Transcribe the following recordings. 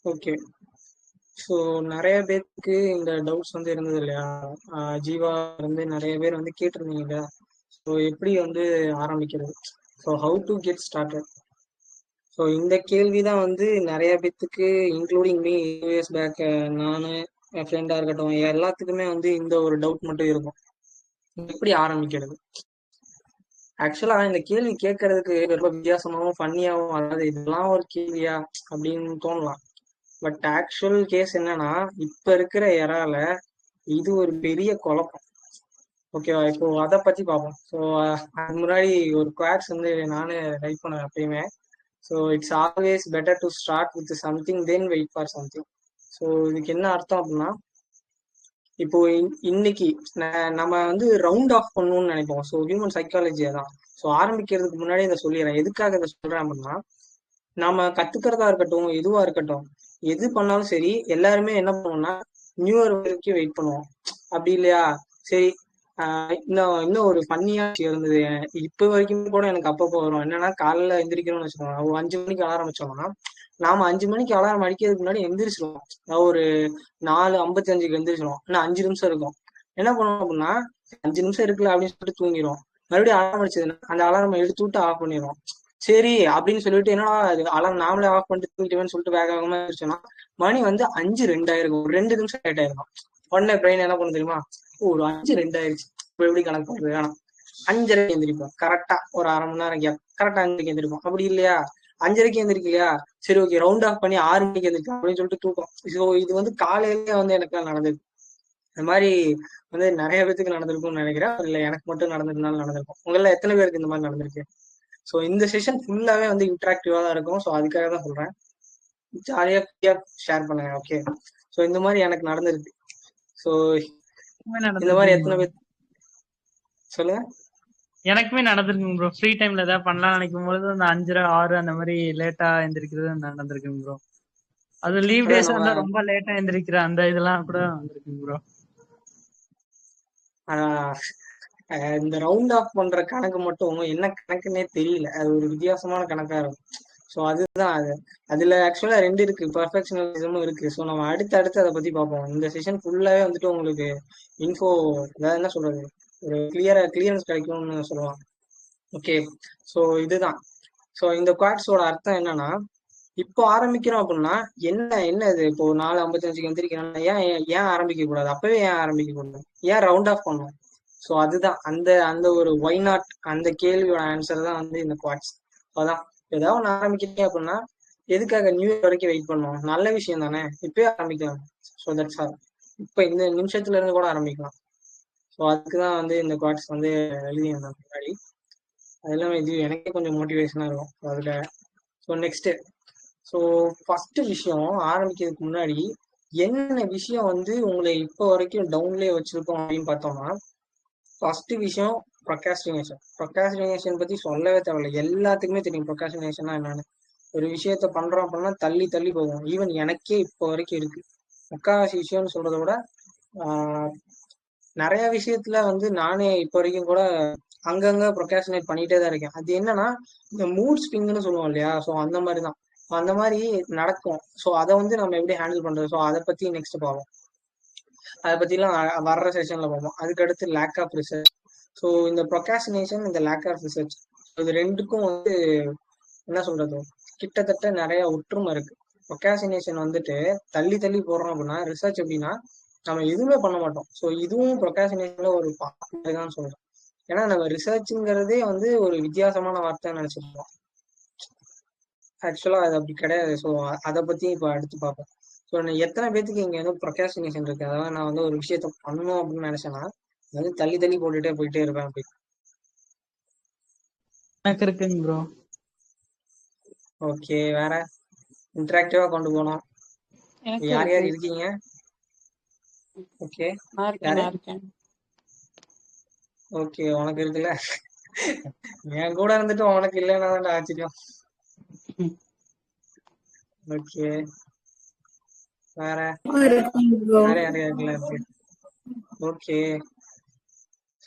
Okay. So நெறைய பேத்துக்கு இந்த டவுட்ஸ் வந்து இருந்தது இல்லையா? ஜீவா வந்து நெறைய பேர் வந்து கேட்டிருந்தீங்க இல்லையா? ஸோ எப்படி வந்து ஆரம்பிக்கிறது? So how to get started? So இந்த கேள்வி தான் வந்து நெறைய பேத்துக்கு இன்க்ளூடிங் மீ இயர்ஸ் பேக் நானு, என் ஃப்ரெண்டா இருக்கட்டும், எல்லாத்துக்குமே வந்து இந்த ஒரு டவுட் மட்டும் இருக்கும். எப்படி ஆரம்பிக்கிறது? ஆக்சுவலா இந்த கேள்வி கேட்கறதுக்கு ரொம்ப வித்தியாசமாவும், ஃபன்னியாவும் அதாவது இதெல்லாம் ஒரு கேள்வியா அப்படின்னு தோணலாம். பட் ஆக்சுவல் கேஸ் என்னன்னா, இப்ப இருக்கிற எரால இது ஒரு பெரிய குழப்பம். ஓகேவா? இப்போ அத பத்தி பார்ப்போம். ஸோ அதுக்கு முன்னாடி ஒரு குவாட்ஸ் வந்து நானு ரைட் பண்ணுவேன் எப்பயுமே. So it's always better to start with something then wait for something. So இதுக்கு என்ன அர்த்தம் அப்படின்னா, இப்போ இன்னைக்கு நம்ம வந்து ரவுண்ட் ஆஃப் பண்ணணும்னு நினைப்போம். ஸோ ஹியூமன் சைக்காலஜி அதான். ஸோ ஆரம்பிக்கிறதுக்கு முன்னாடி இதை சொல்லிடுறேன். எதுக்காக இதை சொல்றேன் அப்படின்னா, நாம கத்துக்கிறதா இருக்கட்டும், எதுவா இருக்கட்டும், எது பண்ணாலும் சரி, எல்லாருமே என்ன பண்ணுவோம்னா நியூ இயர் வரைக்கும் வெயிட் பண்ணுவோம். அப்படி இல்லையா? சரி, இன்னும் ஒரு ஃபன்னியா விஷயம் இருந்தது. இப்ப வரைக்கும் கூட எனக்கு அப்பப்போ வரும். என்னன்னா காலைல எந்திரிக்கிறோம்னு வச்சுக்கோங்க. ஒரு 5 மணிக்கு அலாரம் வச்சோம்னா, நாம 5 மணிக்கு அலாரம் அடிக்கிறதுக்கு முன்னாடி எந்திரிச்சிருவோம். ஒரு 4:55க்கு எந்திரிச்சிருவோம். இன்னும் 5 நிமிஷம் இருக்கும். என்ன பண்ணுவோம் அப்படின்னா, 5 நிமிஷம் இருக்குல்ல அப்படின்னு சொல்லிட்டு தூங்கிடுவோம். மறுபடியும் அலாரம் அடிச்சதுன்னா அந்த அலாரம் எடுத்து விட்டு ஆஃப் பண்ணிடுவோம். சரி அப்படின்னு சொல்லிட்டு என்னடா அலாரம் நாமளே ஆஃப் பண்ணிட்டு தூங்கிடுவேன்னு சொல்லிட்டு வேக வேகமா இருந்துச்சுன்னா மணி வந்து 5:02 ஆயிருக்கும். ஒரு 2 நிமிஷம் லேட் ஆயிருக்கும். உடனே பிரெயின் என்ன பண்ணு தெரியுமா? ஒரு 5:02 ஆயிருச்சு. இப்ப எப்படி கணக்கு பண்றது? வேணாம், 5:30க்கு எந்திரிப்போம். கரெக்டா ஒரு அரை மணி நேரம் கேப். கரெக்டா 5:00க்கு எந்திரிப்போம். அப்படி இல்லையா? 5:30க்கு எந்திரிக்கலையா? சரி ஓகே, ரவுண்ட் ஆஃப் பண்ணி 6 மணிக்கு எந்திரிக்கலாம் அப்படின்னு சொல்லிட்டு தூக்கம். ஸோ இது வந்து காலையிலேயே வந்து எனக்கு நடந்தது. இந்த மாதிரி வந்து நிறைய பேத்துக்கு நடந்திருக்கும்னு நினைக்கிறேன். இல்ல எனக்கு மட்டும் நடந்திருந்தாலும் நடந்திருக்கும். உங்கள எத்தனை பேருக்கு இந்த மாதிரி நடந்திருக்கு? ஸோ இந்த செஷன் ஃபுல்லாவே வந்து இன்டராக்டிவா தான் இருக்கும். ஸோ அதுக்காக தான் சொல்றேன். ஜாலியா ஃப்ரீயா ஷேர் பண்ணுங்க. ஓகே. ஸோ இந்த மாதிரி எனக்கு நடந்திருக்கு. ஸோ இந்த மாதிரி எத்தனை பேர் சொல்லுங்க. எனக்குமே நடந்திருக்குங்க ப்ரோ. ஃப்ரீ டைம்ல ஏதாவது பண்ணலாம் நினைக்கும் போது அந்த 5:30 6 அந்த மாதிரி லேட்டா எந்திரிக்கிறது நடந்திருக்குங்க ப்ரோ. அது லீவ் அதான் டேஸ் நம்ம வந்து ரொம்ப லேட்டா எந்திரிக்கிற அந்த இதெல்லாம் கூட வந்திருக்குங்க ப்ரோ. இந்த ரவுண்ட் ஆஃப் பண்ற கணக்கு மட்டும் என்ன கணக்குன்னே தெரியல. அது ஒரு வித்தியாசமான கணக்கா இருக்கும். ஸோ அதுதான் அது. அதுல ஆக்சுவலா 2 இருக்கு, பர்ஃபெக்ஷனலிசமும் இருக்கு. ஸோ நம்ம அடுத்து அதை பத்தி பார்ப்போம். இந்த செஷன் ஃபுல்லாவே வந்துட்டு உங்களுக்கு இன்ஃபோ, அதாவது என்ன சொல்றது, ஒரு கிளியரன்ஸ் கிடைக்கும்னு சொல்லுவாங்க. ஓகே. ஸோ இதுதான். ஸோ இந்த குவாட்ஸோட அர்த்தம் என்னன்னா, இப்போ ஆரம்பிக்கிறோம் அப்படின்னா என்ன இது, இப்போ 4:55க்கு எந்திரிக்கிறோம்னா ஏன் ஏன் ஆரம்பிக்க கூடாது? அப்பவே ஏன் ஆரம்பிக்க கூடாது? ஏன் ரவுண்ட் ஆஃப் பண்ணணும்? ஸோ அதுதான் அந்த அந்த ஒரு ஒய் நாட், அந்த கேள்வியோட ஆன்சர் தான் வந்து இந்த குவாட்ஸ். அதான், ஏதாவது ஒன்று ஆரம்பிக்கிறீங்க அப்படின்னா எதுக்காக நியூ இயர் வரைக்கும் வெயிட் பண்ணணும்? நல்ல விஷயம் தானே, இப்பயே ஆரம்பிக்கலாம். So that's all. இப்போ இந்த நிமிஷத்துல இருந்து கூட ஆரம்பிக்கலாம். ஸோ அதுக்குதான் வந்து இந்த குவாட்ஸ் வந்து எழுதியிருந்தேன் முன்னாடி. அது இல்லாமல் இது எனக்கே கொஞ்சம் மோட்டிவேஷனா இருக்கும். ஸோ அதுல ஸோ நெக்ஸ்ட், ஸோ ஃபர்ஸ்ட் விஷயம் ஆரம்பிக்கிறதுக்கு முன்னாடி என்னென்ன விஷயம் வந்து உங்களை இப்போ வரைக்கும் டவுன்லயே வச்சிருக்கோம் அப்படின்னு பார்த்தோம்னா, ஃபர்ஸ்ட் விஷயம் ப்ரொக்ராஸ்டினேஷன். ப்ரொக்ராஸ்டினேஷன் பத்தி சொல்லவே தேவையில்லை, எல்லாத்துக்குமே தெரியும் ப்ரொக்ராஸ்டினேஷன்னா என்னன்னு. ஒரு விஷயத்த பண்றோம் அப்படின்னா தள்ளி தள்ளி போகும். ஈவன் எனக்கே இப்போ வரைக்கும் இருக்கு. முக்காவாசி விஷயம்னு சொல்றதை விட நிறைய விஷயத்துல வந்து நானே இப்போ வரைக்கும் கூட அங்கங்க ப்ரொக்ராஸ்டினேட் பண்ணிட்டே தான் இருக்கேன். அது என்னன்னா, இந்த மூட் ஸ்விங்னு சொல்லுவோம் இல்லையா? ஸோ அந்த மாதிரி தான். அந்த மாதிரி நடக்கும். ஸோ அதை வந்து நம்ம எப்படி ஹேண்டில் பண்றது? ஸோ அதை பத்தி நெக்ஸ்ட் பார்ப்போம். அதை பத்திலாம் வர்ற செஷன்ல பார்ப்போம். அதுக்கு அடுத்து லேக் ஆஃப் ரிசர்ச். ஸோ இந்த ப்ரொக்ராஸ்டினேஷன், இந்த லேக் ஆஃப் ரிசர்ச், இது ரெண்டுக்கும் வந்து என்ன சொல்றது, கிட்டத்தட்ட நிறைய ஒற்றுமை இருக்கு. ப்ரொக்ராஸ்டினேஷன் வந்துட்டு தள்ளி தள்ளி போடுறோம் அப்படின்னா, ரிசர்ச் எப்படின்னா நம்ம எதுவுமே பண்ண மாட்டோம். ஸோ இதுவும் ப்ரொக்ராஸ்டினேஷன்ல ஒரு பார்ட் தான் சொல்றேன். ஏன்னா நம்ம ரிசர்ச்ங்கிறதே வந்து ஒரு வித்தியாசமான வார்த்தை நினைச்சிருக்கோம். ஆக்சுவலா அது அப்படி கிடையாது. ஸோ அதை பத்தி இப்போ அடுத்து பார்ப்போம். ஸோ எத்தனை பேத்துக்கு இங்க வந்து ப்ரொக்ராஸ்டினேஷன் இருக்கு? அதாவது நான் வந்து ஒரு விஷயத்த பண்ணணும் அப்படின்னு நினைச்சேன்னா வந்து தள்ளி தள்ளி போட்டுட்டே போயிட்டே இருப்பேன் அப்படி. எனக்கு இருக்குங்க ப்ரோ. ஓகே, வேற இன்டராக்டிவா கொண்டு போனோம். யார் யார் இருக்கீங்க? ஓகே, யாரு? ஓகே, உனக்கு இருக்குல்ல. என் கூட இருந்துட்டு உனக்கு இல்லைன்னா தான் ஆச்சரியம். ஓகே, வேற வேற யாரு இருக்குல்ல இருக்கு? ஓகே.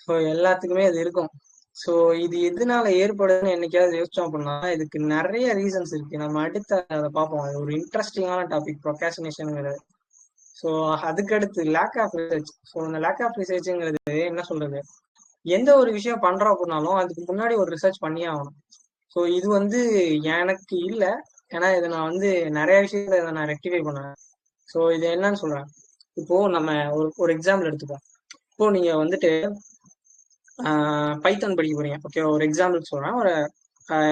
ஸோ எல்லாத்துக்குமே அது இருக்கும். ஸோ இது எதனால ஏற்படுதுன்னு என்னைக்காவது யோசிச்சோம் அப்படின்னா இதுக்கு நிறைய ரீசன்ஸ் இருக்கு. நம்ம அடுத்த அதை பார்ப்போம். அது ஒரு இன்ட்ரெஸ்டிங்கான டாபிக் ப்ரொகாசினேஷனுங்கிறது. ஸோ அதுக்கடுத்து லேக் ஆஃப் ரிசர்ச். ஸோ இந்த லேக் ஆஃப் ரிசர்ச்ங்கிறது என்ன சொல்றது, எந்த ஒரு விஷயம் பண்றோம் அப்படின்னாலும் அதுக்கு முன்னாடி ஒரு ரிசர்ச் பண்ணியே ஆகணும். ஸோ இது வந்து எனக்கு இல்லை, ஏன்னா இதை நான் வந்து நிறைய விஷயத்த இதை நான் ரெக்டிஃபை பண்ணேன். ஸோ இது என்னன்னு சொல்றேன். இப்போ நம்ம ஒரு எக்ஸாம்பிள் எடுத்துப்போம். இப்போ நீங்க வந்துட்டு பைத்தான் படிக்க போறீங்க. ஓகே, ஒரு எக்ஸாம்பிள் சொல்றேன். ஒரு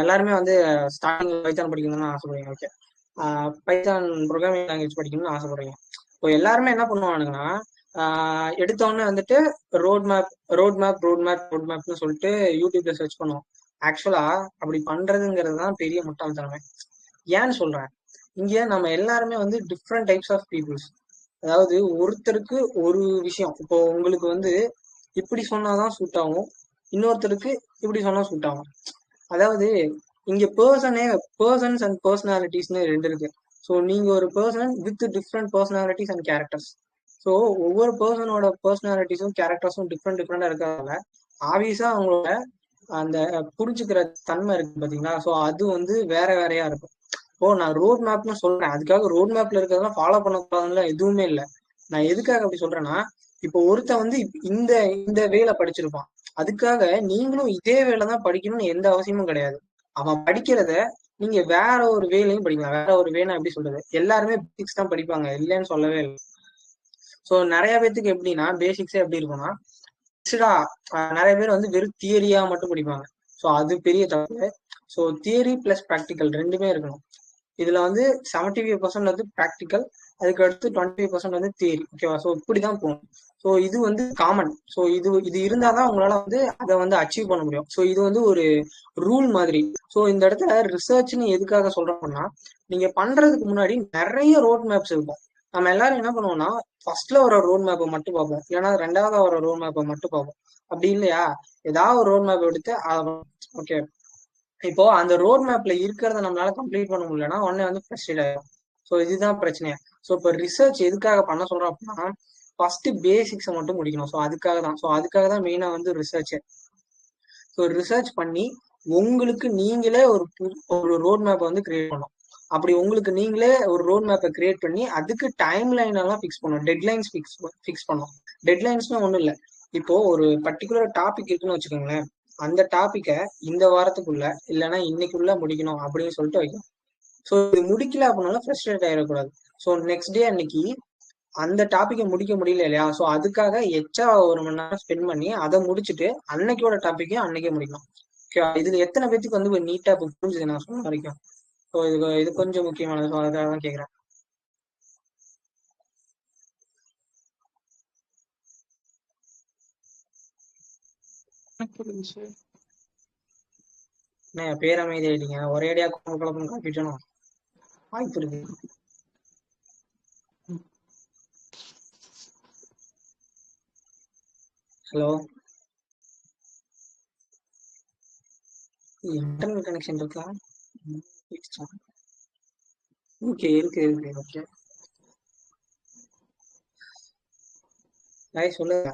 எல்லாருமே வந்து ஸ்டார்டிங் பைத்தான் படிக்கணும்னு ஆசைப்படுறீங்க. ஓகே, பைத்தான் ப்ரோக்ராமிங் லாங்குவேஜ் படிக்கணும்னு ஆசைப்படுறீங்க. இப்போ எல்லாருமே என்ன பண்ணுவானுங்கன்னா எடுத்தோடனே வந்துட்டு road map road map road map road மேப்னு சொல்லிட்டு யூடியூப்ல சர்ச் பண்ணுவோம். ஆக்சுவலா அப்படி பண்றதுங்கிறது தான் பெரிய முட்டாள்தனமே. ஏன்னு சொல்றேன், இங்க நம்ம எல்லாருமே வந்து டிஃப்ரெண்ட் டைப்ஸ் ஆஃப் பீப்புள்ஸ். அதாவது ஒருத்தருக்கு ஒரு விஷயம், இப்போ உங்களுக்கு வந்து இப்படி சொன்னாதான் சூட் ஆகும், இன்னொருத்தருக்கு இப்படி சொன்னா சூட் ஆகும். அதாவது இங்க பர்சன்ஸ் அண்ட் பர்சனாலிட்டிஸ்னு ரெண்டு இருக்கு. ஸோ நீங்க ஒரு person with different personalities and characters. So ஒவ்வொரு பர்சனோட பர்சனாலிட்டிஸும் கேரக்டர்ஸும் டிஃப்ரெண்டா இருக்கிறதால ஆப்வியஸா அவங்களோட அந்த புரிஞ்சுக்கிற தன்மை இருக்கு பாத்தீங்களா. ஸோ அது வந்து வேற வேறையா இருக்கும். இப்போ நான் ரோட் மேப்னு சொல்றேன், அதுக்காக ரோட் மேப்ல இருக்கிறதெல்லாம் ஃபாலோ பண்ணக்கூடாதுன்னு எதுவுமே இல்லை. நான் எதுக்காக அப்படி சொல்றேன்னா, இப்போ ஒருத்தன் வந்து இந்த இந்த வேலை படிச்சிருப்பான், அதுக்காக நீங்களும் இதே வேலை தான் படிக்கணும்னு எந்த அவசியமும் கிடையாது. அவன் படிக்கிறத நீங்க வேற ஒரு வேலையும் படிக்கலாம். வேற ஒரு வேலை எப்படி சொல்றது, எல்லாருமே பேசிக்ஸ் தான் படிப்பாங்க, இல்லைன்னு சொல்லவே இல்லை. ஸோ நிறைய பேத்துக்கு எப்படின்னா பேசிக்ஸே எப்படி இருக்கும்னா, நிறைய பேர் வந்து வெறும் தியரியா மட்டும் படிப்பாங்க. ஸோ அது பெரிய தப்பு. ஸோ தியரி பிளஸ் ப்ராக்டிக்கல் ரெண்டுமே இருக்கணும். இதுல வந்து 75% வந்து ப்ராக்டிக்கல், அதுக்கு அடுத்து 25% வந்து தியரி. ஓகேவா. ஸோ இப்படிதான் போகணும். ஸோ இது வந்து காமன். ஸோ இது இருந்தாதான் உங்களால வந்து அதை வந்து அச்சீவ் பண்ண முடியும். ஸோ இது வந்து ஒரு ரூல் மாதிரி. ஸோ இந்த இடத்துல ரிசர்ச்னு எதுக்காக சொல்றோம்னா, நீங்க பண்றதுக்கு முன்னாடி நிறைய ரோட் மேப்ஸ் இருக்கும். நம்ம எல்லாரும் என்ன பண்ணுவோம்னா ஃபர்ஸ்ட்ல ஒரு ரோட் மேப்பை மட்டும் பார்ப்போம், இல்லைன்னா ரெண்டாவது ஒரு ரோட் மேப்பை மட்டும் பார்ப்போம். அப்படி இல்லையா, ஏதாவது ஒரு ரோட் மேப் எடுத்து ஓகே, இப்போ அந்த ரோட் மேப்ல இருக்கிறத நம்மளால கம்ப்ளீட் பண்ண முடியலன்னா உடனே வந்து ஃப்ரஸ்ட்ரேட் ஆகும். ஸோ இதுதான் பிரச்சனையா. ஸோ இப்போ ரிசர்ச் எதுக்காக பண்ண சொல்றோம் அப்படின்னா, ஃபர்ஸ்ட் பேசிக்ஸை மட்டும் முடிக்கணும். ஸோ அதுக்காக தான் மெயினா வந்து ரிசர்ச். ஸோ ரிசர்ச் பண்ணி உங்களுக்கு நீங்களே ஒரு ரோட் மேப்பை வந்து கிரியேட் பண்ணணும். அப்படி உங்களுக்கு நீங்களே ஒரு ரோட் மேப்பை கிரியேட் பண்ணி அதுக்கு டைம் லைன் எல்லாம் ஃபிக்ஸ் பண்ணணும், டெட்லைன்ஸ் ஃபிக்ஸ் பண்ணணும். டெட்லைன்ஸ்னா ஒன்றும் இல்லை, இப்போ ஒரு பர்டிகுலர் டாபிக் இருக்குன்னு வச்சுக்கோங்களேன், அந்த டாபிக்கை இந்த வாரத்துக்குள்ள இல்லைன்னா இன்னைக்குள்ள முடிக்கணும் அப்படின்னு சொல்லிட்டு வைக்கணும். ஸோ இது முடிக்கல அப்படின்னாலும் ஃப்ரஸ்ட்ரேட் ஆகிடக்கூடாது. ஸோ நெக்ஸ்ட் டே அன்னைக்கு அந்த டாபிக்கை முடிக்க முடியல இல்லையா, ஸோ அதுக்காக எச்சா 1 மணி நேரம் ஸ்பெண்ட் பண்ணி அதை முடிச்சுட்டு அன்னைக்கோட டாபிக்கையும் அன்னைக்கே முடிக்கணும். ஓகே, இதுல எத்தனை பேத்துக்கு வந்து நீட்டா புரிஞ்சுது நான் சொன்ன வரைக்கும். ஸோ இது கொஞ்சம் முக்கியமானது. ஸோ அதுக்காக தான் கேட்குறேன். என்ன பேரமைதி ஆயிட்டீங்க, ஒரேடியா குழப்பம் காப்பிட்டணும் வாய்ப்பு இருக்கு. ஹலோ, இன்டர்நெட் கனெக்ஷன் இருக்கா? ஓகே, இருக்கு. ஓகே, சொல்லுங்க.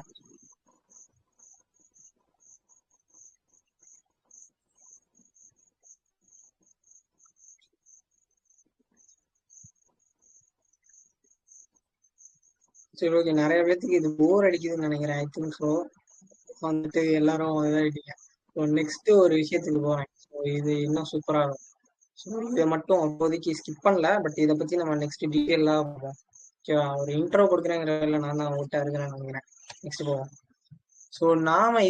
சரி, ஓகே. நிறைய பேத்துக்கு இது போர் அடிக்குதுன்னு நினைக்கிறேன். I think so. வந்துட்டு எல்லாரும் இதாகிட்டீங்க. ஸோ நெக்ஸ்ட் ஒரு விஷயத்துக்கு போறேன். ஸோ இது இன்னும் சூப்பரா இருக்கும். ஸோ இதை மட்டும் அப்போதைக்கு ஸ்கிப் பண்ணல, பட் இதை பத்தி நம்ம நெக்ஸ்ட் டீட்டெயிலாக பார்ப்போம். ஓகேவா. ஒரு இன்ட்ரோ கொடுக்குறேங்கிறதுல நான் தான் உங்கள்கிட்ட இருக்கிறேன்னு நினைக்கிறேன். நெக்ஸ்ட் போவோம். ஸோ நாம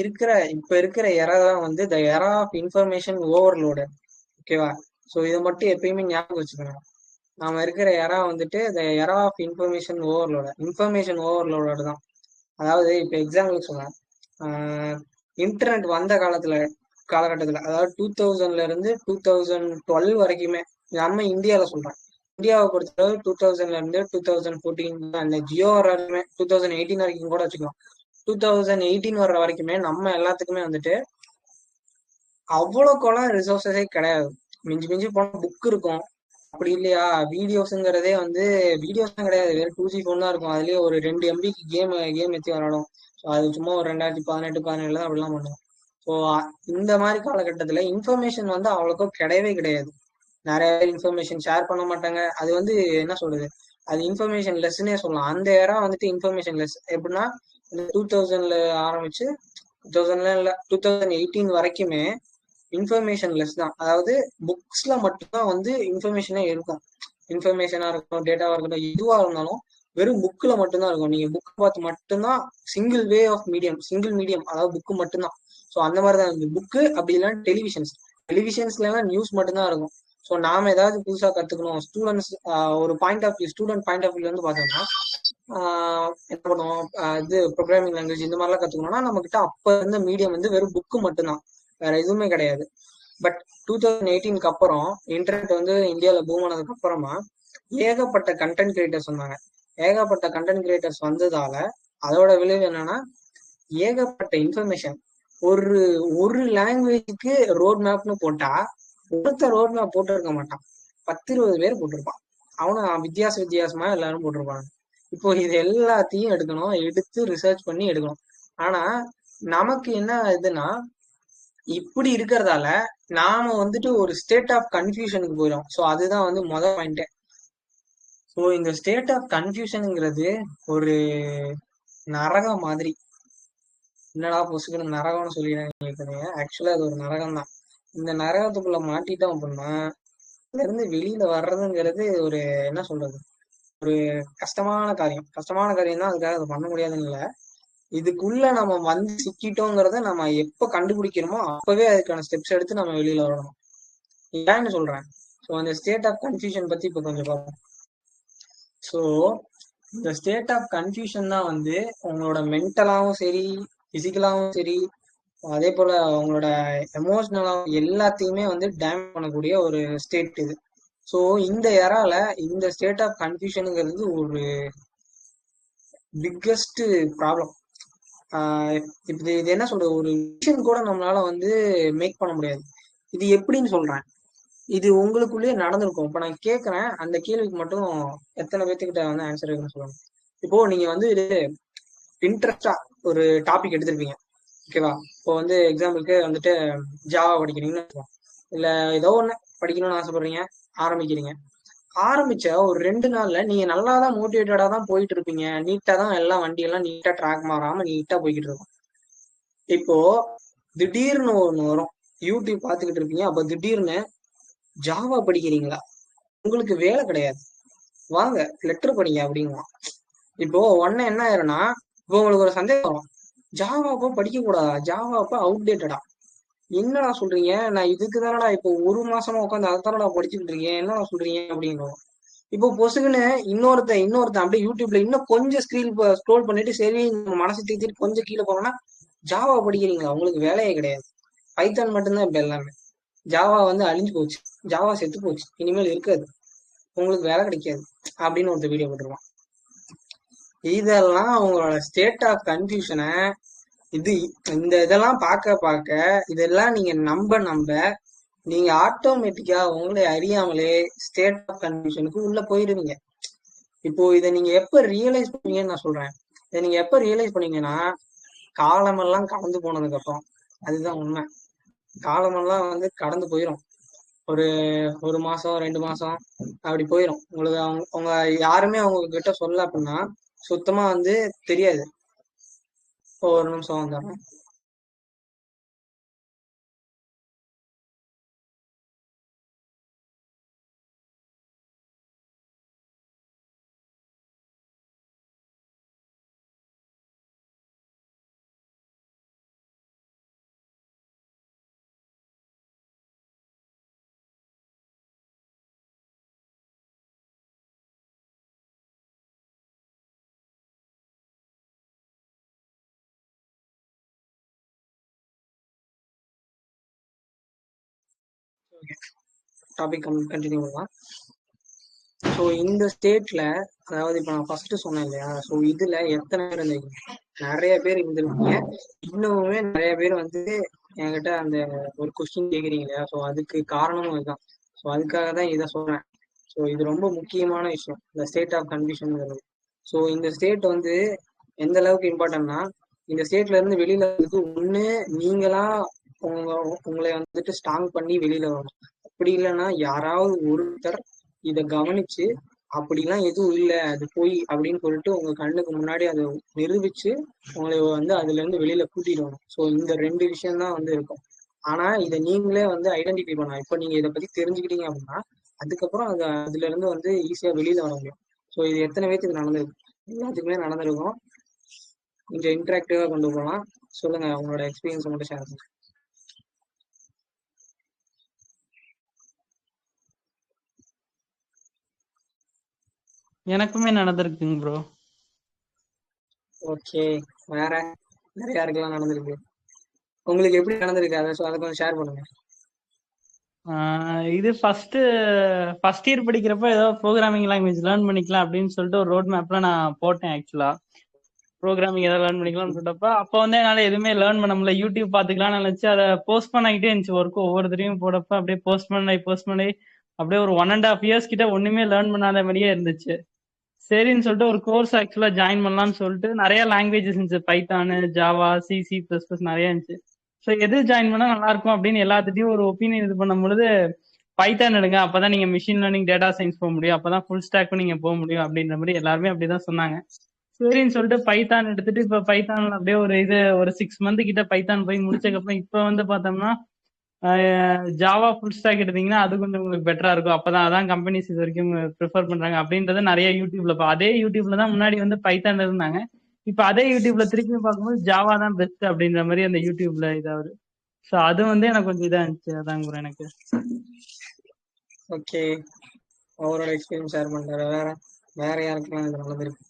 இப்ப இருக்கிற எரா தான் வந்து த எரா ஆஃப் இன்ஃபர்மேஷன் ஓவர்லோடு. ஓகேவா. ஸோ இதை மட்டும் எப்பயுமே ஞாபகம் வச்சுக்கணும். நாம இருக்கிற எரா வந்துட்டு த எரா ஆஃப் இன்ஃபர்மேஷன் ஓவர்லோடு தான். அதாவது இப்ப எக்ஸாம்பிளுக்கு சொல்றேன், இன்டர்நெட் வந்த காலகட்டத்துல, அதாவது 2000ல இருந்து 2012 வரைக்குமே, நம்ம இந்தியாவில சொல்றேன், இந்தியாவை பொறுத்தளவு 2000ல இருந்து 2014 அந்த ஜியோ வரைக்குமே, 2018 வரைக்கும் கூட வச்சுக்கலாம். 2018 வர்ற வரைக்குமே நம்ம எல்லாத்துக்குமே வந்துட்டு அவ்வளோக்கெல்லாம் ரிசோர்ஸஸே கிடையாது. மிஞ்சி மிஞ்சி போன புக் இருக்கும், அப்படி இல்லையா வீடியோஸ்ங்கிறதே வந்து வீடியோஸ் தான் கிடையாது, வேற 2G ஃபோன் தான் இருக்கும். அதுலயே ஒரு 2 MB கேம் ஏற்றி விளாடும். ஸோ அது சும்மா ஒரு 2018-17 தான் அப்படிலாம் பண்ணுவோம். ஸோ இந்த மாதிரி காலகட்டத்துல இன்ஃபர்மேஷன் வந்து அவ்வளோக்கும் கிடையவே கிடையாது. நிறைய பேர் இன்ஃபர்மேஷன் ஷேர் பண்ண மாட்டாங்க. அது வந்து என்ன சொல்றது, அது இன்ஃபர்மேஷன் லெஸ்னே சொல்லலாம். அந்த ஏரா வந்துட்டு இன்ஃபர்மேஷன் லெஸ். எப்படின்னா இந்த 2000ல ஆரம்பிச்சு 2000ல இல்ல 2018 வரைக்குமே இன்ஃபர்மேஷன் லெஸ் தான். அதாவது புக்ஸ்ல மட்டும்தான் வந்து இன்ஃபர்மேஷனே இருக்கும். இன்ஃபர்மேஷனா இருக்கட்டும், டேட்டாவா இருக்கட்டும், எதுவா இருந்தாலும் வெறும் புக்ல மட்டும்தான் இருக்கும். நீங்க புக் பார்த்து மட்டும்தான் single way of medium, single medium, அதாவது புக்கு மட்டும்தான். ஸோ அந்த மாதிரி தான் இருக்கு புக்கு. அப்படி இல்லைன்னா டெலிவிஷன்ஸ்ல எல்லாம் நியூஸ் மட்டும்தான் இருக்கும். ஸோ நாம ஏதாவது புதுசா கத்துக்கணும், ஸ்டூடெண்ட்ஸ் ஒரு point of view, student point of வியூல இருந்து பார்த்தோம்னா என்ன பண்ணுவோம், இது ப்ரோக்ராமிங் லாங்குவேஜ் இந்த மாதிரிலாம் கத்துக்கணும்னா நம்ம கிட்ட அப்ப இருந்த மீடியம் வந்து வெறும் புக்கு மட்டும்தான், வேற எதுவுமே கிடையாது. பட் 2018க்கு அப்புறம் இன்டர்நெட் வந்து இந்தியாவில் பூம் ஆனதுக்கு அப்புறமா ஏகப்பட்ட கண்டென்ட் கிரியேட்டர்ஸ் வந்தாங்க. ஏகப்பட்ட கண்டென்ட் கிரியேட்டர்ஸ் வந்ததால அதோட விளைவு என்னன்னா ஏகப்பட்ட இன்ஃபர்மேஷன். ஒரு ஒரு லாங்குவேஜுக்கு ரோட் மேப்னு போட்டா ஒருத்த ரோட் மேப் போட்டு இருக்க மாட்டான், 10-20 பேர் போட்டிருப்பான். அவனும் வித்தியாசமா எல்லாரும் போட்டிருப்பாங்க. இப்போ இது எல்லாத்தையும் எடுக்கணும், எடுத்து ரிசர்ச் பண்ணி எடுக்கணும். ஆனா நமக்கு என்ன இதுன்னா இப்படி இருக்கிறதால நாம வந்துட்டு ஒரு ஸ்டேட் ஆஃப் கன்ஃபியூஷனுக்கு போயிடும். ஸோ அதுதான் வந்து மொதல் பாயிண்ட். ஸோ இந்த ஸ்டேட் ஆஃப் கன்ஃபியூஷனுங்கிறது ஒரு நரகம் மாதிரி. என்னடா பொசுக்குன்னு நரகம்னு சொல்லிடுறேன், ஆக்சுவலா அது ஒரு நரகம் தான். இந்த நரகத்துக்குள்ள மாட்டிட்டோம் அப்படின்னா இதுல இருந்து வெளியில வர்றதுங்கிறது ஒரு என்ன சொல்றது, ஒரு கஷ்டமான காரியம். கஷ்டமான காரியம் தான், அதுக்காக அதை பண்ண முடியாதுன்னு இல்லை. இதுக்குள்ள நம்ம வந்து சிக்கிட்டோங்கிறத நம்ம எப்ப கண்டுபிடிக்கிறோமோ அப்பவே அதுக்கான ஸ்டெப்ஸ் எடுத்து நம்ம வெளியில வரணும். ஏன்னு சொல்றேன். ஸோ அந்த ஸ்டேட் ஆஃப் கன்ஃபியூஷன் பத்தி இப்ப கொஞ்சம் பார்ப்போம். ஸோ இந்த ஸ்டேட் ஆஃப் கன்ஃபியூஷன் தான் வந்து உங்களோட மென்டலாவும் சரி, பிசிக்கலாவும் சரி, அதே போல உங்களோட எமோஷனலாவும் எல்லாத்தையுமே வந்து டேமேஜ் பண்ணக்கூடிய ஒரு ஸ்டேட் இது. ஸோ இந்த ஏரால இந்த ஸ்டேட் ஆஃப் கன்ஃபியூஷனுங்கிறது ஒரு பிக்கஸ்ட் ப்ராப்ளம். இப்படி இது என்ன சொல்றது, ஒரு விஷயம் கூட நம்மளால வந்து மேக் பண்ண முடியாது. இது எப்படின்னு சொல்றேன், இது உங்களுக்குள்ளேயே நடந்திருக்கும். இப்ப நான் கேட்கறேன், அந்த கேள்விக்கு மட்டும் எத்தனை பேர்த்துக்கிட்ட வந்து ஆன்சர் இருக்குன்னு சொல்லணும். இப்போ நீங்க வந்து இன்ட்ரெஸ்டா ஒரு டாபிக் எடுத்திருப்பீங்க, ஓகேவா? இப்போ வந்து எக்ஸாம்பிளுக்கு வந்துட்டு ஜாவா படிக்கிறீங்கன்னு வச்சுக்கோங்க. இல்ல ஏதோ ஒண்ணு படிக்கணும்னு ஆசைப்படுறீங்க, ஆரம்பிக்கிறீங்க. ஆரம்பிச்ச ஒரு 2 நாள்ல நீங்க நல்லாதான் மோட்டிவேட்டடா தான் போயிட்டு இருப்பீங்க. நீட்டா தான் எல்லாம் வண்டியெல்லாம் நீட்டா ட்ராக் மாறாம நீட்டா போய்கிட்டு இருக்கும். இப்போ திடீர்னு ஒண்ணு வரும், யூடியூப் பாத்துக்கிட்டு இருப்பீங்க. அப்ப திடீர்னு ஜாவா படிக்கிறீங்களா, உங்களுக்கு வேலை கிடையாது, வாங்க லெட்டர் படிங்க அப்படிங்குவான். இப்போ உடனே என்ன ஆயிரும்னா, இப்போ உங்களுக்கு ஒரு சந்தேகம் வரும், ஜாவாப்போ படிக்க கூடாதா, ஜாவாப்போ அவுடேட்டடா, என்னடா சொல்றீங்க, நான் இதுக்கு தானடா இப்போ 1 மாசமா உட்காந்து அதை தானடா படிச்சுக்கிட்டு இருக்கேன், என்னடா சொல்றீங்க அப்படிங்கிறோம். இப்போ பொசுக்குன்னு இன்னொருத்தன் அப்படியே யூடியூப்ல இன்னும் கொஞ்சம் ஸ்க்ரோல் பண்ணிட்டு சரி நம்ம மனசு தீர்த்துட்டு கொஞ்சம் கீழே போனோம்னா, ஜாவா படிக்கிறீங்களா, உங்களுக்கு வேலையே கிடையாது, பைத்தான் மட்டும்தான் இப்ப எல்லாமே, ஜாவா வந்து அழிஞ்சு போச்சு, ஜாவா செத்து போச்சு, இனிமேல் இருக்காது, உங்களுக்கு வேலை கிடைக்காது அப்படின்னு ஒருத்தர் வீடியோ போட்டுருவான். இதெல்லாம் அவங்களோட ஸ்டேட் ஆஃப் கன்ஃபியூஷனை இது இதெல்லாம் பார்க்க இதெல்லாம் நீங்க நம்ப நீங்க ஆட்டோமேட்டிக்கா உங்களை அறியாமலே ஸ்டேட் ஆஃப் கன்ஃபியூஷனுக்கு உள்ள போயிருவீங்க. இப்போ இதை நீங்க எப்ப ரியலைஸ் பண்ணுவீங்கன்னு நான் சொல்றேன். இதை நீங்க எப்ப ரியலைஸ் பண்ணீங்கன்னா காலமெல்லாம் கடந்து போனதுக்கு அப்புறம். அதுதான் உண்மை. காலமெல்லாம் வந்து கடந்து போயிடும். ஒரு 1 மாசம் 2 மாசம் அப்படி போயிடும். உங்களுக்கு அவங்க யாருமே அவங்க கிட்ட சொல்ல அப்படின்னா சுத்தமா வந்து தெரியாது. ஒரு நிமிஷம் வந்துடுறேன். டாபிக் கண்டினியூ பண்ணலாம். ஸோ இந்த ஸ்டேட்ல, அதாவது இப்ப நான் ஃபர்ஸ்ட் சொன்னேன் இல்லையா, ஸோ இதுல எத்தனை பேர் இருந்தீங்க, நிறைய பேர் இருந்திருக்கீங்க. இன்னுமே நிறைய பேர் வந்து என்கிட்ட அந்த ஒரு கொஸ்டின் கேக்குறீங்க இல்லையா, ஸோ அதுக்கு காரணமும் இதுதான். ஸோ அதுக்காக தான் இதை சொல்றேன். ஸோ இது ரொம்ப முக்கியமான விஷயம், இந்த ஸ்டேட் ஆஃப் கன்ஃபியூஷன்ங்கிறது. ஸோ இந்த ஸ்டேட் வந்து எந்த அளவுக்கு இம்பார்ட்டன்ட்னா, இந்த ஸ்டேட்ல இருந்து வெளியில வந்து ஒண்ணு நீங்களா உங்க உங்களை வந்துட்டு ஸ்ட்ராங் பண்ணி வெளியில வரணும். அப்படி இல்லைன்னா யாராவது ஒருத்தர் இதை கவனிச்சு அப்படிலாம் எதுவும் இல்லை அது போய் அப்படின்னு சொல்லிட்டு உங்க கண்ணுக்கு முன்னாடி அதை நிரூபிச்சு உங்களை வந்து அதுல இருந்து வெளியில கூட்டிட்டு வரணும். ஸோ இந்த ரெண்டு விஷயம் தான் வந்து இருக்கும். ஆனா இதை நீங்களே வந்து ஐடென்டிஃபை பண்ணலாம். இப்ப நீங்க இதை பத்தி தெரிஞ்சுக்கிட்டீங்க அப்படின்னா அதுக்கப்புறம் அதுல இருந்து வந்து ஈஸியா வெளியில வர முடியும். ஸோ இது எத்தனை பேத்துக்கு நடந்திருக்கும்? எல்லாத்துக்குமே நடந்திருக்கும். கொஞ்சம் இன்டராக்டிவா கொண்டு போகலாம். சொல்லுங்க, உங்களோட எக்ஸ்பீரியன்ஸ் மட்டும் ஷேர் பண்ணுங்க. எனக்குமே நடந்திருக்குங்க ப்ரோ. ஓகே, வேற நிறைய யாருக்கெல்லாம் நடந்திருக்கு? உங்களுக்கு எப்படி நடந்திருக்கு அதை கொஞ்சம் ஷேர் பண்ணுங்க. இது ஃபர்ஸ்ட் இயர் படிக்கிறப்ப ஏதோ ப்ரோக்ராமிங் லாங்குவேஜ் லேர்ன் பண்ணிக்கலாம் அப்படின்னு சொல்லிட்டு ஒரு ரோட் மேப்ல நான் போட்டேன். ஆக்சுவலா ப்ரோக்ராமிங் ஏதாவது லேர்ன் பண்ணிக்கலாம்னு சொல்லிட்டப்ப அப்போ வந்து என்னால எதுவுமே லேர்ன் பண்ண முடியல. யூடியூப் பாத்துக்கலாம்னு நினைச்சு அதை போஸ்ட் பண்ணிக்கிட்டே இருந்துச்சு. ஒர்க்கு ஒவ்வொருத்தரையும் போடப்ப அப்படியே போஸ்ட் பண்ணி அப்படியே ஒரு 1.5 years கிட்ட ஒண்ணுமே லேர்ன் பண்ணாத மாதிரியே இருந்துச்சு. சரின்னு சொல்லிட்டு ஒரு கோர்ஸ் ஆக்சுவலா ஜாயின் பண்ணலாம்னு சொல்லிட்டு நிறைய லாங்குவேஜஸ் இருந்துச்சு. பைத்தானு, ஜாவா, C++ நிறைய இருந்துச்சு. ஸோ எது ஜாயின் பண்ணா நல்லா இருக்கும் அப்படின்னு எல்லாத்துட்டையும் ஒரு ஒப்பீனியன் இது பண்ணும் பொழுது பைத்தான் எடுங்க, அப்பதான் நீங்க மிஷின் லேர்னிங், டேட்டா சயின்ஸ் போக முடியும், அப்பதான் ஃபுல் ஸ்டாக்கும் நீங்க போக முடியும் அப்படின்ற மாதிரி எல்லாருமே அப்படிதான் சொன்னாங்க. சரின்னு சொல்லிட்டு பைத்தான் எடுத்துட்டு இப்ப பைத்தான்ல அப்படியே ஒரு 6 month கிட்ட பைத்தான் போய் முடிச்சதுக்கப்புறம் இப்ப வந்து பார்த்தோம்னா ஜாவா ஃபுல் ஸ்டாக் எடுத்தீங்கன்னா அது கொஞ்சம் உங்களுக்கு பெட்டரா இருக்கும். அப்பதான் அதான் கம்பெனிஸ் இது வரைக்கும் ப்ரிஃபர் பண்றாங்க அப்படின்றத நிறைய யூடியூப்ல அதே யூடியூப்ல தான் முன்னாடி வந்து பைத்தான் இருந்தாங்க. இப்ப அதே யூடியூப்ல திருப்பி பார்க்கும்போது ஜாவா தான் பெஸ்ட் அப்படின்ற மாதிரி அந்த யூடியூப்ல இதாவது. ஸோ அது வந்து எனக்கு கொஞ்சம் இதா இருந்துச்சு. அதான் ப்ரோ எனக்கு. ஓகே, அவரோட எக்ஸ்பீரியன்ஸ் ஷேர் பண்றாரு. வேற யாருக்கெல்லாம் இது நடந்திருக்கு?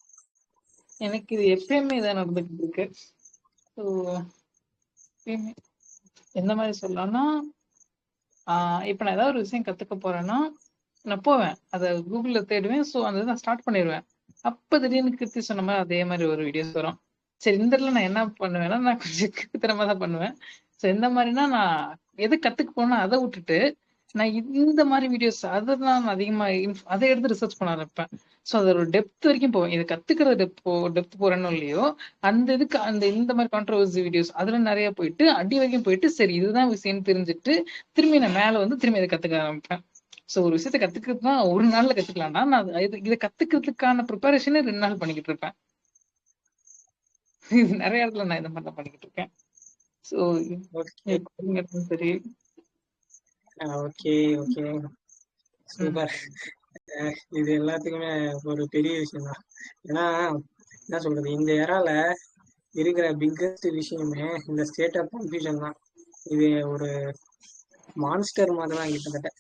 எனக்கு இது எப்பயுமே இதான் நடந்துட்டு இருக்கு. ஸோ எந்த மாதிரி சொல்லலாம்னா, இப்போ நான் ஏதாவது ஒரு விஷயம் கத்துக்க போறேன்னா நான் போவேன், அதை கூகுள்ல தேடுவேன். ஸோ அந்த நான் ஸ்டார்ட் பண்ணிடுவேன். அப்ப திடீர்னு கிருத்தி சொன்ன மாதிரி அதே மாதிரி ஒரு வீடியோஸ் வரும். சரி, இந்த இடத்துல நான் என்ன பண்ணுவேன்னா நான் கொஞ்சம் கிருத்திரமா தான் பண்ணுவேன். ஸோ எந்த மாதிரினா, நான் எது கத்துக்க போனா அதை விட்டுட்டு நான் இந்த மாதிரி வீடியோஸ் அதை நான் அதிகமா அதை எடுத்து ரிசர்ச் பண்ண ஆரம்பிப்பேன். ஸோ அது ஒரு டெப்த் வரைக்கும் போவேன். இதை கத்துக்கிறது டெப்த் போறேன்னு இல்லையோ, அந்த இதுக்கு இந்த மாதிரி கான்ட்ரோவர்சி வீடியோஸ் அதுல நிறைய போயிட்டு அடி வரைக்கும் போயிட்டு சரி இதுதான் விஷயம்னு தெரிஞ்சுட்டு திரும்பி நான் மேல வந்து திரும்பி இதை கத்துக்க ஆரம்பிப்பேன். ஸோ ஒரு விஷயத்த கத்துக்கிறதுனா ஒரு நாள்ல கத்துக்கலாம்னா நான் இதை கத்துக்கிறதுக்கான ப்ரிப்பரேஷனே 2 நாள் பண்ணிக்கிட்டு இருப்பேன். இது நிறைய இடத்துல நான் இந்த மாதிரி தான் பண்ணிக்கிட்டு இருக்கேன். ஸோ சரி, ஓகே ஓகே, சூப்பர். இது எல்லாத்துக்குமே ஒரு பெரிய விஷயம் தான். ஏன்னா என்ன சொல்றது, இந்த ஏரால இருக்கிற பிக்கஸ்ட் விஷயமே இந்த ஸ்டேட் ஆஃப் கன்ஃபியூஷன் தான். இது ஒரு மான்ஸ்டர் மாதிரி தான் கிட்டத்தட்ட.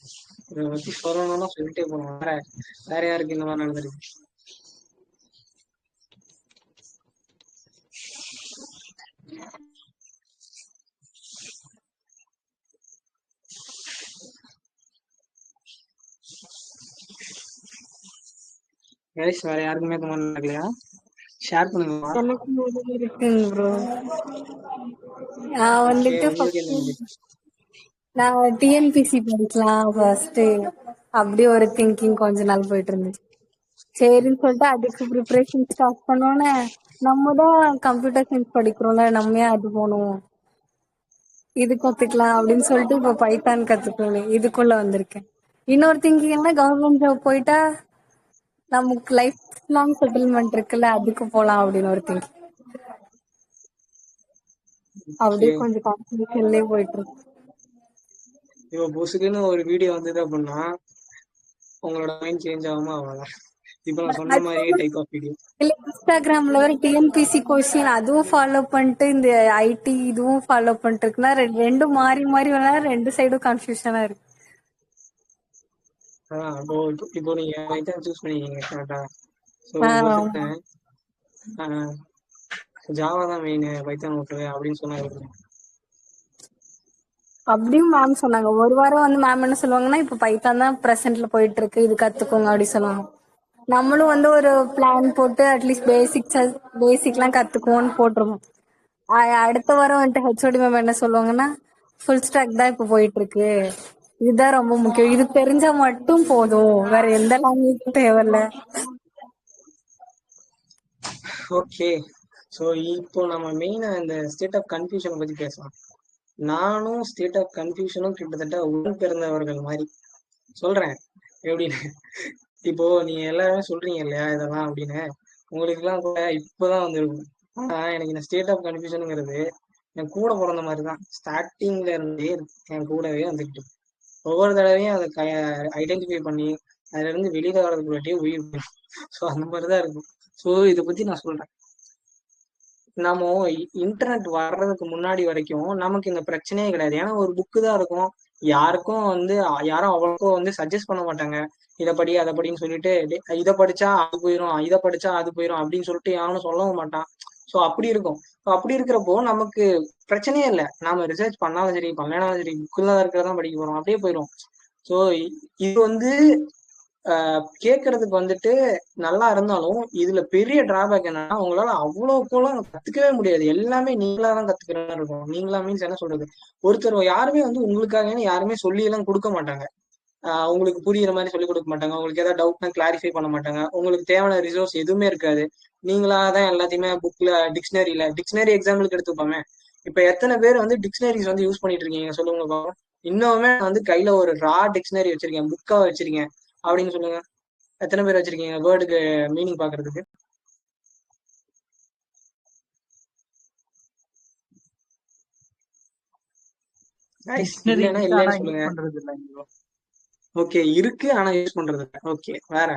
இதை பத்தி சொல்லணும்னா சொல்லிட்டே போகணும். வேற யாருக்கு இந்த மாதிரி நடந்திருக்கு? வேற யாருக்குமே இந்த மாதிரி நடக்கலையா? ஷேர் பண்ணுங்க. எனக்கு இருக்குங்க ப்ரோ. நான் வந்துட்டு நான் டிஎன்பிசி படிக்கலாம் ஃபர்ஸ்ட், அப்படி ஒரு திங்கிங் கொஞ்ச நாள் போயிட்டு இருந்துச்சு. சரின்னு சொல்லிட்டு அதுக்கு ப்ரிப்பரேஷன் ஸ்டார்ட் பண்ணோன்னே நம்ம தான் கம்ப்யூட்டர் சயின்ஸ் படிக்கிறோம்ல, நம்ம ஏன் அது போகணும், இது கத்துக்கலாம் அப்படின்னு சொல்லிட்டு இப்ப பைத்தான் கத்துக்கணும் இதுக்குள்ள வந்திருக்கேன். இன்னொரு திங்கிங் என்ன, கவர்மெண்ட் ஜாப் போயிட்டா நமக்கு லைஃப் லாங் செட்டில்மெண்ட் இருக்குல்ல, அதுக்கு போலாம் அப்படின்னு ஒரு திங்கிங். அப்படியே கொஞ்சம் கான்ஃபிடன்ஸ்லயே போயிட்டு இருக்கு. இப்போ புதுசுக்குன்னு ஒரு வீடியோ வந்தது அப்படின்னா உங்களோட மைண்ட் சேஞ்ச் ஆகுமா? அவ்வளவுதான். இப்போ நான் சொன்ன மாதிரியே டைப் ஆஃப் வீடியோ இல்ல, இன்ஸ்டாகிராம்ல வர டிஎன்பிசி கொஸ்டின் அதுவும் ஃபாலோ பண்ணிட்டு இந்த ஐடி இதுவும் ஃபாலோ பண்ணிட்டு இருக்குன்னா ரெண்டும் மாறி மாறி வர ரெண்டு சைடும் கன்ஃபியூஷனா இருக்கு. இப்போ நீங்க பைத்தான் சூஸ் பண்ணிக்கீங்க கரெக்டா? ஸோ ஜாவா தான் மெயின், பைத்தான் விட்டுரு அப்படின்னு சொன்னாங்க. அப்படியும் மேம் சொன்னாங்க. ஒரு வாரம் வந்து மேம் என்ன சொல்லுவாங்கன்னா, இப்ப பைத்தான் தான் பிரசன்ட்ல போயிட்டு இருக்கு, இது கத்துக்கோங்க அப்படி சொல்லுவாங்க. நம்மளும் வந்து ஒரு பிளான் போட்டு அட்லீஸ்ட் பேசிக்லாம் கத்துக்குவோம்னு போட்டுருவோம். அடுத்த வாரம் வந்துட்டு ஹெச்ஓடி மேம் என்ன சொல்லுவாங்கன்னா, ஃபுல் ஸ்டாக் தான் இப்ப போயிட்டு இருக்கு, இதுதான் ரொம்ப முக்கியம், இது தெரிஞ்சா மட்டும் போதும், வேற எந்த லாங்குவேஜும் தேவையில்ல. ஓகே, ஸோ இப்போ நம்ம மெயினா இந்த ஸ்டேட் ஆஃப் கன்ஃபியூஷனை பத்தி பேசலாம். நானும் ஸ்டேட் ஆஃப் கன்ஃபியூஷனும் கிட்டத்தட்ட உடன் பிறந்தவர்கள் மாதிரி. சொல்றேன் எப்படின்னு. இப்போ நீங்க எல்லாருமே சொல்றீங்க இல்லையா இதெல்லாம் அப்படின்னு, உங்களுக்கு எல்லாம் கூட இப்பதான் வந்திருக்கும். ஆனா எனக்கு இந்த ஸ்டேட் ஆஃப் கன்ஃபியூஷனுங்கிறது என் கூட பிறந்த மாதிரி தான். ஸ்டார்டிங்ல இருந்தே என் கூடவே வந்துக்கிட்டு ஒவ்வொரு தடவையும் அதை ஐடென்டிஃபை பண்ணி அதுல இருந்து வெளியில வர்றதுக்குள்ளாட்டியே உயிர் போயிடும். ஸோ அந்த மாதிரிதான் இருக்கும். ஸோ இதை பத்தி நான் சொல்றேன். நம்ம இன்டர்நெட் வர்றதுக்கு முன்னாடி வரைக்கும் நமக்கு இந்த பிரச்சனையே கிடையாது. ஏன்னா ஒரு புக்கு தான் இருக்கும். யாருக்கும் யாரும் அவ்வளோக்கும் சஜஸ்ட் பண்ண மாட்டாங்க. இதை படி அதை படின்னு சொல்லிட்டு இதை படிச்சா அது போயிடும், இதை படிச்சா அது போயிடும் அப்படின்னு சொல்லிட்டு யாரும் சொல்லவும் மாட்டான். ஸோ அப்படி இருக்கும். ஸோ அப்படி இருக்கிறப்போ நமக்கு பிரச்சனையே இல்லை. நாம ரிசர்ச் பண்ணாலும் சரி பண்ணலாம் சரி புக்குல இருக்கிறதான் படிக்க போறோம், அப்படியே போயிடும். ஸோ இது கேட்கறதுக்கு நல்லா இருந்தாலும் இதுல பெரிய டிராபேக் என்னன்னா, உங்களால அவ்வளவுக்குலாம் கத்துக்கவே முடியாது. எல்லாமே நீங்களா தான் கத்துக்கிற மாதிரி இருக்கும். நீங்களா மீன்ஸ் என்ன சொல்றது, ஒருத்தர் யாருமே உங்களுக்காக யாருமே சொல்லி எல்லாம் கொடுக்க மாட்டாங்க. உங்களுக்கு புரியுற மாதிரி சொல்லி கொடுக்க மாட்டாங்க. உங்களுக்கு ஏதாவது டவுட்னா கிளாரிஃபை பண்ண மாட்டாங்க. உங்களுக்கு தேவையான ரிசோர்ஸ் எதுவுமே இருக்காது. நீங்களா தான் எல்லாத்தையுமே புக்ல டிக்ஷனரி எக்ஸாம்பிளுக்கு எடுத்துப்போமே. இப்ப எத்தனை பேர் டிக்ஷனரிஸ் யூஸ் பண்ணிட்டு இருக்கீங்க சொல்லுங்க பாப்போம். இன்னுமே கையில ஒரு ரா டிக்ஷனரி வச்சிருக்கேன், புக்கா வச்சிருக்கேன் அப்படின்னு சொல்லுங்க. எத்தனை பேர் வச்சிருக்கீங்க வேர்டுக்கு மீனிங் பாக்குறதுக்கு? டிக்ஷனரி இல்லைன்னா இருக்கு ஆனா இல்லைன்னு யூஸ் சொல்லுங்க. பண்றது இல்ல bro. ஓகே, இருக்கு ஆனா யூஸ் பண்றது இல்லை. ஓகே, வேற?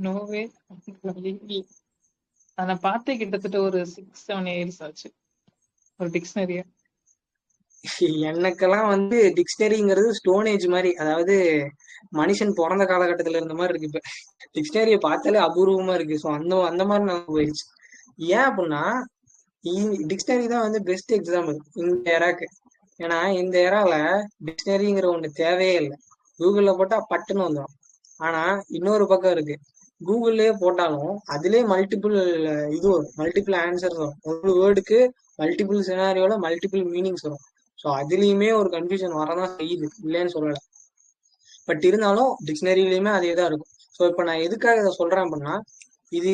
நோவே. அதை பார்த்து கிட்டத்தட்ட ஒரு 6-7 இயர்ஸ் ஆச்சு ஒரு டிக்ஷனரிய. எனக்கெல்லாம் டிக்ஷனரிங்கிறது ஸ்டோன் ஏஜ் மாதிரி. அதாவது மனுஷன் பிறந்த காலகட்டத்துல இருந்த மாதிரி இருக்கு. இப்ப டிக்ஷனரியை பார்த்தாலே அபூர்வமா இருக்கு. ஸோ அந்த அந்த மாதிரி நான் போயிடுச்சு. ஏன் அப்படின்னா டிக்ஷனரி தான் பெஸ்ட் எக்ஸாம்பிள் இந்த ஏராக்கு. ஏன்னா இந்த ஏரால டிக்ஷனரிங்கிற ஒண்ணு தேவையே இல்லை. கூகுள்ல போட்டா பட்டுன்னு வந்துடும். ஆனா இன்னொரு பக்கம் இருக்கு, கூகுள்லயே போட்டாலும் அதுலயே மல்டிபிள் மல்டிபிள் ஆன்சர்ஸ் வரும். ஒரு வேர்டுக்கு மல்டிபிள் சினாரியோல மல்டிபிள் மீனிங்ஸ் வரும். ஸோ அதுலயுமே ஒரு கன்ஃபியூஷன் வரதான் செய்யுது, இல்லைன்னு சொல்லல. பட் இருந்தாலும் டிக்ஷனரியிலயுமே அதே தான் இருக்கும். ஸோ இப்போ நான் எதுக்காக இதை சொல்றேன் அப்படின்னா, இது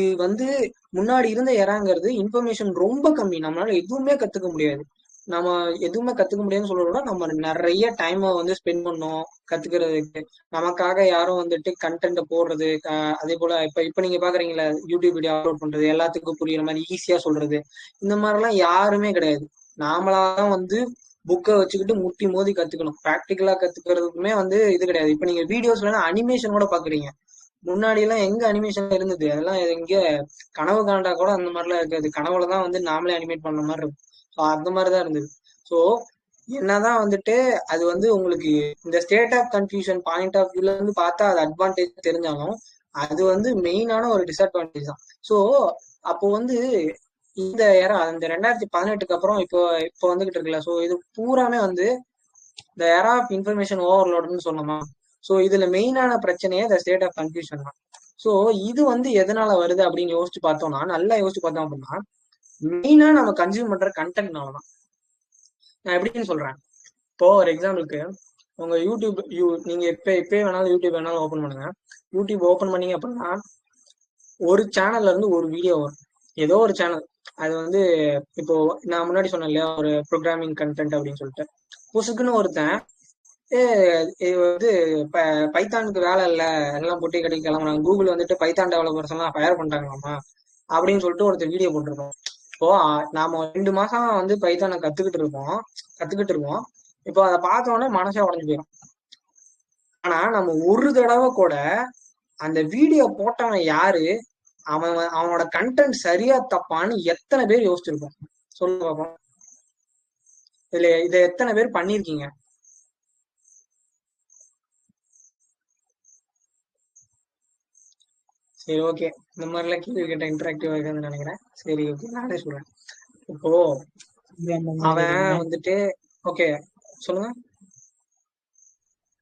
முன்னாடி இருந்த எராங்கிறது இன்ஃபர்மேஷன் ரொம்ப கம்மி. நம்மளால எதுவுமே கத்துக்க முடியாது. நம்ம எதுவுமே கத்துக்க முடியாதுன்னு சொல்றத விட நம்ம நிறைய டைமை ஸ்பெண்ட் பண்ணோம் கத்துக்கிறதுக்கு. நமக்காக யாரும் கண்டென்ட் போடுறது, அதே போல இப்ப நீங்க பாக்குறீங்களா யூடியூப் வீடியோ அப்லோட் பண்றது, எல்லாத்துக்கும் புரியுற மாதிரி ஈஸியா சொல்றது, இந்த மாதிரிலாம் யாருமே கிடையாது. நாமளாதான் புக்கை வச்சுக்கிட்டு முட்டி மோதி கத்துக்கணும். ப்ராக்டிக்கலா கத்துக்கிறதுக்குமே இது கிடையாது. இப்ப நீங்க வீடியோஸ்ல அனிமேஷன் கூட பாக்குறீங்க. முன்னாடி எல்லாம் எங்க அனிமேஷன் இருந்தது? அதெல்லாம் எங்க கனவு காண்டா கூட அந்த மாதிரிலாம் இருக்காது. கனவுலதான் நாமளே அனிமேட் பண்ண மாதிரி இருக்கும். ஸோ அந்த மாதிரிதான் இருந்தது. ஸோ என்னதான் அது உங்களுக்கு இந்த state of confusion point of வியூல பார்த்தா அது அட்வான்டேஜ் தெரிஞ்சாலும் அது மெயினான ஒரு டிஸ்அட்வான்டேஜ் தான். ஸோ அப்போ இந்த ஏரா இந்த 2018க்கு அப்புறம் இப்போ இப்போ வந்துகிட்டு இருக்குல்ல. ஸோ இது பூராமே இந்த ஏரா ஆஃப் இன்ஃபர்மேஷன் ஓவர்லோடுன்னு சொன்னோமா. ஸோ இதுல மெயினான பிரச்சனையே இந்த ஸ்டேட் ஆஃப் கன்ஃபியூஷன் தான். ஸோ இது எதனால வருது அப்படின்னு யோசிச்சு பார்த்தோம்னா, நல்லா யோசிச்சு பார்த்தோம் அப்படின்னா, மெயினா நம்ம கன்சியூம் பண்ற கண்டென்ட்னாலதான். நான் எப்படின்னு சொல்றேன். இப்போ ஒரு எக்ஸாம்பிளுக்கு உங்க யூடியூப் நீங்க இப்பயே வேணாலும் யூடியூப் வேணாலும் ஓப்பன் பண்ணுங்க. யூடியூப் ஓப்பன் பண்ணீங்க அப்படின்னா ஒரு சேனல்ல இருந்து ஒரு வீடியோ வரும். ஏதோ ஒரு சேனல் அது இப்போ நான் முன்னாடி சொன்னேன் இல்லையா, ஒரு ப்ரோக்ராமிங் கண்டென்ட் அப்படின்னு சொல்லிட்டு புசுக்குன்னு ஒருத்தன் பைத்தானுக்கு வேலை இல்ல, எல்லாம் பொட்டி கட்டி கிளம்புறாங்க, கூகுள் பைத்தான் டெவலப்பர்ஸ் எல்லாம் ஃபயர் பண்ணிட்டாங்களாமா அப்படின்னு சொல்லிட்டு ஒருத்தர் வீடியோ போட்டிருக்கோம். இப்போ நாம 2 மாசம் பைத்தானை கத்துக்கிட்டு இருப்போம். இப்போ அதை பார்த்த உடனே மனசே உடஞ்சு போயிடும். ஆனா நம்ம ஒரு தடவை கூட அந்த வீடியோ போட்டவன் யாரு, அவனோட கண்டென்ட் சரியா தப்பான்னு எத்தனை பேர் யோசிச்சிருக்கோம் சொல்லுங்க பாப்போம். இதை எத்தனை பேர் பண்ணிருக்கீங்க? சரி, ஓகே. இந்த மாதிரிலாம் கேள்வி கேட்ட இன்டராக்டிவா இருக்குன்னு நினைக்கிறேன். சரி, ஓகே, நானே சொல்றேன். இப்போ அவன் ஓகே சொல்லுங்க.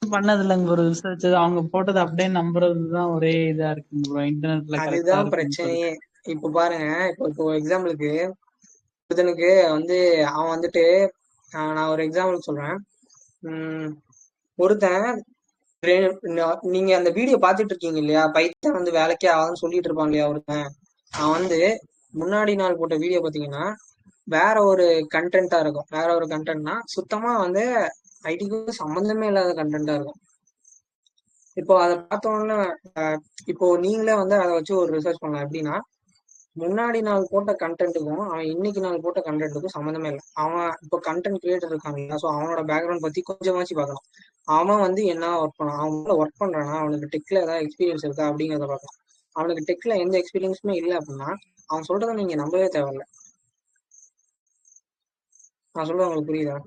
பண்ணது இல்லைங்க ஒரு ரிசர்ச். அவங்க போட்டது அப்படியே நம்புறதுதான் ஒரே இதா இருக்குங்க ப்ரோ. இன்டர்நெட்ல கரெக்டா அதுதான் இருக்குன்னு பிரச்சனையே. இப்போ பாருங்க, இப்போ எக்ஸாம்பிளுக்கு ஒருத்தனுக்கு அவன் நான் ஒரு எக்ஸாம்பிள் சொல்றேன். ஒருத்தன் நீங்க அந்த வீடியோ பாத்துட்டு இருக்கீங்க இல்லையா, பைத்தான் வந்து வேலைக்கே ஆகும்னு சொல்லிட்டு இருப்பான் இல்லையா ஒருத்தன். அவன் வந்து முன்னாடி நாள் போட்ட வீடியோ பாத்தீங்கன்னா வேற ஒரு கண்டென்ட்டா இருக்கும். வேற ஒரு கண்டென்ட்னா சுத்தமா வந்து ஐடிக்கு சம்பந்தமே இல்லாத கண்டென்ட்டா இருக்கும். இப்போ அதை பார்த்தோன்னா இப்போ நீங்களே வந்து அதை வச்சு ஒரு ரிசர்ச் பண்ணலாம். எப்படின்னா, முன்னாடி நாள் போட்ட கண்டென்ட்டுக்கும் அவன் இன்னைக்கு நாள் போட்ட கண்டென்ட்டுக்கும் சம்மந்தமே இல்லை. அவன் இப்போ கண்டென்ட் கிரியேட்டர் இருக்காங்க இல்லையா, ஸோ அவனோட பேக்ரவுண்ட் பத்தி கொஞ்சமாச்சு பார்க்கணும். அவன் வந்து என்ன ஒர்க் பண்ணான், அவன் ஒர்க் பண்றானா, அவனுக்கு டெக்ல ஏதாவது எக்ஸ்பீரியன்ஸ் இருக்கா அப்படிங்கிறத பார்க்கலாம். அவனுக்கு டெக்ல எந்த எக்ஸ்பீரியன்ஸுமே இல்லை அப்படின்னா அவன் சொல்றதை நீங்க நம்பவே தேவையில்ல. நான் சொல்றது உங்களுக்கு புரியுதா?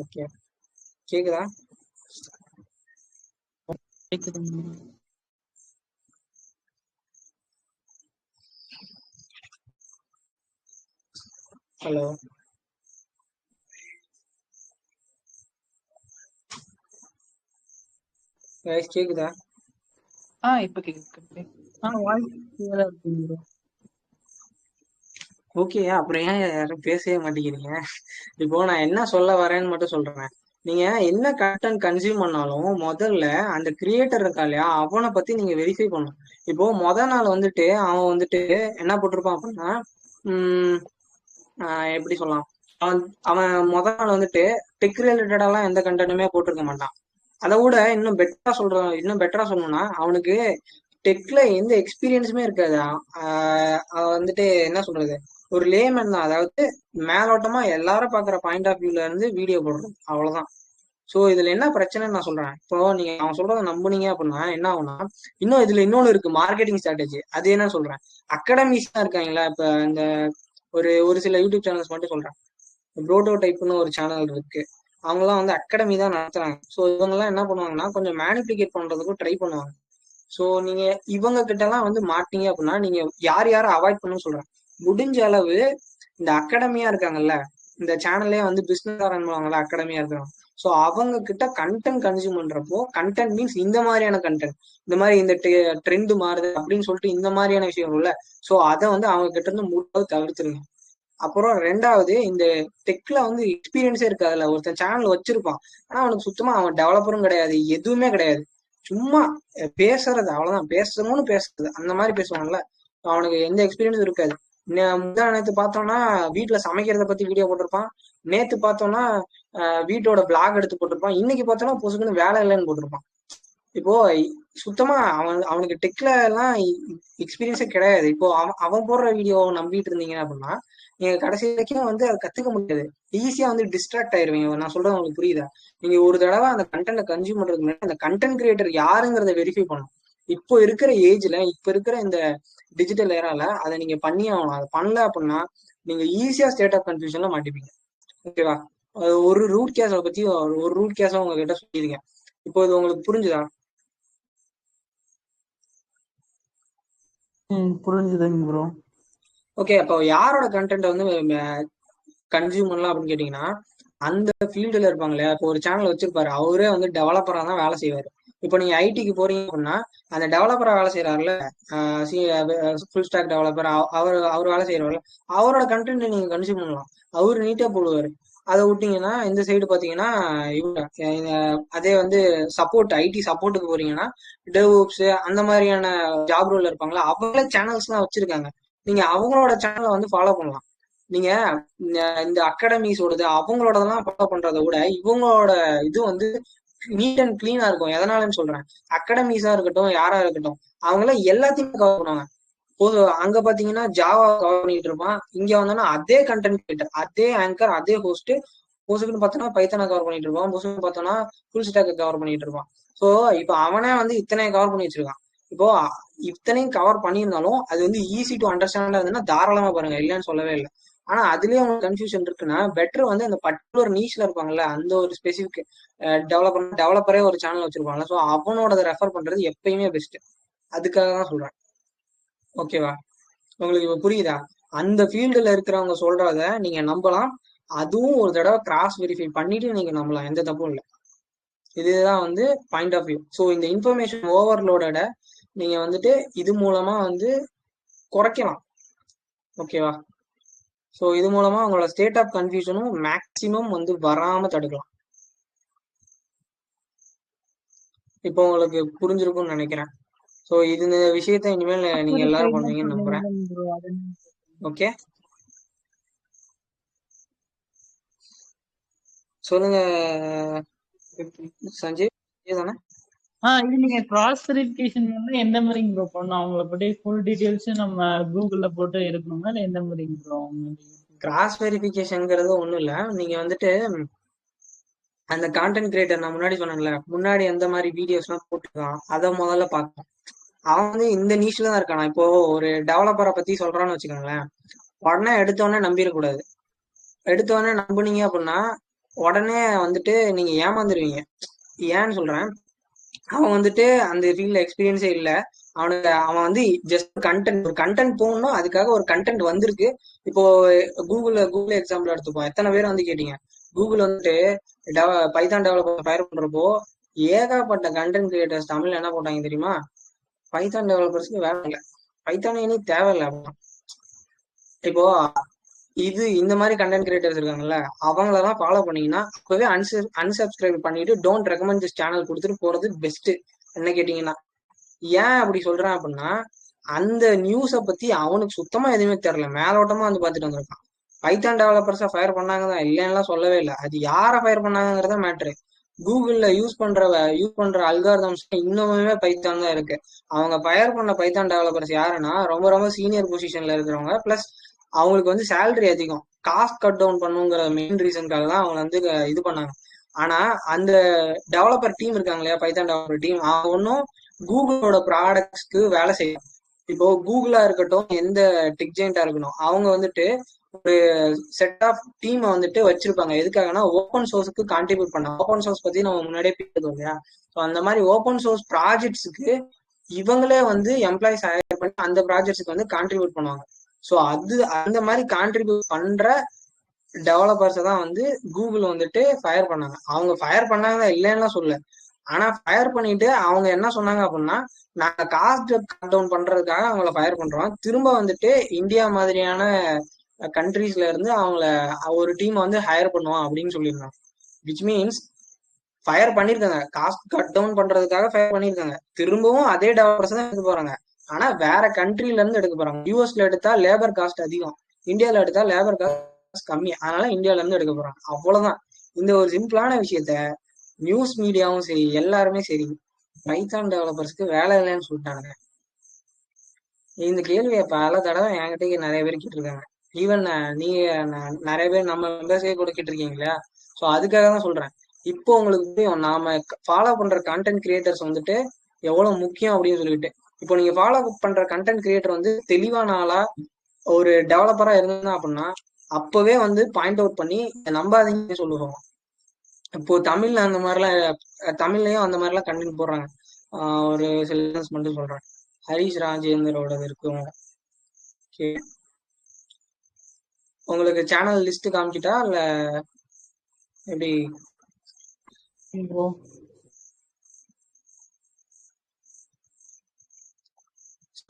ஓகே, கேக்குதா? ஹலோ, கேக்குதா? இப்ப கேக்குது. ஓகே, அப்புறம் ஏன் யாரும் பேசவே மாட்டேங்கிறீங்க? இப்போ நான் என்ன சொல்ல வரேன்னு மட்டும் சொல்றேன். நீங்க என்ன கண்டென்ட் கன்சியூம் பண்ணாலும் முதல்ல அந்த கிரியேட்டர் இருக்கா இல்லையா, அவனை பத்தி நீங்க வெரிஃபை பண்ணணும். இப்போ நாள் வந்துட்டு அவன் வந்துட்டு என்ன போட்டிருப்பான் அப்படின்னா, எப்படி சொல்லலாம், அவன் அவன் நாள் வந்துட்டு டெக் ரிலேட்டடாலாம் எந்த கண்டென்ட்டுமே போட்டிருக்க மாட்டான். அதை விட இன்னும் பெட்டரா சொல்லணும்னா அவனுக்கு டெக்ல எந்த எக்ஸ்பீரியன்ஸுமே இருக்காது. அவன் வந்துட்டு என்ன சொல்றது, ஒரு லேமன் தான். அதாவது மேலோட்டமா எல்லாரும் பாக்குற பாயிண்ட் ஆஃப் வியூல இருந்து வீடியோ போடுறோம், அவ்வளவுதான். சோ இதுல என்ன பிரச்சனைன்னு நான் சொல்றேன். இப்போ நீங்க அவன் சொல்றத நம்புனீங்க அப்படின்னா என்ன ஆகும்னா, இதுல இன்னொன்னு இருக்கு, மார்க்கெட்டிங் ஸ்ட்ராட்டஜி. அது என்ன சொல்றேன், அகாடமிஸ் தான் இருக்காங்களா. இப்ப இந்த ஒரு சில யூடியூப் சேனல்ஸ் மட்டும் சொல்றேன். ப்ரோட்டோ டைப்னு ஒரு சேனல் இருக்கு. அவங்கலாம் வந்து அகாடமி தான் நடத்துறாங்க. ஸோ இவங்க எல்லாம் என்ன பண்ணுவாங்கன்னா கொஞ்சம் மேனிபுலேட் பண்றதுக்கும் ட்ரை பண்ணுவாங்க. ஸோ நீங்க இவங்க கிட்ட எல்லாம் வந்து மாட்டீங்க அப்படின்னா நீங்க யார் யாரும் அவாய்ட் பண்ணணும்னு சொல்றேன். முடிஞ்ச அளவு இந்த அகாடமியா இருக்காங்கல்ல, இந்த சேனல்லே வந்து பிசினஸ் ரன் பண்ணுவாங்கல்ல, அகாடமியா இருக்காங்க. ஸோ அவங்க கிட்ட கண்டென்ட் கன்சியூம் பண்றப்போ, கண்டென்ட் மீன்ஸ் இந்த மாதிரியான கண்டென்ட், இந்த மாதிரி இந்த ட்ரெண்ட் மாறுது அப்படின்னு சொல்லிட்டு இந்த மாதிரியான விஷயம் இல்ல. ஸோ அதை வந்து அவங்க கிட்ட இருந்து முடியாது தவிர்த்துருங்க. அப்புறம் ரெண்டாவது, இந்த டெக்ல வந்து எக்ஸ்பீரியன்ஸே இருக்காதுல்ல. ஒருத்தன் சேனல் வச்சிருப்பான், ஆனா அவனுக்கு சுத்தமா அவன் டெவலப்பரும் கிடையாது, எதுவுமே கிடையாது. சும்மா பேசுறது, அவ்வளவுதான். பேசணும்னு பேசுறது, அந்த மாதிரி பேசுவாங்கல்ல. அவனுக்கு எந்த எக்ஸ்பீரியன்ஸும் இருக்காது. நேத்து பார்த்தோம்னா வீட்டுல சமைக்கிறத பத்தி வீடியோ போட்டிருப்பான். நேத்து பார்த்தோம்னா வீட்டோட பிளாக் எடுத்து போட்டிருப்பான். இன்னைக்கு பார்த்தோம்னா பொசுக்குன்னு வேலை இல்லைன்னு போட்டிருப்பான். இப்போ சுத்தமா அவனுக்கு டெக்ல எல்லாம் எக்ஸ்பீரியன்ஸே கிடையாது. இப்போ அவன் போடுற வீடியோ நம்பிட்டு இருந்தீங்க அப்படின்னா நீங்க கடைசி வரைக்கும் வந்து அதை கத்துக்க முடியாது. ஈஸியா வந்து டிஸ்ட்ராக்ட் ஆயிருவீங்க. நான் சொல்றது உங்களுக்கு புரியுதா? நீங்க ஒரு தடவை அந்த கண்டென்ட் கன்சியூம் பண்றதுக்கு முன்னாடி அந்த கண்டென்ட் கிரியேட்டர் யாருங்கிறத வெரிஃபை பண்ணணும். இப்போ இருக்கிற ஏஜ்ல, இப்ப இருக்கிற இந்த டிஜிட்டல் ஏரால அதை நீங்க பண்ணி ஆகணும். அதை பண்ணல அப்படின்னா நீங்க ஈஸியா ஸ்டேட் ஆஃப் கன்ஃபியூஷன்ல மாட்டிப்பீங்க. ஓகேவா? ஒரு ரூட் கேஸை பத்தி ஒரு ரூட் கேஸை உங்ககிட்ட சொல்லியிருக்கேன். இப்போ இது உங்களுக்கு புரிஞ்சுதா? புரிஞ்சுதுங்க ப்ரோ. ஓகே, அப்போ யாரோட கண்டென்ட் வந்து கன்சியூம் பண்ணலாம் அப்படின்னு கேட்டீங்கன்னா, அந்த ஃபீல்டுல இருப்பாங்க இல்லையா. இப்போ ஒரு சேனல் வச்சிருப்பாரு, அவரே வந்து டெவலப்பரா தான் வேலை செய்வாரு. இப்போ நீங்க ஐடிக்கு போறீங்க அப்படின்னா அந்த டெவலப்பரா வேலை செய்யறாருல, ஃபுல் ஸ்டாக் டெவலப்பர், அவர் வேலை செய்யறாருல, அவரோட கண்டென்ட் நீங்க கன்சியூம் பண்ணலாம். அவரு நீட்டா போடுவாரு. அதை விட்டீங்கன்னா இந்த சைடு பாத்தீங்கன்னா இவங்க அதே வந்து சப்போர்ட், ஐடி சப்போர்ட்டுக்கு போறீங்கன்னா டெவ்ஓப்ஸ் அந்த மாதிரியான ஜாப் ரோல்ல இருப்பாங்களா, அவங்களே சேனல்ஸ் தான் வச்சிருக்காங்க. நீங்க அவங்களோட சேனலை வந்து ஃபாலோ பண்ணலாம். நீங்க இந்த அகாடமிஸோடது அவங்களோடதெல்லாம் ஃபாலோ பண்றதை விட இவங்களோட இது வந்து நீட் அண்ட் கிளீனா இருக்கும். எதனாலன்னு சொல்றேன், அகாடமிஸா இருக்கட்டும், யாரா இருக்கட்டும், அவங்களாம் எல்லாத்தையுமே கவர் பண்ணுவாங்க. அங்க பாத்தீங்கன்னா ஜாவா கவர் பண்ணிட்டு இருப்பான், இங்க வந்தோம்னா அதே கண்டென்ட் கிரியேட்டர், அதே ஆங்கர், அதே ஹோஸ்ட்னு பார்த்தோம்னா பைத்தனை கவர் பண்ணிட்டு இருப்பான், பொசுக்குன்னு பார்த்தோம்னா ஃபுல் ஸ்டாக் கவர் பண்ணிட்டு இருப்பான். சோ இப்போ அவனே வந்து இத்தனை கவர் பண்ணி வச்சிருக்கான். இப்போ இத்தனையும் கவர் பண்ணியிருந்தாலும் அது வந்து ஈஸி டு அண்டர்ஸ்டாண்டா இருந்ததுன்னா தாராளமா பாருங்க, இல்லைன்னு சொல்லவே இல்லை. ஆனா அதுலயே உங்களுக்கு கன்ஃபியூஷன் இருக்குன்னா பெட்டர் வந்து அந்த பர்டிகுலர் நீச்ல இருப்பாங்கல்ல, அந்த ஒரு ஸ்பெசிபிக் டெவலப்பரே ஒரு சேனல் வச்சிருப்பாங்கல்ல, ஸோ அவனோட ரெஃபர் பண்றது எப்பயுமே பெஸ்ட். அதுக்காக தான் சொல்றேன். ஓகேவா? உங்களுக்கு இப்ப புரியுதா? அந்த ஃபீல்டுல இருக்கிறவங்க சொல்றத நீங்க நம்பலாம். அதுவும் ஒரு தடவை கிராஸ் வெரிஃபை பண்ணிட்டு நீங்க நம்பலாம், எந்த தப்பும் இல்லை. இதுதான் வந்து பாயிண்ட் ஆஃப் வியூ. ஸோ இந்த இன்ஃபர்மேஷன் ஓவர்லோட நீங்க வந்துட்டு இது மூலமா வந்து குறைக்கலாம். ஓகேவா? ஸோ இது மூலமா உங்களோட ஸ்டேட் ஆஃப் கன்ஃபியூஷனும் மேக்சிமம் வந்து வராம தடுக்கலாம். இப்போ உங்களுக்கு புரிஞ்சிருக்கும்னு நினைக்கிறேன். ஸோ இந்த விஷயத்த இனிமேல் நீங்க எல்லாரும் பண்ணுவீங்கன்னு நம்புறேன். ஓகே, சொல்லுங்க சஞ்சீவ் தானே? இது நீங்க கிராஸ் வெரிஃபிகேஷன் வந்து எந்த மாதிரி ப்ரோ பண்ணணும்? அவங்கள பத்தி ஃபுல் டீடைல்ஸ் நம்ம கூகுள்ல போட்டு இருக்கணுமா இல்ல எந்த மாதிரி ப்ரோ? கிராஸ் வெரிஃபிகேஷன்ங்கிறது ஒண்ணும் இல்ல. நீங்க வந்துட்டு அந்த கான்டென்ட் கிரியேட்டர் நான் முன்னாடி சொன்னேன்ல, முன்னாடி எந்த மாதிரி வீடியோஸ் எல்லாம் போட்டுருக்கான் அதை முதல்ல பார்க்கணும். அவன் வந்து இந்த நீஷ்ல தான் இருக்கானா. இப்போ ஒரு டெவலப்பரை பத்தி சொல்றான்னு வச்சுக்கோங்களேன், உடனே எடுத்தோடனே நம்பிடக்கூடாது. எடுத்தோடனே நம்புனீங்க அப்படின்னா உடனே வந்துட்டு நீங்க ஏமாந்துருவீங்க. ஏன்னு சொல்றேன், அவன் வந்துட்டு அந்த ஃபீல்ட்ல எக்ஸ்பீரியன்ஸே இல்லை. அவன் வந்து ஜஸ்ட் ஒரு கண்டென்ட் போகணும், அதுக்காக ஒரு கண்டென்ட் வந்திருக்கு. இப்போ கூகுள் எக்ஸாம்பிள் எடுத்துப்போம். எத்தனை பேர் வந்து கேட்டீங்க, கூகுள் வந்துட்டு பைத்தான் டெவலப்பர் ஃபயர் பண்றப்போ ஏகப்பட்ட கண்டென்ட் கிரியேட்டர்ஸ் தமிழ்ல என்ன போட்டாங்க தெரியுமா? பைத்தான் டெவலப்பர்ஸ்க்கு வேலை இல்லை, பைத்தான் இனி தேவையில்லை. இப்போ இந்த மாதிரி கண்டென்ட் கிரியேட்டர்ஸ் இருக்காங்கல்ல, அவங்களெல்லாம் ஃபாலோ பண்ணீங்கன்னா அப்பவே அன்சப்ஸ்கிரைப் பண்ணிட்டு டோன்ட் ரெக்கமெண்ட் திஸ் சேனல் கொடுத்துட்டு போறது பெஸ்ட். என்ன கேட்டீங்கன்னா, ஏன் அப்படி சொல்றேன் அப்படின்னா, அந்த நியூஸை பத்தி அவனுக்கு சுத்தமா எதுவுமே தெரியல, மேலோட்டமா வந்து பார்த்துட்டு வந்திருக்கான். பைத்தான் டெவலப்பர்ஸை ஃபயர் பண்ணாங்க தான், இல்லைன்னா சொல்லவே இல்லை. அது யாரை ஃபயர் பண்ணாங்கிறத மேட்ரு. கூகுள்ல யூஸ் பண்ற அல்காரிதம்ஸ் இன்னுமே பைத்தான் தான் இருக்கு. அவங்க ஃபயர் பண்ண பைத்தான் டெவலப்பர்ஸ் யாருன்னா ரொம்ப ரொம்ப சீனியர் பொசிஷன்ல இருக்கிறவங்க, பிளஸ் அவங்களுக்கு வந்து சேலரி அதிகம், காஸ்ட் கட் டவுன் பண்ணுங்கிற மெயின் ரீசனுக்காக தான் அவங்க வந்து இது பண்ணாங்க. ஆனா அந்த டெவலப்பர் டீம் இருக்காங்க இல்லையா, பைத்தான் டெவலப்பர் டீம், அவங்க ஒன்றும் கூகுளோட ப்ராடக்ட்ஸ்க்கு வேலை செய்யும். இப்போ கூகுளா இருக்கட்டும், எந்த டெக் ஜெயிண்டா இருக்கணும், அவங்க வந்துட்டு ஒரு செட் ஆஃப் டீமை வந்துட்டு வச்சிருப்பாங்க. எதுக்காகனா ஓப்பன் சோர்ஸுக்கு கான்ட்ரிபியூட் பண்ண. ஓப்பன் சோர்ஸ் பத்தி நம்ம முன்னாடியே பேசுறோம் இல்லையா. ஸோ அந்த மாதிரி ஓப்பன் சோர்ஸ் ப்ராஜெக்ட்ஸுக்கு இவங்களே வந்து எம்ப்ளாயிஸ் ஹையர் பண்ணி அந்த ப்ராஜெக்ட்ஸுக்கு வந்து கான்ட்ரிபியூட் பண்ணுவாங்க. ஸோ அந்த மாதிரி கான்ட்ரிபியூட் பண்ற டெவலப்பர்ஸை தான் வந்து கூகுள் வந்துட்டு ஃபயர் பண்ணாங்க. அவங்க ஃபயர் பண்ணாங்க இல்லைன்னா சொல்ல, ஆனா ஃபயர் பண்ணிட்டு அவங்க என்ன சொன்னாங்க அப்படின்னா, நாங்க காஸ்ட் கட் டவுன் பண்றதுக்காக அவங்கள ஃபயர் பண்றோம், திரும்ப வந்துட்டு இந்தியா மாதிரியான கண்ட்ரீஸ்ல இருந்து அவங்கள ஒரு டீம் வந்து ஹையர் பண்ணுவோம் அப்படின்னு சொல்லியிருந்தாங்க. விச் மீன்ஸ் ஃபயர் பண்ணிருக்காங்க, காஸ்ட் கட் டவுன் பண்றதுக்காக ஃபயர் பண்ணிருக்காங்க, திரும்பவும் அதே டெவலப்பர்ஸ் தான் எடுக்க போறாங்க. ஆனா வேற கண்ட்ரில இருந்து எடுக்க போறாங்க. யூஎஸ்ல எடுத்தா லேபர் காஸ்ட் அதிகம், இந்தியால எடுத்தா லேபர் காஸ்ட் கம்மி, அதனால இந்தியால இருந்து எடுக்க போறாங்க. அவ்வளவுதான். இந்த ஒரு சிம்பிளான விஷயத்த நியூஸ் மீடியாவும் சரி, எல்லாருமே சரி, பைத்தான் டெவலப்பர்ஸ்க்கு வேலை இல்லைன்னு சொல்லிட்டாங்க. இந்த கேள்வியை பல தடவை என்கிட்ட நிறைய பேர் கேட்டிருக்காங்க. ஈவன் நீங்க நிறைய பேர் நம்ம மெம்பர்ஸே கூட கேட்டிருக்கீங்க இல்லையா. ஸோ அதுக்காக தான் சொல்றேன். இப்போ உங்களுக்கு புரியும் நாம ஃபாலோ பண்ற கண்டென்ட் கிரியேட்டர்ஸ் வந்துட்டு எவ்வளவு முக்கியம் அப்படின்னு சொல்லிட்டு. இப்போ நீங்க ஃபாலோ பண்ற கண்டென்ட் கிரியேட்டர் வந்து தெளிவான ஆளா ஒரு டெவலப்பரா இருந்தா அப்படின்னா அப்பவே வந்து பாயிண்ட் அவுட் பண்ணி நம்பாதீங்கன்னு சொல்லுவோம். இப்போ தமிழ்ல அந்த மாதிரிலாம், தமிழ்லயும் அந்த மாதிரிலாம் கண்டென்ட் போடுறாங்க. ஒரு சில மட்டும் சொல்றேன், ஹரிஷ் ராஜேந்தரோட இருக்கும். உங்களுக்கு சேனல் லிஸ்ட் காமிக்கிட்டா இல்ல எப்படி?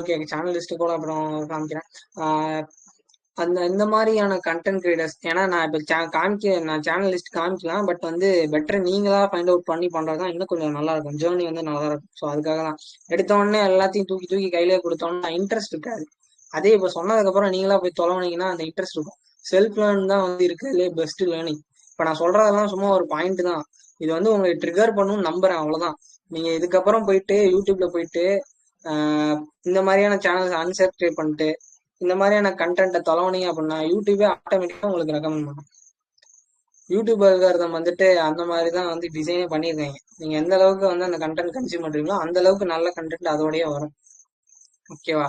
ஓகே, சேனல் லிஸ்ட் கூட அப்புறம் காமிக்கிறேன். இந்த மாதிரியான கண்டென்ட் கிரியேட்டர்ஸ், ஏன்னா நான் இப்போ நான் சேனல் லிஸ்ட் காமிக்கலாம், பட் வந்து பெட்டர் நீங்களா ஃபைண்ட் அவுட் பண்ணி பண்றதுதான் இன்னும் கொஞ்சம் நல்லா இருக்கும், ஜேர்னி வந்து நல்லா இருக்கும். ஸோ அதுக்காக தான் எடுத்த உடனே எல்லாத்தையும் தூக்கி தூக்கி கையிலே கொடுத்தோம்னா இன்ட்ரெஸ்ட் இருக்காது. அதே இப்போ சொன்னதுக்கு அப்புறம் நீங்களா போய் தொலைவனீங்கன்னா அந்த இன்ட்ரெஸ்ட் இருக்கும். செல்ஃப் லேர்ன் தான் வந்து இருக்கிறதுலே பெஸ்ட் லேர்னிங். இப்போ நான் சொல்றதெல்லாம் சும்மா ஒரு பாயிண்ட் தான், இது வந்து உங்களுக்கு ட்ரிகர் பண்ணணும்னு நம்புறேன், அவ்வளவுதான். நீங்க இதுக்கப்புறம் போயிட்டு யூடியூப்ல போயிட்டு இந்த மாதிரியான சேனல்ஸ் அன்சப்ஸ்கிரைப் பண்ணிட்டு இந்த மாதிரியான கண்டென்ட்டை தொலைவனீங்க அப்படின்னா யூடியூபே ஆட்டோமேட்டிக்கா உங்களுக்கு ரெக்கமெண்ட் பண்ணும். யூடியூப் அல்காரிதம் வந்துட்டு அந்த மாதிரி தான் வந்து டிசைனே பண்ணியிருக்காங்க. நீங்க எந்த அளவுக்கு வந்து அந்த கண்டென்ட் கன்சியூம் பண்றீங்களோ அந்த அளவுக்கு நல்ல கண்டென்ட் அதோடய வரும். ஓகேவா?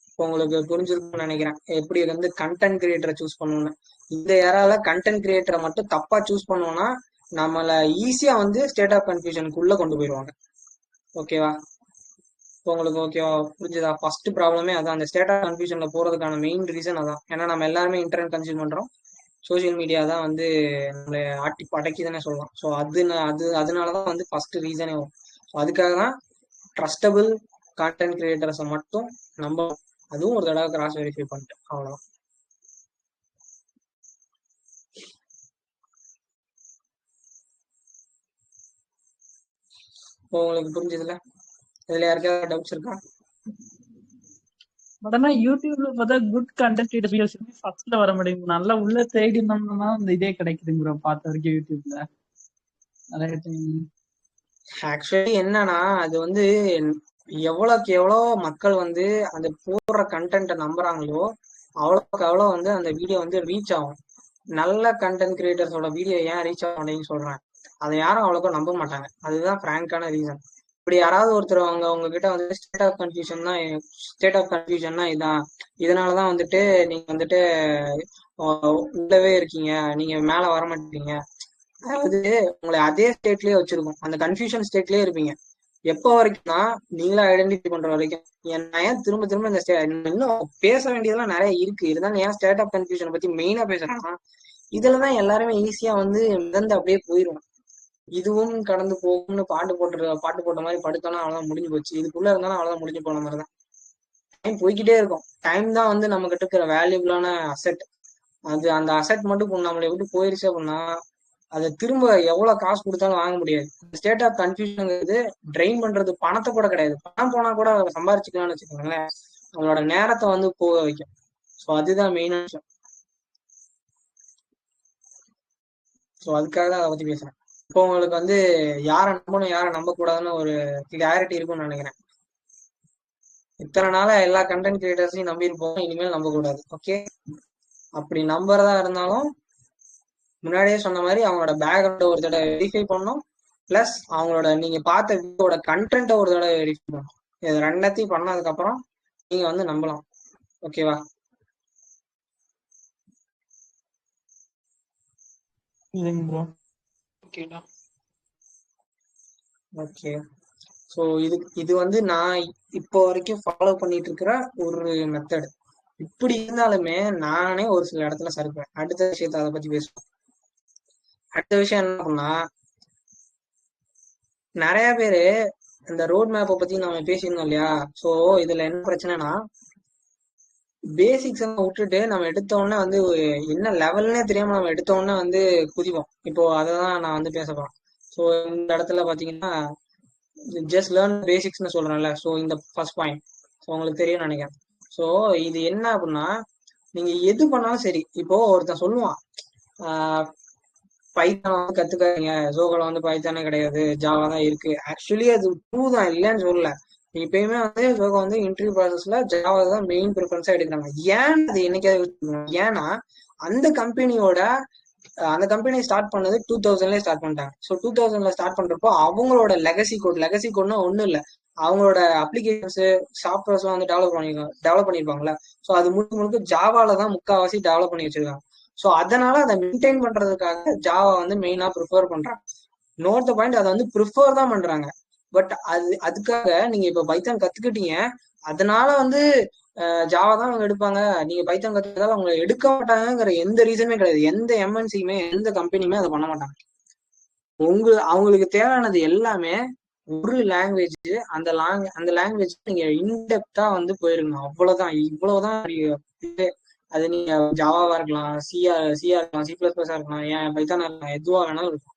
இப்போ உங்களுக்கு புரிஞ்சிருக்கும்னு நினைக்கிறேன் எப்படி வந்து கண்டென்ட் கிரியேட்டரை சூஸ் பண்ணணும்னு. இந்த ஏரால கண்டென்ட் கிரியேட்டரை மட்டும் தப்பா சூஸ் பண்ணோம்னா நம்மள ஈஸியா வந்து ஸ்டேட் ஆஃப் கன்ஃபியூஷனுக்குள்ள கொண்டு போயிடுவாங்க. ஓகேவா? இப்போ உங்களுக்கு ஓகேவா, புரிஞ்சுதா? ஃபர்ஸ்ட் ப்ராப்ளமே அதான், அந்த ஸ்டேட் ஆஃப் கன்ஃபியூஷன்ல போறதுக்கான மெயின் ரீசன் அதான். ஏன்னா நம்ம எல்லாருமே இன்டர்நெட் கன்சியூம் பண்றோம், சோசியல் மீடியா தான் வந்து நம்மளை ஆட்டி படக்கி தானே சொல்லலாம். ஸோ அதனாலதான் வந்து ஃபர்ஸ்ட் ரீசனே வரும். ஸோ அதுக்காக தான் ட்ரஸ்டபிள் கான்டென்ட் கிரியேட்டர்ஸை மட்டும் நம்ம அதுவும் ஒரு தடவை கிராஸ் வெரிஃபை பண்ணிட்டு அவ்வளோதான். உங்களுக்கு புரிஞ்சதுல? இதுல யாருக்காவது டவுட்ஸ் இருக்கா? பட் ஆனா யூடியூப்ல பார்த்தா குட் கண்டென்ட் வீடியோஸ் ஃபர்ஸ்ட்ல வர மாட்டேங்குது. நல்லா உள்ள தேடி இருந்தோம்னா அந்த இதே கிடைக்குதுங்க ப்ரோ பார்த்த வரைக்கும் யூடியூப்ல நிறைய டைம். ஆக்சுவலி என்னன்னா அது வந்து எவ்வளவுக்கு எவ்வளோ மக்கள் வந்து அந்த போடுற கண்டென்ட்டை நம்புறாங்களோ அவ்வளோக்கு அவ்வளோ வந்து அந்த வீடியோ வந்து ரீச் ஆகும். நல்ல கண்டென்ட் கிரியேட்டர்ஸோட வீடியோ ஏன் ரீச் ஆகும் அப்படின்னு சொல்றேன், அதை யாரும் அவ்வளோக்கா நம்ப மாட்டாங்க. அதுதான் ஃப்ராங்கான ரீசன். இப்படி யாராவது ஒருத்தர் உங்ககிட்ட வந்து ஸ்டேட் ஆஃப் கன்ஃபியூஷன்னா இதான், இதனாலதான் வந்துட்டு நீங்க வந்துட்டு உள்ளவே இருக்கீங்க, நீங்க மேல வர மாட்டீங்க, அதாவது உங்களை அதே ஸ்டேட்லயே வச்சிருக்கும், அந்த கன்ஃபியூஷன் ஸ்டேட்லயே இருப்பீங்க. எப்போ வரைக்கும்னா நீங்களா ஐடென்டிஃபை பண்ற வரைக்கும். நான் ஏன் திரும்ப திரும்ப இந்த இன்னும் பேச வேண்டியதெல்லாம் நிறைய இருக்கு, இருந்தாலும் ஏன் ஸ்டேட் ஆஃப் கன்ஃபியூஷனை பத்தி மெயினா பேசுறேன்னா இதுலதான் எல்லாருமே ஈஸியா வந்து மிதந்து அப்படியே போயிடும். இதுவும் கடந்து போகும்னு பாட்டு போட்ட மாதிரி படுத்தோம்னா அவ்வளவுதான் முடிஞ்சு போச்சு, இதுக்குள்ள இருந்தாலும் அவ்வளவுதான் முடிஞ்சு போன மாதிரிதான். டைம் போய்கிட்டே இருக்கும். டைம் தான் வந்து நம்ம கிட்ட இருக்கிற வேல்யூபிளான அசெட். அது அந்த அசெட் மட்டும் நம்மளை விட்டு போயிருச்சு அப்படின்னா அதை திரும்ப எவ்வளவு காசு கொடுத்தாலும் வாங்க முடியாது. ஸ்டேட் ஆஃப் கன்ஃபியூஷன்ங்கிறது ட்ரெயின் பண்றது பணத்தை கூட கிடையாது. பணம் போனா கூட சம்பாரிச்சுக்கலாம்னு வச்சுக்கோங்களேன், அவங்களோட நேரத்தை வந்து போக வைக்கும். ஸோ அதுதான் மெயினான விஷயம். ஸோ அதுக்காக தான் அதை பத்தி பேசுறேன். இப்போ உங்களுக்கு வந்து யாரை நம்பணும் யாரை நம்ப கூடாதுன்னு ஒரு கிளாரிட்டி இருக்கும்னு நினைக்கிறேன். இத்தனை நாளா எல்லா கண்டென்ட் கிரியேட்டர்ஸையும் நம்பி இருப்போம், இனிமேல் நம்ப கூடாது. ஓகே, அப்படி நம்புறதா இருந்தாலும் முன்னாடியே சொன்ன மாதிரி அவங்களோட பேக்ரவுண்ட ஒரு தடவை வெரிஃபை பண்ணணும், பிளஸ் அவங்களோட நீங்க பார்த்த வீடியோட கண்டென்ட்டை ஒரு தடவை வெரிஃபை பண்ணணும். இது ரெண்டத்தையும் பண்ணதுக்கு அப்புறம் நீங்க வந்து நம்பலாம். ஓகேவா? ஓகே. ஸோ இது வந்து நான் இப்போ வரைக்கும் ஃபாலோ பண்ணிட்டு இருக்கிற ஒரு மெத்தட். இப்படி இருந்தாலுமே நானே ஒரு சில இடத்துல சறுப்பேன். அடுத்த விஷயத்த அதை பத்தி பேசுவோம். அடுத்த விஷயம் என்ன பண்ணா, நிறைய பேரு இந்த ரோட் மேப்பை பத்தி நம்ம பேசியிருந்தோம் இல்லையா? ஸோ இதுல என்ன பிரச்சனைனா, பேசிக்ஸ் எல்லாம் விட்டுட்டு நம்ம எடுத்த உடனே வந்து என்ன லெவல்னே தெரியாம நம்ம எடுத்த உடனே வந்து குதிப்போம். இப்போ அததான் நான் வந்து பேச போறேன். ஸோ இந்த இடத்துல பாத்தீங்கன்னா ஜஸ்ட் லேர்ன் பேசிக்ஸ்னு சொல்றேன்ல. ஸோ இந்த ஃபர்ஸ்ட் பாயிண்ட் உங்களுக்கு தெரியும்னு நினைக்கிறேன். ஸோ இது என்ன அப்படின்னா, நீங்க எது பண்ணாலும் சரி, இப்போ ஒருத்தன் சொல்லுவான் பைத்தான் வந்து கத்துக்காதீங்க, ஜோகோல வந்து பைத்தானே கிடையாது, ஜாவா தான் இருக்கு. ஆக்சுவலி அது ட்ரூ தான், இல்லைன்னு சொல்லல. இப்பயுமே வந்து ஜோகோ வந்து இன்டர்வியூ ப்ராசஸ்ல ஜாவா தான் மெயின் ப்ரிஃபரன்ஸா எடுக்கிறாங்க. ஏன் அது என்னைக்காவது? ஏன்னா அந்த கம்பெனி ஸ்டார்ட் பண்ணது 2000 ஸ்டார்ட் பண்ணிட்டாங்க. ஸோ 2000 ஸ்டார்ட் பண்றப்போ அவங்களோட லெகசி கோட்னா ஒன்றும் இல்லை, அவங்களோட அப்ளிகேஷன்ஸ் சாஃப்ட்வேர்ஸ் எல்லாம் வந்து டெவலப் பண்ணிருப்பாங்களா. ஸோ அது முழுக்க ஜாவால தான் முக்கால்வாசி டெவலப் பண்ணி வச்சிருக்காங்க. ஸோ அதனால அதை மெயின்டைன் பண்றதுக்காக ஜாவா வந்து மெயினா ப்ரிஃபர் பண்றாங்க. நோட் த பாயிண்ட், அதை வந்து ப்ரிஃபர் தான் பண்றாங்க. பட் அதுக்காக நீங்க இப்ப பைத்தான் கத்துக்கிட்டீங்க, அதனால வந்து ஜாவா தான் அவங்க எடுப்பாங்க, நீங்க பைத்தான் கத்துக்கிறதால அவங்க எடுக்க மாட்டாங்கிற எந்த ரீசனுமே கிடையாது. எந்த எம்என்சியுமே எந்த கம்பெனியுமே அதை பண்ண மாட்டாங்க. அவங்களுக்கு தேவையானது எல்லாமே ஒரு லாங்குவேஜ், அந்த லாங்குவேஜ் நீங்க இன்டெப்தா வந்து போயிருக்கணும், அவ்வளவுதான். இவ்வளவுதான். அது நீங்க ஜாவாவா இருக்கலாம், சிஆ இருக்கலாம், C++ஆ இருக்கலாம், ஏன் பைத்தானா இருக்கலாம், எதுவா வேணாலும் இருக்கும்.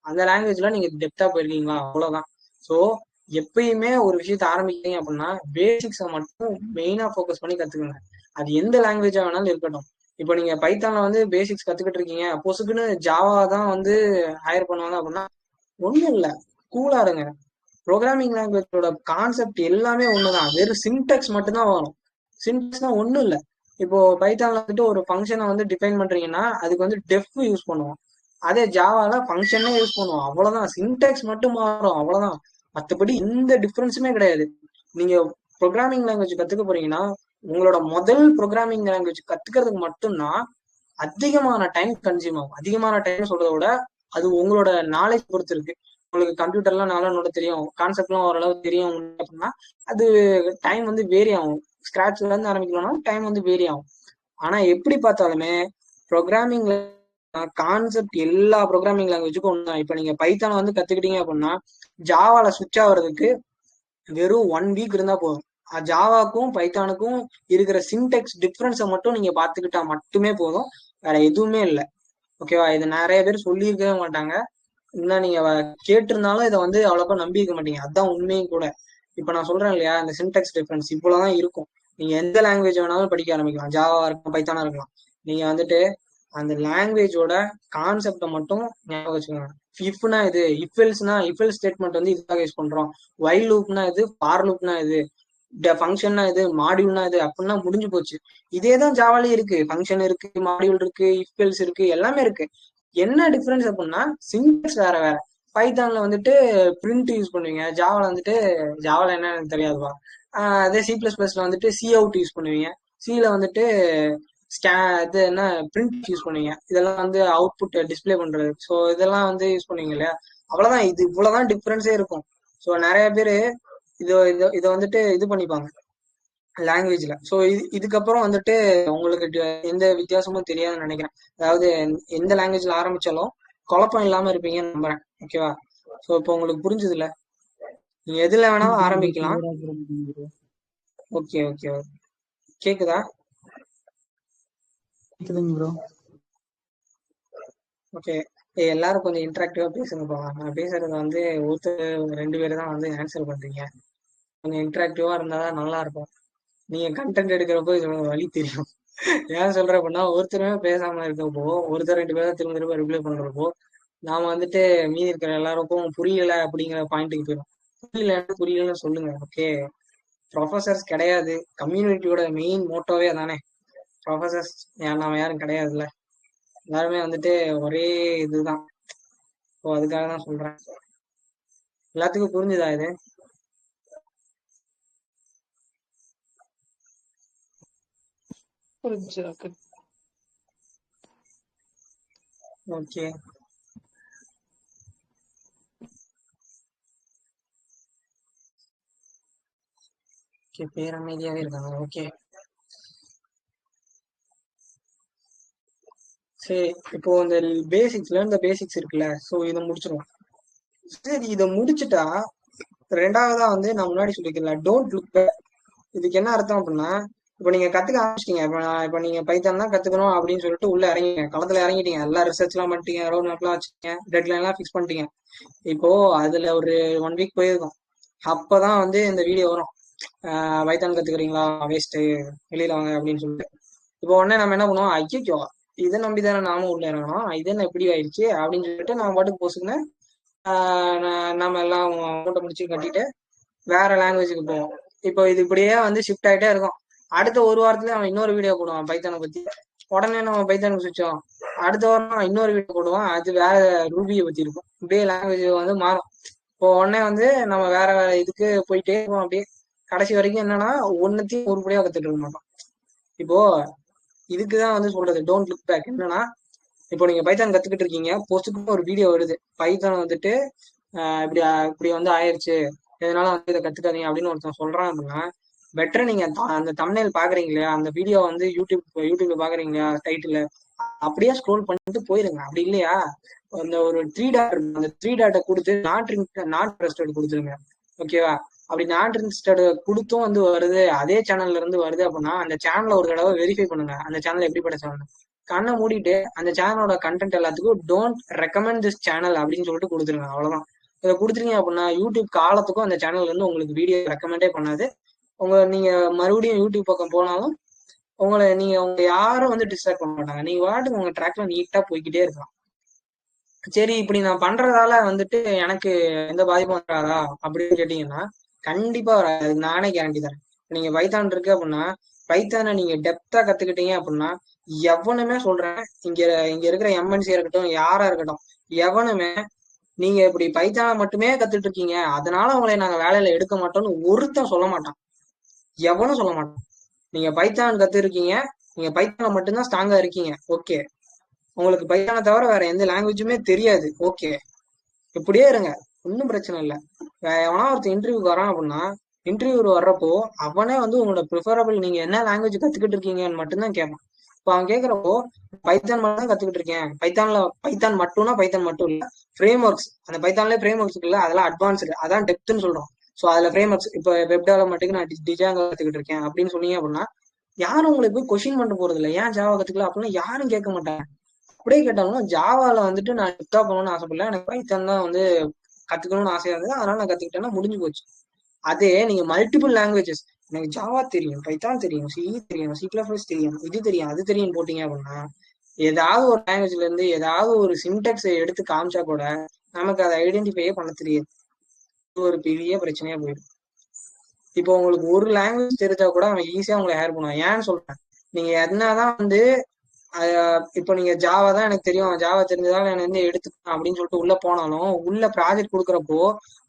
அந்த லாங்குவேஜ்ல நீங்க டெப்தா போயிருக்கீங்களா, அவ்வளவுதான். ஸோ எப்பயுமே ஒரு விஷயத்த ஆரம்பிக்கிறீங்க அப்படின்னா பேசிக்ஸை மட்டும் மெயினா ஃபோக்கஸ் பண்ணி கத்துக்கோங்க. அது எந்த லாங்குவேஜா வேணாலும் இருக்கட்டும். இப்போ நீங்க பைத்தான்ல வந்து பேசிக்ஸ் கத்துக்கிட்டு இருக்கீங்க, பொசுக்குன்னு ஜாவா தான் வந்து ஹையர் பண்ணுவாங்க அப்படின்னா ஒண்ணும் இல்லை, கூலா இருங்க. ப்ரோக்ராமிங் லாங்குவேஜோட கான்செப்ட் எல்லாமே ஒண்ணுதான், வெறும் சின்டெக்ஸ் மட்டும்தான் வரும். சின்டெக்ஸ்னா ஒண்ணும் இல்லை. இப்போ பைத்தான்ல வந்துட்டு ஒரு ஃபங்க்ஷனை வந்து டிஃபைன் பண்றீங்கன்னா அதுக்கு வந்து டெஃப் யூஸ் பண்ணுவோம், அதே ஜாவால ஃபங்க்ஷனே யூஸ் பண்ணுவோம், அவ்வளவுதான். சின்டெக்ஸ் மட்டும் மாறும், அவ்வளவுதான். மற்றபடி எந்த டிஃபரன்ஸுமே கிடையாது. நீங்க ப்ரோக்ராமிங் லாங்குவேஜ் கத்துக்க போறீங்கன்னா உங்களோட முதல் ப்ரோக்ராமிங் லாங்குவேஜ் கத்துக்கிறதுக்கு மட்டும்தான் அதிகமான டைம் கன்சியூம் ஆகும். அதிகமான டைம் சொல்றத விட அது உங்களோட நாலேஜ் பொறுத்து இருக்கு. உங்களுக்கு கம்ப்யூட்டர்லாம் நல்லா நோட தெரியும், கான்செப்ட்லாம் ஓரளவு தெரியும் அப்படின்னா அது டைம் வந்து வேரி ஆகும். ஸ்கிராட்ச்ல இருந்து ஆரம்பிக்கணும்னா டைம் வந்து வேரி ஆகும். ஆனா எப்படி பார்த்தாலுமே ப்ரோக்ராமிங் கான்செப்ட் எல்லா ப்ரோக்ராமிங் லாங்குவேஜுக்கும் ஒண்ணுதான். இப்ப நீங்க பைத்தானை வந்து கத்துக்கிட்டீங்க அப்படின்னா ஜாவால சுவிட்ச் ஆகுறதுக்கு வெறும் 1 வீக் இருந்தா போதும். ஜாவாக்கும் பைத்தானுக்கும் இருக்கிற சின்டெக்ஸ் டிஃபரன்ஸை மட்டும் நீங்க பாத்துக்கிட்டா மட்டுமே போதும், வேற எதுவுமே இல்லை. ஓகேவா? இது நிறைய பேர் சொல்லியிருக்கவே மாட்டாங்க. இன்னும் நீங்க கேட்டிருந்தாலும் இதை வந்து அவ்வளோக்கா நம்பி இருக்க மாட்டீங்க. அதுதான் உண்மையும் கூட. இப்ப நான் சொல்றேன் இல்லையா, இந்த சின்டெக்ஸ் டிஃபரன்ஸ் இவ்வளவுதான் இருக்கும். நீங்க எந்த லாங்குவேஜ் வேணாலும் படிக்க ஆரம்பிக்கலாம், ஜாவா இருக்கலாம், பைத்தானா இருக்கலாம். நீங்க வந்துட்டு அந்த லாங்குவேஜோட கான்செப்டை மட்டும் ஞாபகம் வச்சுக்கோங்க. இஃப்னா இது, இஃபெல்ஸ்னா இஃபெல் ஸ்டேட்மெண்ட் வந்து இதுக்காக யூஸ் பண்றோம், வைல் லூப்னா இது, ஃபார் லூப்னா இது, ஃபங்க்ஷன்னா இது, மாடியூல்னா இது அப்படின்னா முடிஞ்சு போச்சு. இதேதான் ஜாவாலே இருக்கு. ஃபங்க்ஷன் இருக்கு, மாடியூல் இருக்கு, இஃபெல்ஸ் இருக்கு, எல்லாமே இருக்கு. என்ன டிஃபரன்ஸ் அப்படின்னா சின்டெக்ஸ் வேற வேற. பைத்தான்ல வந்துட்டு பிரிண்ட் யூஸ் பண்ணுவீங்க, ஜாவால வந்துட்டு ஜாவால என்ன எனக்கு தெரியாதுப்பா. அதே சி பிளஸ் பிளஸ்ல வந்துட்டு சி அவுட் யூஸ் பண்ணுவீங்க, சில வந்துட்டு இது என்ன பிரிண்ட் யூஸ் பண்ணுவீங்க. இதெல்லாம் வந்து அவுட்புட் டிஸ்பிளே பண்றது. ஸோ இதெல்லாம் வந்து யூஸ் பண்ணுவீங்க இல்லையா, அவ்வளவுதான். இது இவ்வளவுதான் டிஃபரன்ஸே இருக்கும். ஸோ நிறைய பேரு இதை வந்துட்டு இது பண்ணிப்பாங்க லாங்குவேஜ்ல. ஸோ இதுக்கப்புறம் வந்துட்டு உங்களுக்கு எந்த வித்தியாசமும் தெரியாதுன்னு நினைக்கிறேன். அதாவது எந்த லாங்குவேஜ்ல ஆரம்பிச்சாலும் குழப்பம் இல்லாம இருப்பீங்கன்னு நம்புறேன். ஓகேவா? ஸோ இப்போ உங்களுக்கு புரிஞ்சது இல்ல, நீங்க எதுல வேணாலும் ஆரம்பிக்கலாம். ஓகே ஓகே, கேக்குதா? ப்ரோ ஓகே, எல்லாரும் கொஞ்சம் இன்டராக்டிவா பேசுங்கப்பா. நான் பேசுறது வந்து ஒருத்தர் 2 பேர் தான் வந்து ஆன்சர் பண்றீங்க. கொஞ்சம் இன்டராக்டிவா இருந்தாதான் நல்லா இருக்கும். நீங்க கண்டென்ட் எடுக்கிறப்போ இது வழி தெரியும். ஏன் சொல்றேன் அப்படின்னா, ஒருத்தருமே பேசாம இருக்கப்போ, ஒருத்தர் 2 பேரும் திரும்ப திரும்ப ரிப்ளை பண்றப்போ நாம வந்துட்டு மீதி இருக்கிற எல்லாருக்கும் புரியல அப்படிங்கிற பாயிண்ட்டுக்கு போயிடும். புரியலன்னு சொல்லுங்க. ஓகே, ப்ரொஃபசர்ஸ் கிடையாது, கம்யூனிட்டியோட மெயின் மோட்டோவே அதானே. ப்ரொஃபசர்ஸ் நாம யாரும் கிடையாதுல்ல, எல்லாருமே வந்துட்டு ஒரே இதுதான். ஸோ அதுக்காக தான் சொல்றேன். எல்லாத்துக்கும் புரிஞ்சுதா இது? புரிஞ்சு. ஓகே, பேர் அமைதியாவே இருக்காங்க. ஓகே சரி, இப்போ இந்த பேசிக்ஸ்ல இந்த பேசிக்ஸ் இருக்குல்ல, ஸோ இதை முடிச்சிருவோம். சரி, இதை முடிச்சுட்டா ரெண்டாவதா வந்து நான் முன்னாடி சொல்லிக்கல, டோன்ட் லுக் பேக். இதுக்கு என்ன அர்த்தம் அப்படின்னா, இப்போ நீங்க கத்துக்க ஆரம்பிச்சிட்டீங்க. இப்போ நீங்க பைத்தான் தான் கத்துக்கணும் அப்படின்னு சொல்லிட்டு உள்ள இறங்கிங்க, களத்துல இறங்கிட்டீங்க, எல்லா ரிசர்ச் எல்லாம் பண்ணிட்டீங்க, ரோட் மேப்லாம் வச்சுட்டீங்க, டெட்லைன் எல்லாம் ஃபிக்ஸ் பண்ணிட்டீங்க. இப்போ அதுல ஒரு 1 வீக் போயிருக்கும். அப்பதான் வந்து இந்த வீடியோ வரும், பைத்தான் கத்துக்கிறீங்களா, வேஸ்ட், வெளியில வாங்க அப்படின்னு சொல்லிட்டு. இப்போ உடனே நம்ம என்ன பண்ணுவோம், ஐயோ இதை நம்பி தானே நாமும் உள்ள இறங்கணும், இது என்ன இப்படி ஆயிடுச்சு அப்படின்னு சொல்லிட்டு நம்ம பாட்டுக்கு போசுக்குன்னு நம்ம எல்லாம் மூட்டை முடிச்சு கட்டிட்டு வேற லாங்குவேஜுக்கு போவோம். இப்போ இது இப்படியே வந்து ஷிஃப்ட் ஆகிட்டே இருக்கும். அடுத்த ஒரு வாரத்துல அவன் இன்னொரு வீடியோ போடுவான் பைத்தானை பத்தி, உடனே நம்ம பைத்தானுக்கு சுவிச்சோம். அடுத்த வாரம் இன்னொரு வீடியோ போடுவான், அது வேற ரூபியை பத்தி இருக்கும். இப்படியே லாங்குவேஜ் வந்து மாறும். இப்போ உடனே வந்து நம்ம வேற வேற இதுக்கு போயிட்டே இருக்கோம். அப்படியே கடைசி வரைக்கும் என்னன்னா ஒன்னுத்தையும் உருப்படியா கத்துட்டு இருக்க மாட்டோம். இப்போ இதுக்குதான் வந்து சொல்றது டோன்ட் லுக் பேக். என்னன்னா, இப்போ நீங்க பைத்தான் கத்துக்கிட்டு இருக்கீங்க, போஸ்ட்டுக்கு ஒரு வீடியோ வருது, பைத்தான் வந்துட்டு இப்படி இப்படி வந்து ஆயிடுச்சு, இதனால வந்து இதை கத்துக்காதீங்க அப்படின்னு ஒருத்தன் சொல்றான் அப்படின்னா, பெட்டர் நீங்க அந்த தம்ப்நெயில் பாக்குறீங்க இல்லையா, அந்த வீடியோ வந்து யூடியூப்ல பாக்குறீங்க இல்லையா, டைட்டில் அப்படியே ஸ்க்ரோல் பண்ணிட்டு போயிருங்க. அப்படி இல்லையா, அந்த ஒரு 3 டாட் இருக்கு, அந்த 3 டாட்டை கொடுத்து நாட் இன்ட்ரெஸ்டட் கொடுத்துருங்க. ஓகேவா? அப்படி நாட் இன்ட்ரெஸ்டட் கொடுத்தும் வந்து வருது, அதே சேனல்ல இருந்து வருது அப்படின்னா அந்த சேனலை ஒரு தடவை வெரிஃபை பண்ணுங்க, அந்த சேனல் எப்படிப்பட்ட சேனல். கண்ணை மூடிட்டு அந்த சேனலோட கண்டென்ட் எல்லாத்துக்கும் டோன்ட் ரெக்கமெண்ட் திஸ் சேனல் அப்படின்னு சொல்லிட்டு கொடுத்துருங்க. அவ்வளவுதான். இதை கொடுத்துருங்க அப்படின்னா யூடியூப் காலத்துக்கும் அந்த சேனல்ல இருந்து உங்களுக்கு வீடியோ ரெக்கமெண்டே பண்ணாது. நீங்க மறுபடியும் யூடியூப் பக்கம் போனாலும் உங்க யாரும் வந்து டிஸ்ட்ராக்ட் பண்ண மாட்டாங்க. நீங்க வாட்டுக்கு உங்க ட்ராக்ல நீட்டா போய்கிட்டே இருக்கலாம். சரி, இப்படி நான் பண்றதால வந்துட்டு எனக்கு எந்த பாதிப்பும் வராதா அப்படின்னு கேட்டீங்கன்னா, கண்டிப்பா வராது. அதுக்கு நானே கேரண்டி தரேன். நீங்க பைத்தான் இருக்கு அப்படின்னா, பைத்தானை நீங்க டெப்தா கத்துக்கிட்டீங்க அப்படின்னா, எவனுமே சொல்றேன், இங்க இருக்கிற எம்என்சியா இருக்கட்டும், யாரா இருக்கட்டும், எவனுமே நீங்க இப்படி பைத்தானை மட்டுமே கத்துட்டு இருக்கீங்க, அதனால உங்களை நாங்க வேலையில எடுக்க மாட்டோம்னு ஒருத்தன் சொல்ல மாட்டான். எவனும் சொல்ல மாட்டான். நீங்க பைத்தான் கத்து இருக்கீங்க, நீங்க பைத்தானை மட்டும்தான் ஸ்ட்ராங்கா இருக்கீங்க, ஓகே. உங்களுக்கு பைத்தானை தவிர வேற எந்த லாங்குவேஜுமே தெரியாது, ஓகே. இப்படியே இருங்க, ஒன்றும் பிரச்சனை இல்லை. எவனா ஒருத்தர் இன்டர்வியூக்கு வரான் அப்படின்னா, இன்டர்வியூ வர்றப்போ அவனே வந்து உங்களோட ப்ரிஃபரபிள் நீங்க என்ன லாங்குவேஜ் கத்துக்கிட்டு இருக்கீங்கன்னு மட்டும்தான் கேட்பான். இப்போ அவன் கேட்கறப்போ பைத்தான் மட்டும் தான் கத்துக்கிட்டு இருக்கேன், பைத்தான் மட்டும்னா பைத்தான் மட்டும் இல்ல, ஃப்ரேம் ஒர்க்ஸ், அந்த பைத்தான்ல ஃப்ரேம் ஒர்க்ஸ் இருக்குல்ல, அதெல்லாம் அட்வான்ஸ்டு, அதான் டெப்த்னு சொல்றோம். ஸோ அதுல ஃப்ரேம் ஒர்க்ஸ், இப்போ வெப் டெவலப்மெண்ட்டுக்கு நான் டிஜாங்கோ கத்துக்கிட்டு இருக்கேன் அப்படின்னு சொன்னீங்க அப்படின்னா, யாரும் உங்களுக்கு போய் கொஸ்டின் பண்ண போறது இல்லை, ஏன் ஜாவா கத்துக்கல அப்படின்னு யாரும் கேட்க மாட்டாங்க. அப்படியே கேட்டாலும் ஜாவால வந்துட்டு நான் டெப்தா போகணும்னு ஆசைப்படல, எனக்கு பைத்தான் தான் வந்து கத்துக்கணும்னு ஆசையா இருந்தது, அதனால நான் கத்துக்கிட்டேன்னா முடிஞ்சு போச்சு. அதே நீங்க மல்டிபிள் லாங்குவேஜஸ், எனக்கு ஜாவா தெரியும், பைத்தான் தெரியும், சி தெரியும், சி பிளஸ் பிளஸ் தெரியும், இது தெரியும், அது தெரியும் போட்டீங்க அப்படின்னா ஏதாவது ஒரு லாங்குவேஜ்ல இருந்து ஏதாவது ஒரு சின்டெக்ஸை எடுத்து காமிச்சா கூட நமக்கு அதை ஐடென்டிஃபையே பண்ண தெரியாது. இது ஒரு பெரிய பிரச்சனையா போயிடும். இப்போ உங்களுக்கு ஒரு லாங்குவேஜ் தெரிஞ்சா கூட அவன் ஈஸியா உங்களை ஹேர் பண்ணுவான். ஏன்னு சொல்றேன், நீங்க என்னதான் வந்து இப்போ நீங்க ஜாவா தான் எனக்கு தெரியும், ஜாவா தெரிஞ்சதால நான் வந்து எடுத்துக்கலாம் அப்படின்னு சொல்லிட்டு உள்ள போனாலும் உள்ள ப்ராஜெக்ட் கொடுக்குறப்போ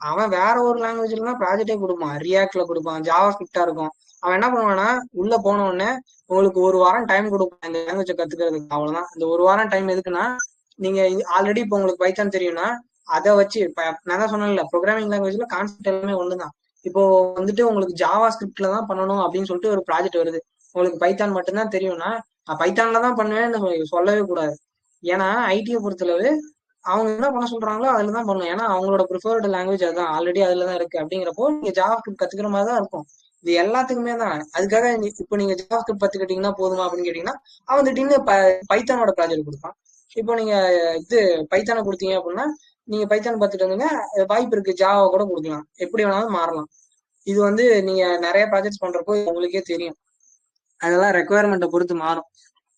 அவன் வேற ஒரு லாங்குவேஜ்ல தான் ப்ராஜெக்டே கொடுப்பான், ரியாக்ட்ல கொடுப்பான், ஜாவா ஸ்கிரிப்டா இருக்கும். அவன் என்ன பண்ணுவான்னா உள்ள போன உடனே உங்களுக்கு ஒரு வாரம் டைம் கொடுப்பான் இந்த லாங்குவேஜை கத்துக்கிறதுக்கு. அவ்வளவுதான். இந்த ஒரு வாரம் டைம் எதுக்குன்னா, நீங்க ஆல்ரெடி இப்போ உங்களுக்கு பைத்தான் தெரியும்னா அதை வச்சு நான் தான் சொன்னேன்ல, ப்ரோக்ராமிங் லாங்குவேஜ்ல கான்செப்ட் எல்லாமே ஒண்ணுதான். இப்போ வந்துட்டு உங்களுக்கு ஜாவா ஸ்கிரிப்ட்ல தான் பண்ணணும் அப்படின்னு சொல்லிட்டு ஒரு ப்ராஜெக்ட் வருது, உங்களுக்கு பைத்தான் மட்டும்தான் தெரியும்னா நான் பைத்தான்ல தான் பண்ணுவேன்னு சொல்லவே கூடாது. ஏன்னா ஐடியை பொறுத்தளவு அவங்க என்ன பண்ண சொல்றாங்களோ அதுல தான் பண்ணணும். ஏன்னா அவங்களோட ப்ரிஃபர்டு லாங்குவேஜ் அதுதான், ஆல்ரெடி அதுல தான் இருக்கு. அப்படிங்கிறப்போ நீங்க ஜாவா ஸ்கிரிப்ட் கத்துக்கிற மாதிரி தான் இருக்கும். இது எல்லாத்துக்குமே தான். அதுக்காக இப்போ நீங்க ஜாவா ஸ்கிரிப்ட் கத்துக்கிட்டீங்கன்னா போதுமா அப்படின்னு கேட்டீங்கன்னா அவன் திடீர்னு பைத்தானோட ப்ராஜெக்ட் கொடுப்பான். இப்போ நீங்க இது பைத்தானை கொடுத்தீங்க அப்படின்னா நீங்க பைத்தான் பார்த்துட்டு வந்தீங்க, வாய்ப்பு இருக்கு ஜாவா கூட கொடுக்கலாம், எப்படி வேணாலும் மாறலாம். இது வந்து நீங்க நிறைய ப்ராஜெக்ட்ஸ் பண்றப்போ உங்களுக்கே தெரியும், அதெல்லாம் ரெக்குவயர்மெண்ட்டை பொறுத்து மாறும்.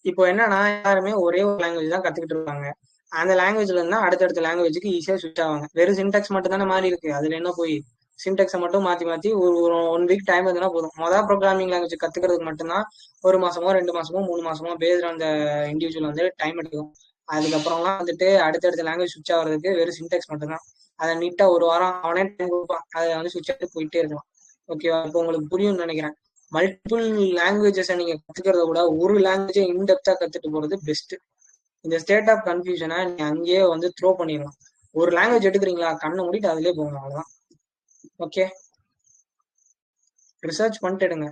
இப்போ என்னன்னா எல்லாருமே ஒரே ஒரு லாங்குவேஜ் தான் கத்துக்கிட்டு இருப்பாங்க. அந்த லாங்குவேஜ்ல இருந்தா அடுத்தடுத்த லாங்குவேஜுக்கு ஈஸியா ஸ்விட்ச் ஆவாங்க. வெறும் சின்டெக்ஸ் மட்டும் தானே மாறி இருக்கு, அதுல என்ன போய் சின்டெக்ஸை மட்டும் மாத்தி மாத்தி ஒரு 1 வீக் டைம் இருந்ததுன்னா போதும். மொதல் ப்ரோக்ராமிங் லாங்குவேஜ் கத்துக்கிறதுக்கு மட்டும்தான் 1 மாசமோ 2 மாசமோ 3 மாசமோ பேஸ்ட் அந்த இண்டிவிஜுவல் வந்து டைம் எடுக்கும். அதுக்கப்புறம்லாம் வந்துட்டு அடுத்தடுத்த லாங்குவேஜ் ஸ்விட்ச் ஆகிறதுக்கு வெறும் சின்டெக்ஸ் மட்டும்தான். அதை நீட்டா ஒரு வாரம் அவனே டைம் கொடுப்பான், அதை வந்து ஸ்விட்ச் ஆகிட்டு போயிட்டே இருக்கலாம். ஓகேவா? இப்போ உங்களுக்கு புரியும்னு நினைக்கிறேன். மல்டிபிள் லாங்குவேஜஸை நீங்க கத்துக்கிறத விட ஒரு லாங்குவேஜை இன்டெப்தா கத்துட்டு போறது பெஸ்ட். இந்த ஸ்டேட் ஆஃப் கன்ஃபியூஷனை நீங்க அங்கேயே வந்து த்ரோ பண்ணிடலாம். ஒரு லாங்குவேஜ் எடுக்கிறீங்களா, கண்ணை மூடிட்டு அதுலயே போங்க, அவ்வளவுதான். ஓகே, ரிசர்ச் பண்ணிட்டு எடுங்க.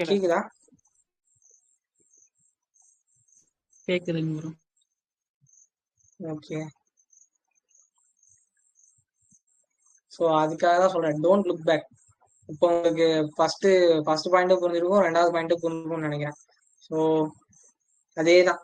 கேக்குதா? கேக்குதுங்க. ஓகே, ஸோ அதுக்காக தான் சொல்றேன், டோன்ட் லுக் பேக். இப்போ உங்களுக்கு ஃபர்ஸ்ட் பாயிண்ட் புரிஞ்சிருக்கும், 2வது பாயிண்ட் புரிஞ்சிருக்கும்னு நினைக்கிறேன். ஸோ அதே தான்.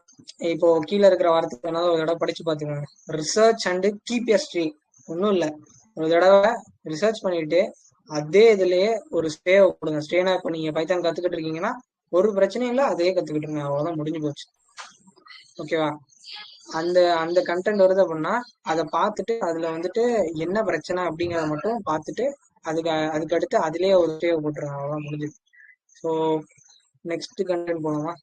இப்போ கீழே இருக்கிற வார்த்தை வேணாலும் ஒரு தடவை படிச்சு பார்த்துக்கோங்க. Research and keep a streak. ஒன்றும் இல்லை, ஒரு தடவை ரிசர்ச் பண்ணிட்டு அதே இதுலயே ஒரு ஸ்டே கொடுங்க. ஸ்டேனா இப்போ நீங்க பைத்தான் கத்துக்கிட்டு இருக்கீங்கன்னா ஒரு பிரச்சனையும் இல்லை, அதே கத்துக்கிட்டு இருங்க, அவ்வளவுதான், முடிஞ்சு போச்சு. ஓகேவா? அந்த அந்த கண்டென்ட் வருது அப்படின்னா அதை பார்த்துட்டு அதுல வந்துட்டு என்ன பிரச்சனை அப்படிங்கிறத மட்டும் பார்த்துட்டு அதுக்கு அடுத்து அதுலயே ஒரு ஸ்டே போட்டுருங்க, அவ்வளவுதான், முடிஞ்சது. ஸோ நெக்ஸ்ட் கண்டென்ட் போலாமா?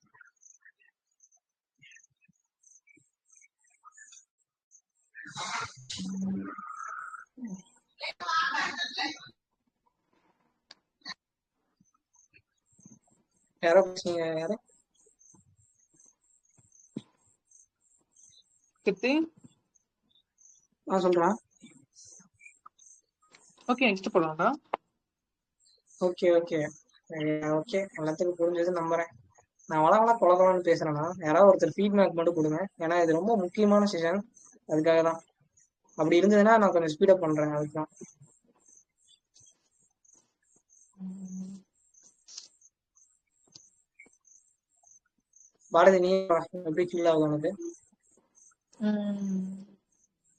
யாரோ பேசுறீங்க? யாரு? சொல்றான். ஓகே, நெக்ஸ்ட் போலாம்டா. ஓகே ஓகே ஓகே, எல்லாத்துக்கும் புரிஞ்சது நம்புறேன். நான் வளவள குழந்தைன்னு பேசுறேன்னா யாராவது ஒருத்தர் ஃபீட்பேக் மட்டும் கொடுங்க, ஏன்னா இது ரொம்ப முக்கியமான செஷன். அதுக்காக தான். அப்படி இருந்ததுன்னா நான் கொஞ்சம் ஸ்பீடப் பண்றேன், அதுதான். பாரதி, நீ எப்படி ஃபீல் ஆகுது உனக்கு?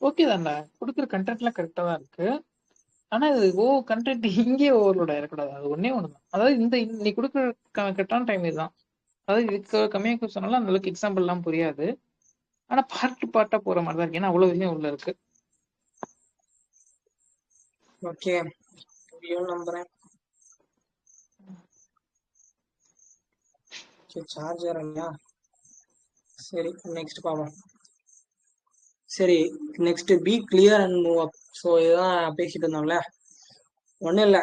ஓகே தான்டா, கொடுக்குற கண்டென்ட்லாம் கரெக்டா தான் இருக்கு. ஆனா இது கண்டென்ட் இங்கே ஓவர்லோட் ஆயிடக்கூடாது. அது ஒன்னே ஒண்ணுதான். அதாவது நீ கொடுக்குற கரெக்டான டைம் இதுதான். அதாவது இதுக்கு கம்மியாக சொன்னாலும் அந்த அளவுக்கு எக்ஸாம்பிள் எல்லாம் புரியாது. ஆனா பார்ட்டா போற மாதிரி தான் இருக்கு, ஏன்னா அவ்வளவு விஷயம் உள்ள இருக்கு. ஓகே, நம்புறேன். சார்ஜர் இல்லையா? சரி, நெக்ஸ்ட் பாப்போம். சரி, next B clear and move up. So இதுதான் பேசிட்டு இருந்தோம்ல. ஒன்றும் இல்லை,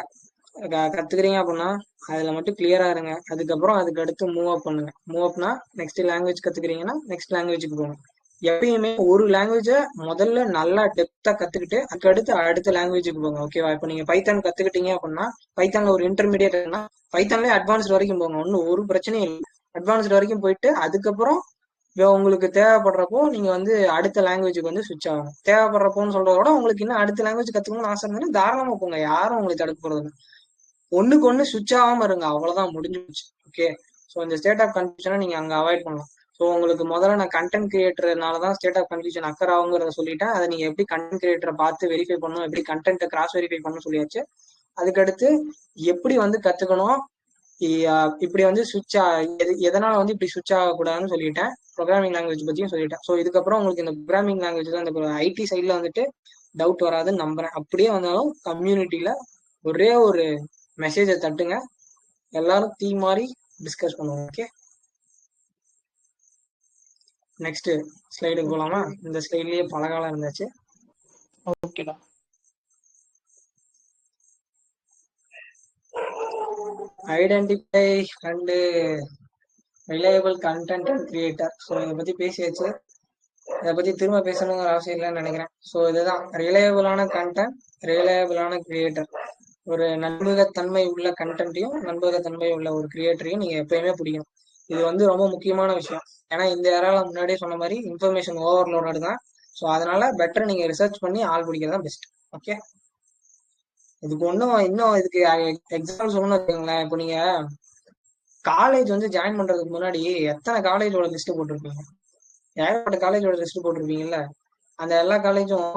கத்துக்கிறீங்க அப்படின்னா அதுல மட்டும் கிளியரா இருங்க. அதுக்கப்புறம் அதுக்கு அடுத்து மூவ் அப் பண்ணுங்க. மூவ் அப்னா நெக்ஸ்ட் லாங்குவேஜ் கத்துக்கிறீங்கன்னா நெக்ஸ்ட் லாங்குவேஜுக்கு போகணும். எப்பயுமே ஒரு லாங்குவேஜை முதல்ல நல்லா டெப்தா கத்துக்கிட்டு அதுக்கு அடுத்து அடுத்த லாங்குவேஜுக்கு போங்க. ஓகேவா? இப்போ நீங்க பைத்தான் கத்துக்கிட்டீங்க அப்படின்னா பைத்தான்ல ஒரு இன்டர்மீடியட் இருக்குன்னா பைத்தான்லேயே அட்வான்ஸ்ட் வரைக்கும் போங்க, ஒன்றும் ஒரு பிரச்சனையும் இல்லை. அட்வான்ஸ்ட் வரைக்கும் போயிட்டு அதுக்கப்புறம் உங்களுக்கு தேவைப்படுறப்போ நீங்க வந்து அடுத்த லாங்குவேஜுக்கு வந்து ஸ்விட்ச் ஆகும். தேவைப்படுறப்போன்னு சொல்றத விட உங்களுக்கு இன்னும் அடுத்த லாங்குவேஜ் கத்துக்கணும்னு ஆசை இருந்ததுன்னா தாராளமா போங்க, யாரும் உங்களுக்கு தடுக்க போறது இல்லை. ஒண்ணுக்கு ஒண்ணு சுவிட்ச் ஆகாம இருங்க, அவ்வளவுதான், முடிஞ்சு போச்சு. ஓகே, ஸோ இந்த ஸ்டேட் ஆஃப் கன்ஃபியூஷனை நீங்க அங்க அவாய்ட் பண்ணலாம். ஸோ உங்களுக்கு முதல்ல நான் கண்டென்ட் கிரியேட்டர்னால தான் ஸ்டேட் ஆஃப் கன்ஃபியூஷன் அக்கர் ஆகுங்கிறத சொல்லிட்டேன். அதை நீங்க எப்படி கண்டென்ட் கிரியேட்டரை பார்த்து வெரிஃபை பண்ணணும், எப்படி கண்டென்ட்டை கிராஸ் வெரிஃபை பண்ணணும் சொல்லியாச்சு. அதுக்கடுத்து எப்படி வந்து கத்துக்கணும், இப்படி வந்து சுவிட்ச் எதனால வந்து இப்படி சுவிட்ச் ஆகக்கூடாதுன்னு சொல்லிட்டேன். ப்ரோக்ராமிங் லாங்குவேஜ் பத்தியும் சொல்லிட்டேன். ஸோ இதுக்கப்புறம் உங்களுக்கு இந்த ப்ரோக்ராமிங் லாங்குவேஜ் தான், இந்த ஐடி சைட்ல வந்துட்டு டவுட் வராதுன்னு நம்புறேன். அப்படியே வந்தாலும் கம்யூனிட்டியில ஒரே ஒரு மெசேஜை தட்டுங்க, எல்லாரும் தீ மாதிரி டிஸ்கஸ் பண்ணுவோம். ஓகே, நெக்ஸ்ட் ஸ்லைடுக்கு போலாமா? இந்த ஸ்லைட்லயே பல காலம் இருந்துச்சு. ஓகேடா. Identify and reliable content and creator. So இதை பத்தி பேசியாச்சு, இதை பத்தி திரும்ப பேசணுங்கிற அவசியம் இல்லைன்னு நினைக்கிறேன். ஸோ இதுதான் ரிலையபிளான கண்டென்ட், ரிலையபிளான கிரியேட்டர். ஒரு நம்பகத்தன்மை உள்ள கண்டென்ட்டையும் நம்பகத்தன்மை உள்ள ஒரு கிரியேட்டரையும் நீங்க எப்பயுமே பிடிக்கணும். இது வந்து ரொம்ப முக்கியமான விஷயம். ஏன்னா இந்த ஏரால முன்னாடியே சொன்ன மாதிரி இன்ஃபர்மேஷன் ஓவர்லோடு தான். ஸோ அதனால பெட்டர் நீங்க ரிசர்ச் பண்ணி ஆள் பிடிக்கிறது தான் பெஸ்ட். ஓகே, இதுக்கு இன்னும் இதுக்கு எக்ஸாம்பிள் சொல்லணும்னு வச்சுக்கோங்களேன். இப்போ நீங்க காலேஜ் வந்து ஜாயின் பண்றதுக்கு முன்னாடி எத்தனை காலேஜோட லிஸ்ட் போட்டிருப்பீங்க? ஏகப்பட்ட காலேஜோட லிஸ்ட் போட்டிருப்பீங்கல்ல. அந்த எல்லா காலேஜும்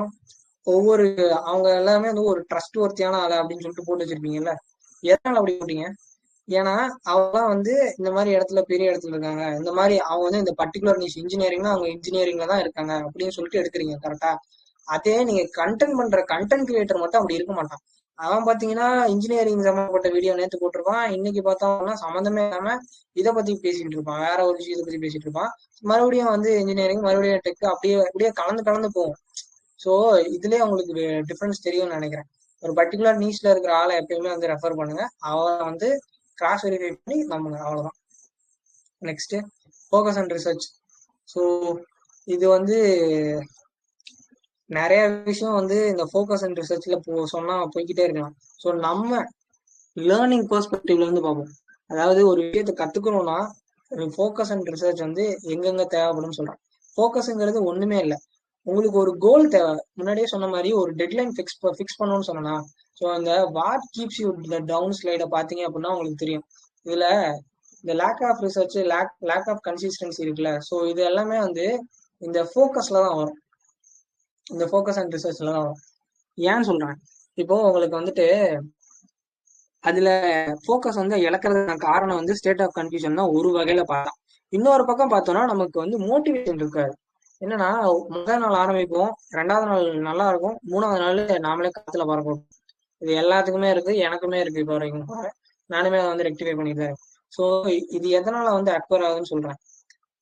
ஒவ்வொரு அவங்க எல்லாமே வந்து ஒரு ட்ரஸ்ட் ஒர்த்தியான ஆளு அப்படின்னு சொல்லிட்டு போட்டு வச்சிருப்பீங்கல்ல. எதனால அப்படி போட்டீங்க? ஏன்னா அவங்கலாம் வந்து இந்த மாதிரி இடத்துல பெரிய இடத்துல இருக்காங்க, இந்த மாதிரி அவங்க வந்து இந்த பர்டிகுலர் நிஷ் இன்ஜினியரிங்னா அவங்க இன்ஜினியரிங்ல தான் இருக்காங்க அப்படின்னு சொல்லிட்டு எடுக்கிறீங்க. கரெக்டா? அதே நீங்க கண்டென்ட் பண்ற கண்டென்ட் கிரியேட்டர் மட்டும் அப்படி இருக்க மாட்டான். அவன் பாத்தீங்கன்னா இன்ஜினியரிங் சம்பந்தப்பட்ட வீடியோ நேத்து போட்டிருப்பான், இன்னைக்கு பார்த்தோம்னா சம்மந்தமே இல்லாம இதை பத்தி பேசிட்டு இருப்பான், வேற ஒரு விஷயத்தை பத்தி பேசிட்டு இருப்பான். மறுபடியும் வந்து இன்ஜினியரிங், மறுபடியும் டெக், அப்படியே அப்படியே கலந்து கலந்து போகும். ஸோ இதுலயே உங்களுக்கு டிஃபரன்ஸ் தெரியும்னு நினைக்கிறேன். ஒரு பர்டிகுலர் நீச்ல இருக்கிற ஆளை எப்பயுமே வந்து ரெஃபர் பண்ணுங்க, அவன் வந்து கிராஸ் வெரிஃபை பண்ணி நம்புங்க, அவ்வளவுதான். Next focus and research. So இது வந்து நிறைய விஷயம் வந்து இந்த ஃபோக்கஸ் அண்ட் ரிசர்ச்ல சொன்னா போய்கிட்டே இருக்கலாம். ஸோ நம்ம லேர்னிங் பெர்ஸ்பெக்டிவ்ல இருந்து பார்ப்போம். அதாவது ஒரு விஷயத்தை கத்துக்கணும்னா ஃபோக்கஸ் அண்ட் ரிசர்ச் வந்து எங்கெங்க தேவைப்படும் சொல்றேன். ஃபோக்கஸ்ங்கிறது ஒண்ணுமே இல்லை, உங்களுக்கு ஒரு கோல் தேவை. முன்னாடியே சொன்ன மாதிரி ஒரு டெட்லைன் ஃபிக்ஸ் பண்ணணும்னு சொன்னா, ஸோ அந்த வாட் கீப்ஸ் யூ டவுன் ஸ்லைட பாத்தீங்க அப்படின்னா உங்களுக்கு தெரியும். இதுல இந்த lack of research, lack of consistency இருக்குல்ல. ஸோ இது எல்லாமே வந்து இந்த ஃபோக்கஸ்ல தான் வரும், இந்த ஃபோக்கஸ் அண்ட் ரிசர்ச்ல தான் வரும். ஏன்னு சொல்றேன், இப்போ உங்களுக்கு வந்துட்டு அதுல ஃபோக்கஸ் வந்து இழக்கிறதுக்கான காரணம் வந்து ஸ்டேட் ஆஃப் கன்ஃபியூஷன் தான் ஒரு வகையில பார்த்தா. இன்னொரு பக்கம் பார்த்தோம்னா நமக்கு வந்து மோட்டிவேஷன் இருக்காது. என்னன்னா முதல் நாள் ஆரம்பிப்போம், ரெண்டாவது நாள் நல்லா இருக்கும், மூணாவது நாள் நாமளே காத்துல பறப்போம். இது எல்லாத்துக்குமே இருக்கு, எனக்குமே இருக்கு. இப்போ வரைக்கும் நானுமே அதை வந்து ரெக்டிஃபை பண்ணிட்டு தான். ஸோ இது எதனால வந்து அக்வயர் ஆகுதுன்னு சொல்றேன்.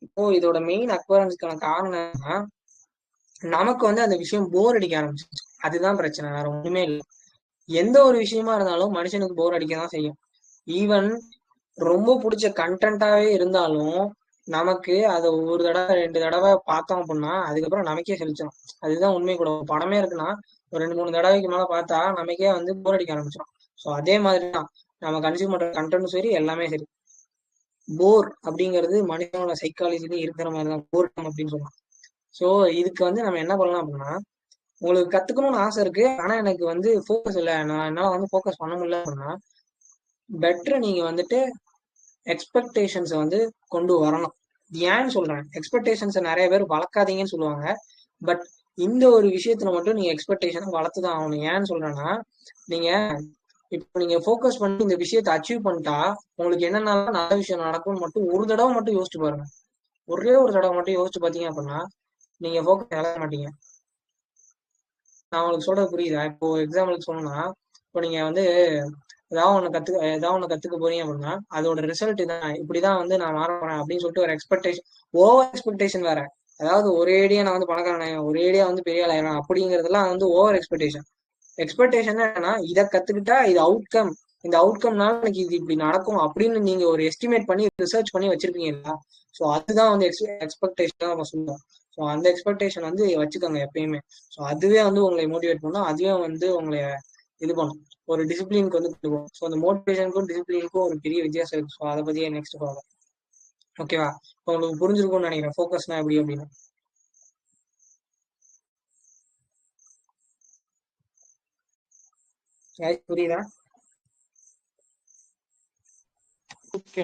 இப்போ இதோட மெயின் அக்வயரன்ஸ்க்கான காரணம் என்னன்னா, நமக்கு வந்து அந்த விஷயம் போர் அடிக்க ஆரம்பிச்சிச்சு. அதுதான் பிரச்சனை, வேற ஒண்ணுமே இல்லை. எந்த ஒரு விஷயமா இருந்தாலும் மனுஷனுக்கு போர் அடிக்க தான் செய்யும். ஈவன் ரொம்ப பிடிச்ச கண்டென்ட்டாவே இருந்தாலும் நமக்கு அதை ஒரு தடவை 2 தடவை பார்த்தோம் அப்படின்னா அதுக்கப்புறம் நமக்கே செலுத்தணும். அதுதான் உண்மை கூட. படமே இருக்குன்னா ஒரு 2-3 தடவைக்கு மேல பார்த்தா நமக்கே வந்து போர் அடிக்க ஆரம்பிச்சிடும். ஸோ அதே மாதிரிதான் நம்ம கன்சியூம் பண்ற கண்டென்ட்டும் சரி, எல்லாமே சரி. போர் அப்படிங்கிறது மனிதனோட சைக்காலஜிலையும் இருக்கிற மாதிரிதான் போர்டம் அப்படின்னு சொல்லலாம். ஸோ இதுக்கு வந்து நம்ம என்ன பண்ணலாம் அப்படின்னா, உங்களுக்கு கத்துக்கணும்னு ஆசை இருக்கு, ஆனா எனக்கு வந்து ஃபோக்கஸ் இல்லை, நான் என்னால வந்து ஃபோக்கஸ் பண்ண முடியல அப்படின்னா, பெட்டர் நீங்க வந்துட்டு எக்ஸ்பெக்டேஷன்ஸை வந்து கொண்டு வரணும். ஏன்னு சொல்றேன், எக்ஸ்பெக்டேஷன்ஸை நிறைய பேர் வளர்க்காதீங்கன்னு சொல்லுவாங்க. பட் இந்த ஒரு விஷயத்துல மட்டும் நீங்க எக்ஸ்பெக்டேஷனை வளர்த்துதான் ஆகணும். ஏன்னு சொல்றேன்னா, நீங்க இப்போ நீங்க ஃபோக்கஸ் பண்ணி இந்த விஷயத்தை அச்சீவ் பண்ணிட்டா உங்களுக்கு என்னென்ன நல்ல விஷயம் நடக்கும்னு மட்டும் ஒரு தடவை மட்டும் யோசிச்சு பாருங்க. ஒரே ஒரு தடவை மட்டும் யோசிச்சு பார்த்தீங்க அப்படின்னா நீங்க ஃபோக்கஸ் இழக்க மாட்டீங்க. நான் உங்களுக்கு சொல்றது புரியுதா? இப்போ எக்ஸாம்பிளுக்கு சொல்லணும்னா, இப்போ நீங்க வந்து ஏதாவது ஒண்ணு கத்துக்க போறீங்க அப்படின்னா அதோட ரிசல்ட் தான் இப்படிதான் வந்து நான் மாற போறேன் அப்படின்னு சொல்லிட்டு ஒரு எக்ஸ்பெக்டேஷன், ஓவர் எக்ஸ்பெக்டேஷன் வேற. அதாவது ஒரேடியா நான் வந்து பணக்காரன், ஒரேடியா வந்து பெரிய ஆளாயிரம் அப்படிங்கறதெல்லாம் வந்து ஓவர் எக்ஸ்பெக்டேஷன். எக்ஸ்பெக்டேஷன் என்னன்னா, இதை கத்துக்கிட்டா இது அவுட்கம், இந்த அவுட்கம்னால எனக்கு இது இப்படி நடக்கும் அப்படின்னு நீங்க ஒரு எஸ்டிமேட் பண்ணி ரிசர்ச் பண்ணி வச்சிருப்பீங்களா? ஸோ அதுதான் வந்து எக்ஸ்பெக்டேஷன் தான் நம்ம சொல்லுவோம். ஸோ அந்த எக்ஸ்பெக்டேஷன் வந்து வச்சுக்கோங்க எப்பயுமே. ஸோ அதுவே வந்து உங்களை மோட்டிவேட் பண்ணும், அதுவே வந்து உங்களை இது பண்ணும், ஒரு டிசிப்ளினுக்கு வந்து கொண்டு போகும். ஸோ அந்த மோட்டிவேஷனுக்கும் டிசிப்ளினுக்கும் ஒரு பெரிய வித்தியாசம் இருக்கு. ஸோ அதை பத்தியே நெக்ஸ்ட் பார்க்கலாம். ஓகேவா? இப்போ உங்களுக்கு புரிஞ்சிருக்கும்னு நினைக்கிறேன் ஃபோக்கஸ்னா எப்படி அப்படின்னு. புரியுதா? ஓகே.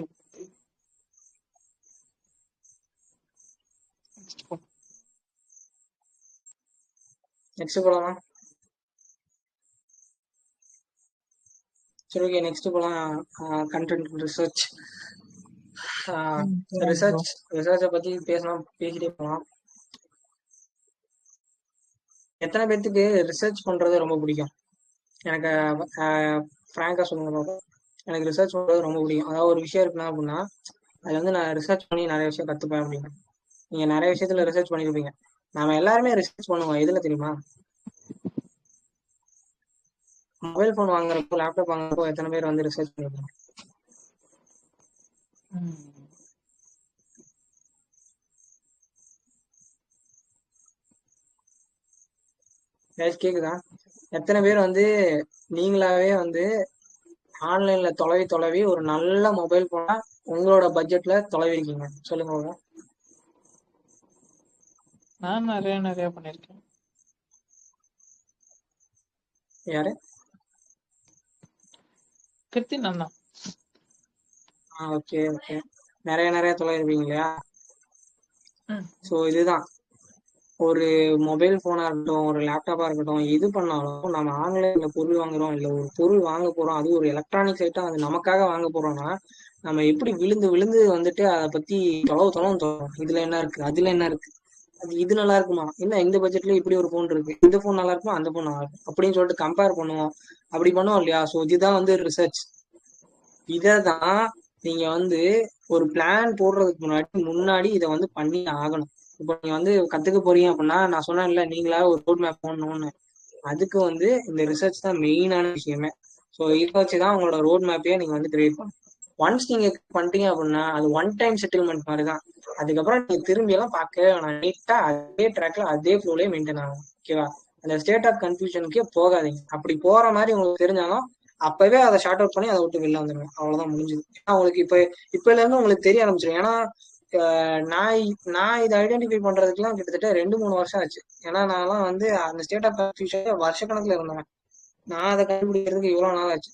நெக்ஸ்ட் போலாமா? சரி ஓகே, நெக்ஸ்ட் போலாம். Content research. ரிசர்ச்சை பத்தி பேசிட்டே போகலாம். எத்தனை பேர்த்துக்கு ரிசர்ச் பண்றது ரொம்ப பிடிக்கும்? எனக்கு ஃப்ராங்கா சொல்லுங்க பாப்போம். எனக்கு ரிசர்ச் பண்றது ரொம்ப பிடிக்கும். அதாவது ஒரு விஷயம் இருக்குன்னா அப்படின்னா அதுல வந்து நான் ரிசர்ச் பண்ணி நிறைய விஷயம் கத்துப்பேன் அப்படின்னு. நீங்க நிறைய விஷயத்துல ரிசர்ச் பண்ணிருப்பீங்க. நாம எல்லாருமே ரிசர்ச் பண்ணுவோம். எதுல தெரியுமா? மொபைல் போன் வாங்குறப்போ, லேப்டாப் வாங்குறப்போ எத்தனை பேர் வந்து ரிசர்ச் பண்ணிருப்பீங்க? கேக்குதா? எத்தனை பேர் வந்து நீங்களாவே வந்து ஆன்லைன்ல தொலைவி ஒரு நல்ல மொபைல் போனா உங்களோட பட்ஜெட்ல தொலைவிருக்கீங்க? சொல்லுங்க. நான் நிறைய பண்ணிருக்கேன். யாரு? கிருத்தி நான். ஓகே ஓகே, நிறைய தொலைவிருப்பீங்க இல்லையா? ஸோ இதுதான், ஒரு மொபைல் போனா இருக்கட்டும், ஒரு லேப்டாப்பா இருக்கட்டும், எது பண்ணாலும் நம்ம ஆன்லைன்ல பொருள் வாங்குறோம், இல்ல ஒரு பொருள் வாங்க போறோம், அது ஒரு எலக்ட்ரானிக்ஸ் ஐட்டம், அது நமக்காக வாங்க போறோம்னா நம்ம எப்படி விழுந்து விழுந்து வந்துட்டு அதை பத்தி தொலைவும் தோணும். இதுல என்ன இருக்கு, அதுல என்ன இருக்கு, அது இது நல்லா இருக்குமா, என்ன இந்த பட்ஜெட்ல இப்படி ஒரு போன் இருக்கு, இந்த போன் நல்லா இருக்குமா, அந்த போன் நல்லா இருக்கும் அப்படின்னு சொல்லிட்டு கம்பேர் பண்ணுவோம். அப்படி பண்ணுவோம் இல்லையா? ஸோ இதுதான் வந்து ரிசர்ச். இததான் நீங்க வந்து ஒரு பிளான் போடுறதுக்கு முன்னாடி இதை வந்து பண்ணி ஆகணும். இப்போ நீங்க வந்து கத்துக்க போறீங்க அப்படின்னா, நான் சொன்னேன் இல்ல, நீங்களா ஒரு ரோட் மேப் போடணும்னு. அதுக்கு வந்து இந்த ரிசர்ச் தான் மெயினான விஷயமே. ஸோ இதை வச்சுதான் உங்களோட ரோட் மேப்பையே நீங்க வந்து கிரியேட் பண்ணணும். ஒன்ஸ் நீங்க பண்ணிட்டீங்க அப்படின்னா அது ஒன் டைம் செட்டில்மெண்ட் மாதிரி தான். அதுக்கப்புறம் நீங்க திரும்பி எல்லாம் பார்க்கவே வேணாம். நீட்டா அதே ட்ராக்ல அதே ஃப்ளோலயே மெயின்டைன் ஆகும். ஓகேவா? அந்த ஸ்டேட் ஆஃப் கன்ஃபியூஷனுக்கே போகாதீங்க. அப்படி போற மாதிரி உங்களுக்கு தெரிஞ்சாலும் அப்பவே அதை ஷார்ட் அவுட் பண்ணி அதை விட்டு வெளில வந்துருங்க. அவ்வளவுதான், முடிஞ்சுது. ஏன்னா உங்களுக்கு இப்பல இருந்து உங்களுக்கு தெரிய ஆரம்பிச்சிடும். ஏன்னா நான் இதை ஐடென்டிஃபை பண்றதுக்குலாம் கிட்டத்தட்ட 2-3 வருஷம் ஆச்சு. ஏன்னா நான்லாம் வந்து அந்த ஸ்டேட் ஆஃப் கன்ஃபியூஷன் வருஷக்கணக்கில் இருந்தேன். நான் அதை கண்டுபிடிக்கிறதுக்கு இவ்வளவு நாள் ஆச்சு.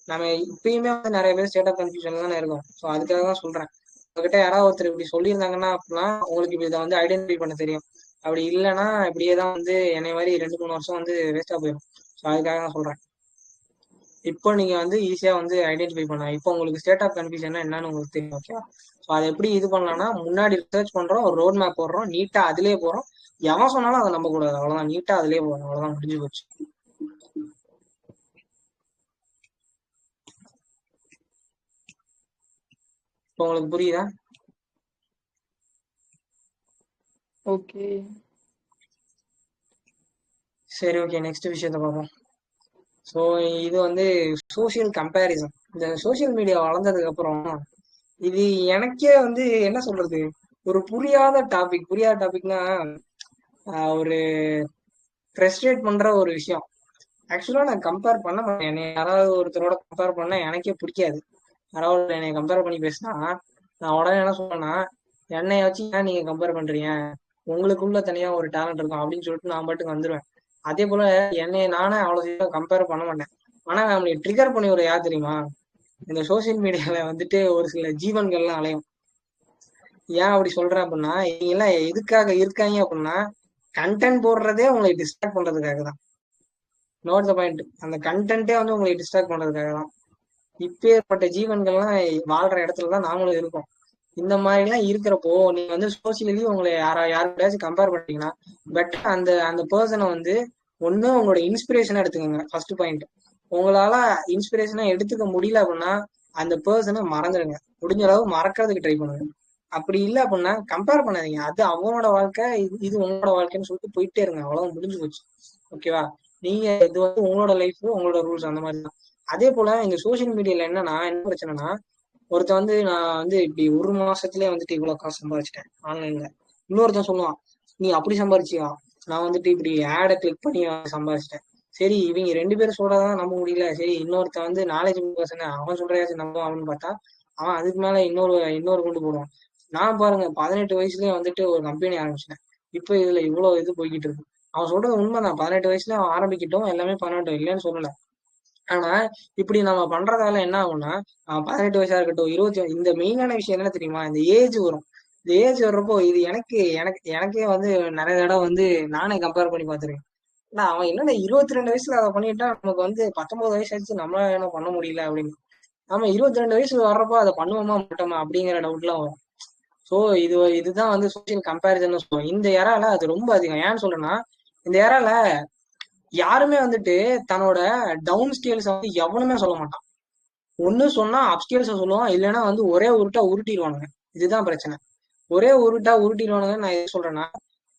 நம்ம இப்பயுமே வந்து நிறைய பேர் ஸ்டேட் ஆஃப் கன்ஃபியூஷன் தானே இருக்கும். ஸோ அதுக்காக தான் சொல்றேன். உங்ககிட்ட யாராவது ஒருத்தர் இப்படி சொல்லியிருந்தாங்கன்னா அப்படின்னா உங்களுக்கு இப்ப இதை வந்து ஐடென்டிஃபை பண்ண தெரியும். அப்படி இல்லைன்னா இப்படியே தான் வந்து என்னை மாதிரி 2-3 வருஷம் வந்து வேஸ்டா போயிடும். ஸோ அதுக்காக தான் சொல்றேன். இப்போ நீங்க வந்து ஈஸியா வந்து ஐடென்டிஃபை பண்ணலாம். இப்போ உங்களுக்கு ஸ்டேட் ஆஃப் கன்ஃபியூஷன் என்னன்னு உங்களுக்கு தெரியும். ஓகே, ஸோ அதை எப்படி இது பண்ணலாம்னா, முன்னாடி ரிசர்ச் பண்றோம், ஒரு ரோட் மேப் போடுறோம், நீட்டா அதுலயே போறோம். எவன் சொன்னாலும் அதை நம்ப கூடாது. அவ்வளவுதான், நீட்டா அதுலயே போறோம். அவ்வளவுதான், முடிஞ்சு போச்சு. இப்போ உங்களுக்கு புரியுதா? ஓகே, சரி ஓகே, நெக்ஸ்ட் விஷயத்த பார்ப்போம். ஸோ இது வந்து சோசியல் கம்பேரிசன். இந்த சோசியல் மீடியா வளர்ந்ததுக்கு அப்புறம் இது எனக்கே வந்து என்ன சொல்றது, ஒரு புரியாத டாபிக்னா ஒரு ஃப்ரஸ்ட்ரேட் பண்ற ஒரு விஷயம். ஆக்சுவலா நான் கம்பேர் பண்ண மாட்டேன். என்னை யாராவது ஒருத்தரோட கம்பேர் பண்ண எனக்கே பிடிக்காது. யாராவது என்னை கம்பேர் பண்ணி பேசினா நான் உடனே என்ன சொல்றேன்னா, என்னைய வச்சு ஏன் நீங்க கம்பேர் பண்றீங்க, உங்களுக்குள்ள தனியா ஒரு டேலண்ட் இருக்கும் அப்படின்னு சொல்லிட்டு நான் பாட்டுக்கு வந்துருவேன். அதே போல என்னைய நானே அவ்வளவு சீக்கிரம் கம்பேர் பண்ண மாட்டேன். ஆனா நம்மளை ட்ரிகர் பண்ணி ஒரு யார் தெரியுமா, இந்த சோசியல் மீடியால வந்துட்டு ஒரு சில ஜீவன்கள்லாம் அலையும். ஏன் அப்படி சொல்றேன் அப்படின்னா, இவங்க எல்லாம் எதுக்காக இருக்காங்க அப்படின்னா, கண்டென்ட் போடுறதே உங்களை டிஸ்ட்ராக்ட் பண்றதுக்காக தான். Note the point. அந்த கண்டென்ட்டே வந்து உங்களை டிஸ்ட்ராக்ட் பண்றதுக்காக தான். இப்பேற்பட்ட ஜீவன்கள்லாம் வாழ்ற இடத்துலதான் நாமளும் இருக்கோம். இந்த மாதிரி எல்லாம் இருக்கிறப்போ நீங்க வந்து சோசியலி உங்களை யாருக்கையாச்சும் கம்பேர் பண்ணீங்கன்னா பெட்டர் அந்த அந்த பர்சனை வந்து ஒண்ணு உங்களோட இன்ஸ்பிரேஷனா எடுத்துக்கோங்க. First point. உங்களால இன்ஸ்பிரேஷனா எடுத்துக்க முடியல அப்படின்னா அந்த பர்சனை மறந்துடுங்க. முடிஞ்ச அளவு மறக்கிறதுக்கு ட்ரை பண்ணுங்க. அப்படி இல்லை அப்படின்னா கம்பேர் பண்ணாதீங்க. அது அவனோட வாழ்க்கை, இது உங்களோட வாழ்க்கைன்னு சொல்லிட்டு போயிட்டே இருங்க. அவ்வளவு முடிஞ்சு போச்சு. ஓகேவா? நீங்க இது வந்து உங்களோட லைஃப், உங்களோட ரூல்ஸ், அந்த மாதிரி தான். அதே போல இந்த சோசியல் மீடியால என்ன பிரச்சனைனா, ஒருத்தன் வந்து நான் வந்து இப்படி ஒரு மாசத்துலயே வந்துட்டு இவ்வளவு காசு சம்பாதிச்சிட்டேன் ஆன்லைன்ல. இன்னொருத்தன் சொல்லுவான், நீ அப்படி சம்பாதிச்சியா, நான் வந்துட்டு இப்படி ஆடை கிளிக் பண்ணி சம்பாதிச்சிட்டேன். சரி, இவங்க 2 பேரும் சொல்றதான் நம்ப முடியல. சரி, இன்னொருத்தன் வந்து நாலேஜ் பர்சன், அவன் சொல்றதாச்சும் நம்புவான் அப்படின்னு பார்த்தா அவன் அதுக்கு மேல இன்னொரு கொண்டு போடுவான். நான் பாருங்க 18 வயசுலயே வந்துட்டு ஒரு கம்பெனி ஆரம்பிச்சிட்டேன். இப்ப இதுல இவ்வளவு இது போய்கிட்டு இருக்கு. அவன் சொல்றது உண்மைதான். 18 வயசுல அவன் ஆரம்பிக்கட்டும், எல்லாமே பண்ணட்டும், இல்லைன்னு சொல்லல. ஆனா இப்படி நம்ம பண்றதால என்ன ஆகும்னா 18 வயசா இருக்கட்டும் 20 இந்த மெயினான விஷயம் என்ன தெரியுமா, இந்த ஏஜ் வரும். இந்த ஏஜ் வர்றப்போ இது எனக்கே வந்து நிறைய தடவை வந்து நானே கம்பேர் பண்ணி பார்த்துருக்கேன். ஆனா அவன் என்னடா 22 வயசுல அதை பண்ணிட்டா நமக்கு வந்து 19 வயசு ஆச்சு நம்மளால என்ன பண்ண முடியல அப்படின்னு. நம்ம 22 வயசு வர்றப்போ அதை பண்ணுவோமா மாட்டோமா அப்படிங்கிற டவுட்லாம் வரும். ஸோ இதுதான் வந்து சோசியல் கம்பேரிசன் சொல்லுவோம். இந்த ஏரால அது ரொம்ப அதிகம். ஏன்னு சொல்றேன்னா இந்த ஏரால யாருமே வந்துட்டு தன்னோட டவுன் ஸ்கேல்ஸ் வந்து எவனுமே சொல்ல மாட்டான். ஒண்ணு சொன்னா அப்ஸ்கேல்ஸ சொல்லுவான், இல்லைன்னா வந்து ஒரே உருட்டா உருட்டிடுவானுங்க. இதுதான் பிரச்சனை. ஒரே உருட்டா உருட்டிடுவானுங்க. நான் எது சொல்றேன்னா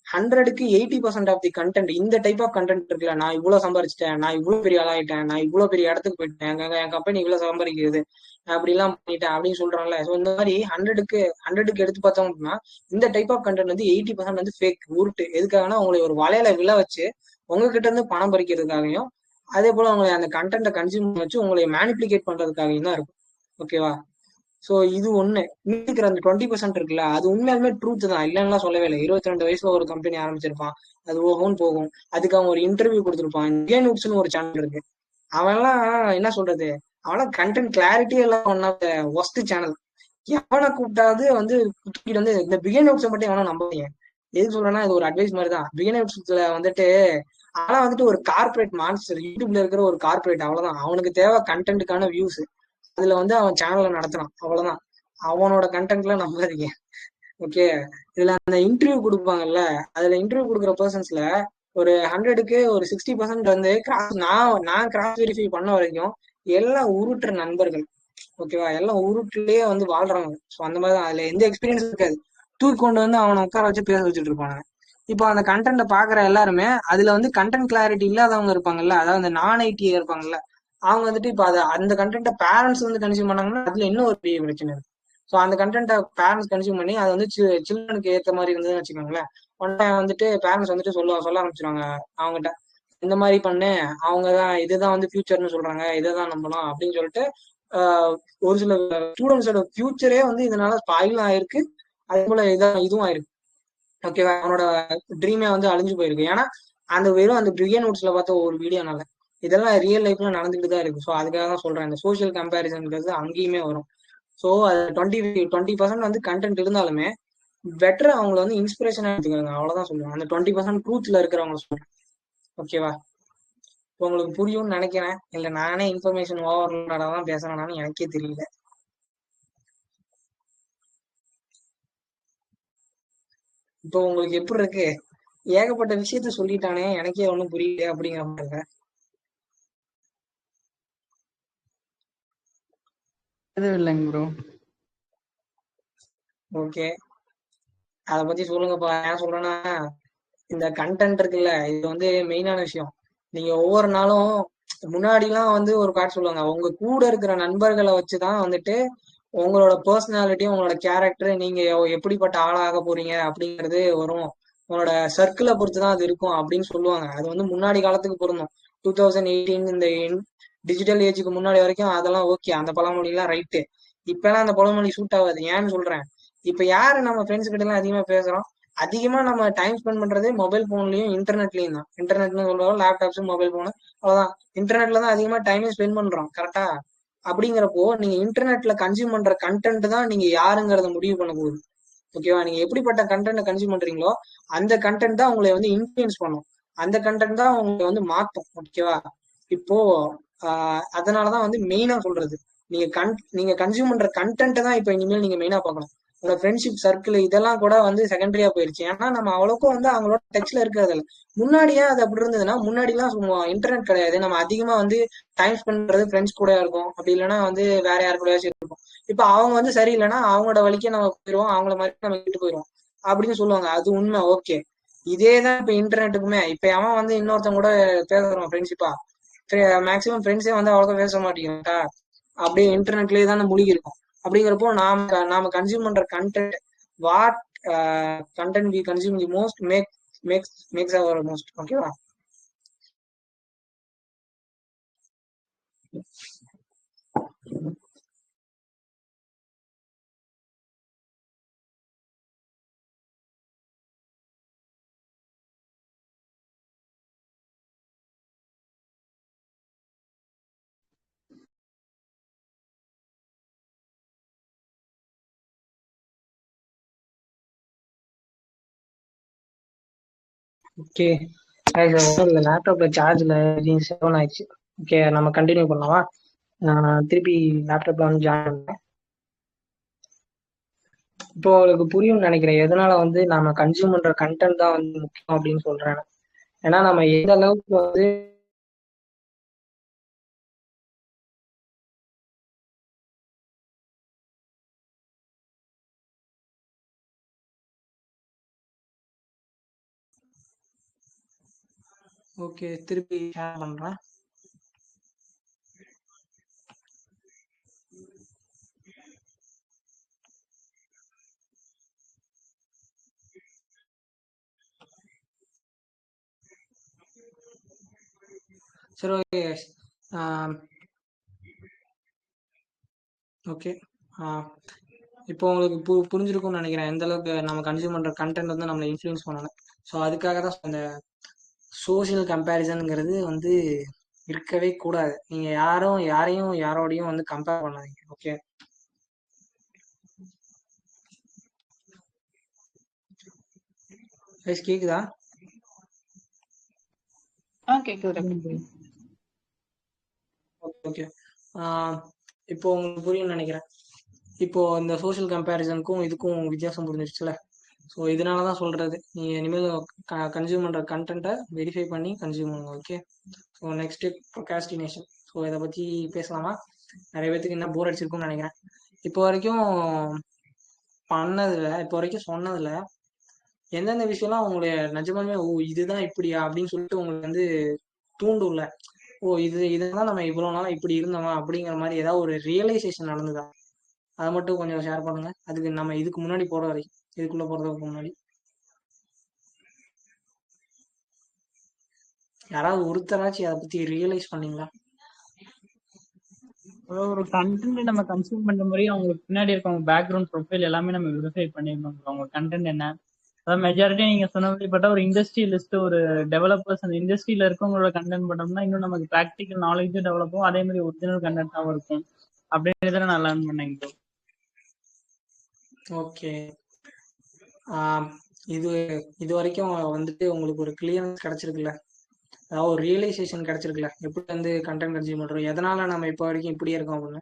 100க்கு 80% ஆஃப் தி கண்டென்ட் இந்த டைப் ஆஃப் கண்டென்ட் இருக்குல்ல, நான் இவ்வளவு சம்பாரிச்சிட்டேன், நான் இவ்வளவு பெரிய ஆளாயிட்டேன், நான் இவ்வளவு பெரிய இடத்துக்கு போயிட்டேன், என் கம்பெனி இவ்வளவு சம்பாதிக்கிறது, நான் அப்படி எல்லாம் பண்ணிட்டேன் அப்படின்னு சொல்றாங்கல்ல. ஸோ இந்த மாதிரி ஹண்ட்ரடுக்கு எடுத்து பார்த்தோம் அப்படின்னா இந்த டைப் ஆஃப் கண்டென்ட் வந்து 80% வந்து ஃபேக் உருட்டு. எதுக்காகனா உங்களை ஒரு வலையில விழ வச்சு உங்ககிட்ட இருந்து பணம் பறிக்கிறதுக்காகவும், அதே போல உங்களை அந்த கண்டென்ட்டை கன்சியூம் வச்சு உங்களை மேனிப்புலேட் பண்றதுக்காகவும் தான் இருக்கும். ஓகேவா? சோ இது ஒண்ணு. இருக்கிற அந்த 20% இருக்குல்ல, அது உண்மையாலுமே ட்ரூத் தான், இல்லைன்னா சொல்லவே இல்லை. 22 வயசுல ஒரு கம்பெனி ஆரம்பிச்சிருப்பான், அது ஓஹோன்னு போகும். அதுக்கு அவன் ஒரு இன்டர்வியூ கொடுத்துருப்பான். ஜேனுட்ஸ்னு ஒரு சேனல் இருக்கு. அவன்லாம் என்ன சொல்றது, அவன்லாம் கண்டென்ட் கிளாரிட்டி எல்லாம் one of the worst channel. எவனை கூப்பிட்டாவது வந்து தூக்கிட்டு வந்து இந்த பிகின் அவுட்ஸை மட்டும் எவனா நம்பாதீங்க. எது சொல்றேன்னா இது ஒரு அட்வைஸ் மாதிரி தான். பிகின் அவுட்ஸ்ல வந்துட்டு ஆனா வந்துட்டு ஒரு கார்பரேட் மான்ஸ்டர், யூடியூப்ல இருக்கிற ஒரு கார்பரேட், அவ்வளவுதான். அவனுக்கு தேவை கண்டென்ட்டுக்கான வியூஸ். அதுல வந்து அவன் சேனலை நடத்துறான், அவ்வளவுதான். அவனோட கண்டென்ட்ல நம்பாதீங்க. ஓகே. இதுல அந்த இன்டர்வியூ கொடுப்பாங்கல்ல, அதுல இன்டர்வியூ கொடுக்குற பர்சன்ஸ்ல ஒரு 100க்கு ஒரு 60% வந்து நான் கிராஸ் வெரிஃபை பண்ண வரைக்கும் எல்லாம் உருட்டுற நண்பர்கள். ஓகேவா? எல்லாம் உருட்டுலயே வந்து வாழ்றாங்க. ஸோ அந்த மாதிரி தான். அதுல எந்த எக்ஸ்பீரியன்ஸ் இருக்காது. தூக்கி கொண்டு வந்து அவனை உட்கார வச்சு பேச வச்சுட்டு இருப்பானுங்க. இப்போ அந்த கண்டென்ட்டை பாக்குற எல்லாருமே அதுல வந்து கண்டென்ட் கிளாரிட்டி இல்லாதவங்க இருப்பாங்கல்ல, அதாவது அந்த நான் ஐடி இருப்பாங்கல்ல, அவங்க வந்துட்டு இப்ப அந்த கண்டென்ட்டை பேரண்ட்ஸ் வந்து கன்சியூம் பண்ணாங்கன்னா அதுல இன்னும் ஒரு பெரிய பிரச்சனை இருக்கு. ஸோ அந்த கண்டென்ட்டை பேரண்ட்ஸ் கன்சியூம் பண்ணி அது வந்து சில்ட்ரனுக்கு ஏற்ற மாதிரி இருந்ததுன்னு வச்சுக்கோங்களேன். ஒன் டைம் வந்துட்டு பேரண்ட்ஸ் வந்துட்டு சொல்ல ஆரம்பிச்சிருவாங்க அவங்ககிட்ட, இந்த மாதிரி பண்ணு, அவங்கதான் இதுதான் வந்து ஃபியூச்சர்னு சொல்றாங்க, இதை தான் நம்பலாம் அப்படின்னு சொல்லிட்டு ஒரு சில ஸ்டூடெண்ட்ஸோட ஃபியூச்சரே வந்து இதனால ஸ்பாயில் ஆயிருக்கு. அதே போல இதுவும் ஆயிருக்கு. ஓகேவா? அவனோட ட்ரீமே வந்து அழிஞ்சு போயிருக்கு. ஏன்னா அந்த வெறும் அந்த பிரிகன் நோட்ஸ்ல பார்த்த ஒரு வீடியோனால இதெல்லாம் ரியல் லைஃப்ல நடந்துகிட்டு தான் இருக்கு. ஸோ அதுக்காக தான் சொல்றேன், இந்த சோசியல் கம்பேரிசன்ங்கிறது அங்கேயுமே வரும். ஸோ அது 20% வந்து கண்டென்ட் இருந்தாலுமே பெட்டர் அவங்கள வந்து இன்ஸ்பிரேஷனா எடுத்துக்கிறாங்க, அவ்வளவுதான் சொல்லுவேன். அந்த 20% ட்ரூத்ல இருக்கிறவங்க சொல்றேன். ஓகேவா? இப்போ உங்களுக்கு புரியும்னு நினைக்கிறேன். இல்ல நானே இன்ஃபர்மேஷன் ஓவர்லோடா தான் பேசுறேன்னு எனக்கே தெரியல. இப்போ உங்களுக்கு எப்படி இருக்கு? ஏகப்பட்ட விஷயத்த சொல்லிட்டானே, எனக்கே ஒண்ணும் புரியல அப்படிங்கிற மாதிரி. எதுவும் இல்லைங்க ப்ரோ. ஓகே, அத பத்தி சொல்லுங்கப்பா. ஏன் சொல்றேன்னா இந்த கண்டென்ட் இருக்குல்ல, இது வந்து மெயினான விஷயம். நீங்க ஒவ்வொரு நாளும் முன்னாடி எல்லாம் வந்து ஒரு பாட்டு சொல்லுவாங்க, உங்க கூட இருக்கிற நண்பர்களை வச்சுதான் வந்துட்டு உங்களோட பர்சனாலிட்டியும் உங்களோட கேரக்டர், நீங்க எப்படிப்பட்ட ஆளாக போறீங்க அப்படிங்கிறது வரும். உங்களோட சர்க்கிளை பொறுத்துதான் அது இருக்கும் அப்படின்னு சொல்லுவாங்க. அது வந்து முன்னாடி காலத்துக்கு பொருந்தும். 2018 இந்த டிஜிட்டல் ஏஜுக்கு முன்னாடி வரைக்கும் அதெல்லாம் ஓகே, அந்த பழமொழி எல்லாம் ரைட்டு. இப்ப எல்லாம் அந்த பழமொழி சூட் ஆகாது. ஏன்னு சொல்றேன், இப்ப யாரு நம்ம ஃப்ரெண்ட்ஸ் கிட்ட எல்லாம் அதிகமா பேசுறோம்? அதிகமா நம்ம டைம் ஸ்பெண்ட் பண்றதே மொபைல் போன்லயும் இன்டர்நெட்லயும் தான். இன்டர்நெட்னு சொல்றோம், லேப்டாப்ஸ், மொபைல் போனு, அவ்வளவுதான். இன்டர்நெட்ல தான் அதிகமா டைமே ஸ்பெண்ட் பண்றோம். கரெக்டா? அப்படிங்கிறப்போ நீங்க இன்டர்நெட்ல கன்சியூம் பண்ற கண்டென்ட் தான் நீங்க யாருங்கிறத முடிவு பண்ண போகுது. ஓகேவா? நீங்க எப்படிப்பட்ட கண்டென்ட் கன்சியூம் பண்றீங்களோ அந்த கண்டென்ட் தான் உங்களை வந்து இன்ஃபுளுன்ஸ் பண்ணும். அந்த கண்டென்ட் தான் உங்களை வந்து மாத்தும். ஓகேவா? இப்போ அதனாலதான் வந்து மெயினா சொல்றது, நீங்க கன்சியூம் பண்ற கண்டென்ட் தான் இப்ப இனிமேல் நீங்க மெயினா பார்க்கணும். உங்க ஃப்ரெண்ட்ஷிப் சர்க்கிள் இதெல்லாம் கூட வந்து செகண்டரியா போயிருச்சு. ஏன்னா நம்ம அவ்வளோக்கும் வந்து அவங்களோட டச்ல இருக்கிறது இல்லை. முன்னாடியே அது அப்படி இருந்ததுன்னா, முன்னாடி எல்லாம் இன்டர்நெட் கிடையாது, நம்ம அதிகமா வந்து டைம் ஸ்பெண்ட் பண்றது ஃப்ரெண்ட்ஸ் கூட இருக்கும், அப்படி இல்லைன்னா வந்து வேற யாரு கூடயாச்சும் இருக்கும். இப்ப அவங்க வந்து சரியில்லைன்னா அவங்களோட வழிக்கே நம்ம போயிடுவோம், அவங்கள மாதிரி நம்ம விட்டு போயிடுவோம் அப்படின்னு சொல்லுவாங்க. அது உண்மை. ஓகே, இதேதான் இப்ப இன்டர்நெட்டுக்குமே. இப்ப அவன் வந்து இன்னொருத்தன் கூட பேசுறான் ஃப்ரெண்ட்ஷிப்பா, மேக்சிமம் ஃப்ரெண்ட்ஸே வந்து அவ்வளோக்கா பேச மாட்டேங்கிறா, அப்படியே இன்டர்நெட்லயே தானே மூழ்கி இருக்கும். அப்படிங்கிறப்போ நாம கன்சியூம் பண்ற content, what content we consume the most makes our most. ஓகேவா? ஓகே இந்த லேப்டாப்ல சார்ஜ்ல செவன் ஆயிடுச்சு. ஓகே, நம்ம கண்டினியூ பண்ணலாமா? நான் திருப்பி லேப்டாப்ல வந்து ஜாயின் பண்ணேன். இப்போ உங்களுக்கு புரியும்னு நினைக்கிறேன் எதனால வந்து நாம கன்சியூம் பண்ற கண்டென்ட் தான் வந்து முக்கியம் அப்படின்னு சொல்றேன். ஏன்னா நம்ம எந்த அளவுக்கு வந்து ஓகே திருப்பி ஷேர் பண்றேன். சரி ஓகே. ஓகே இப்போ உங்களுக்கு புரிஞ்சிருக்கும்னு நினைக்கிறேன் எந்த அளவுக்கு நம்ம கன்சியூம் பண்ற கண்டென்ட் வந்து நம்மளை இன்ஃப்ளூயன்ஸ் பண்ணணும். ஸோ அதுக்காக தான் அந்த சோஷியல் கம்பேரிசனுங்கிறது வந்து இருக்கவே கூடாது. நீங்க யாரையும் யாரோடையும் வந்து கம்பேர் பண்ணாதீங்க. ஓகே, கேக்குதா? கேக்குது. ஓகே, இப்போ உங்களுக்கு புரியும்னு நினைக்கிறேன். இப்போ இந்த சோஷியல் கம்பேரிசனுக்கும் இதுக்கும் வித்தியாசம் புரிஞ்சிருச்சுல. ஸோ இதனால தான் சொல்றது, நீ இனிமேல் கன்சியூம் பண்ற கண்டென்ட்டை வெரிஃபை பண்ணி கன்சியூம் பண்ணுங்க. Okay, so next procrastination. So இதை பத்தி பேசலாமா? நிறைய பேத்துக்கு என்ன போர் அடிச்சிருக்கும்னு நினைக்கிறேன். இப்போ வரைக்கும் இப்போ வரைக்கும் சொன்னதுல எந்தெந்த விஷயம்லாம் உங்களுடைய நிஜமாலுமே ஓ இதுதான் இப்படியா அப்படின்னு சொல்லிட்டு உங்களுக்கு வந்து தூண்டும்ல, ஓ இதுதான் நம்ம இவ்வளவு நாளா இப்படி இருந்தோமா அப்படிங்கிற மாதிரி ஏதாவது ஒரு ரியலைசேஷன் நடந்ததா? அதை மட்டும் கொஞ்சம் ஷேர் பண்ணுங்க. அதுக்கு நம்ம இதுக்கு முன்னாடி போற வரைக்கும், இதுக்குள்ள போறதுக்கு முன்னாடி யாராவது ஒருத்தராச்சும் அதை பத்தி ரியலைஸ் பண்ணீங்களா? ஒரு கண்டென்ட் நம்ம கன்சியூம் பண்ற மாதிரி அவங்களுக்கு பின்னாடி இருக்கவங்க பேக்ரவுண்ட் ப்ரொஃபைல் எல்லாமே நம்ம வெரிஃபை பண்ணிருக்கோம். அவங்க கண்டென்ட் என்ன, அதாவது மெஜாரிட்டி நீங்க சொன்னபடிப்பட்ட ஒரு இண்டஸ்ட்ரியலிஸ்ட், ஒரு டெவலப்பர்ஸ், அந்த இண்டஸ்ட்ரியில இருக்கவங்களோட கண்டென்ட் பண்ணோம்னா இன்னும் நமக்கு ப்ராக்டிக்கல் நாலேஜும் டெவலப்பும், அதே மாதிரி ஒரிஜினல் கண்டென்ட்டாகவும் இருக்கும். அப்படின்றத நான் லேர்ன் பண்ணேன் ப்ரோ. ஓகே, இது இது வரைக்கும் வந்துட்டு உங்களுக்கு ஒரு கிளியரன்ஸ் கிடைச்சிருக்குல்ல, அதாவது ஒரு ரியலைசேஷன் கிடைச்சிருக்குல்ல, எப்படி வந்து கண்டென்ட் கன்சியூம் பண்றோம், எதனால நம்ம இப்போ வரைக்கும் இப்படி இருக்கோம் அப்படின்னு.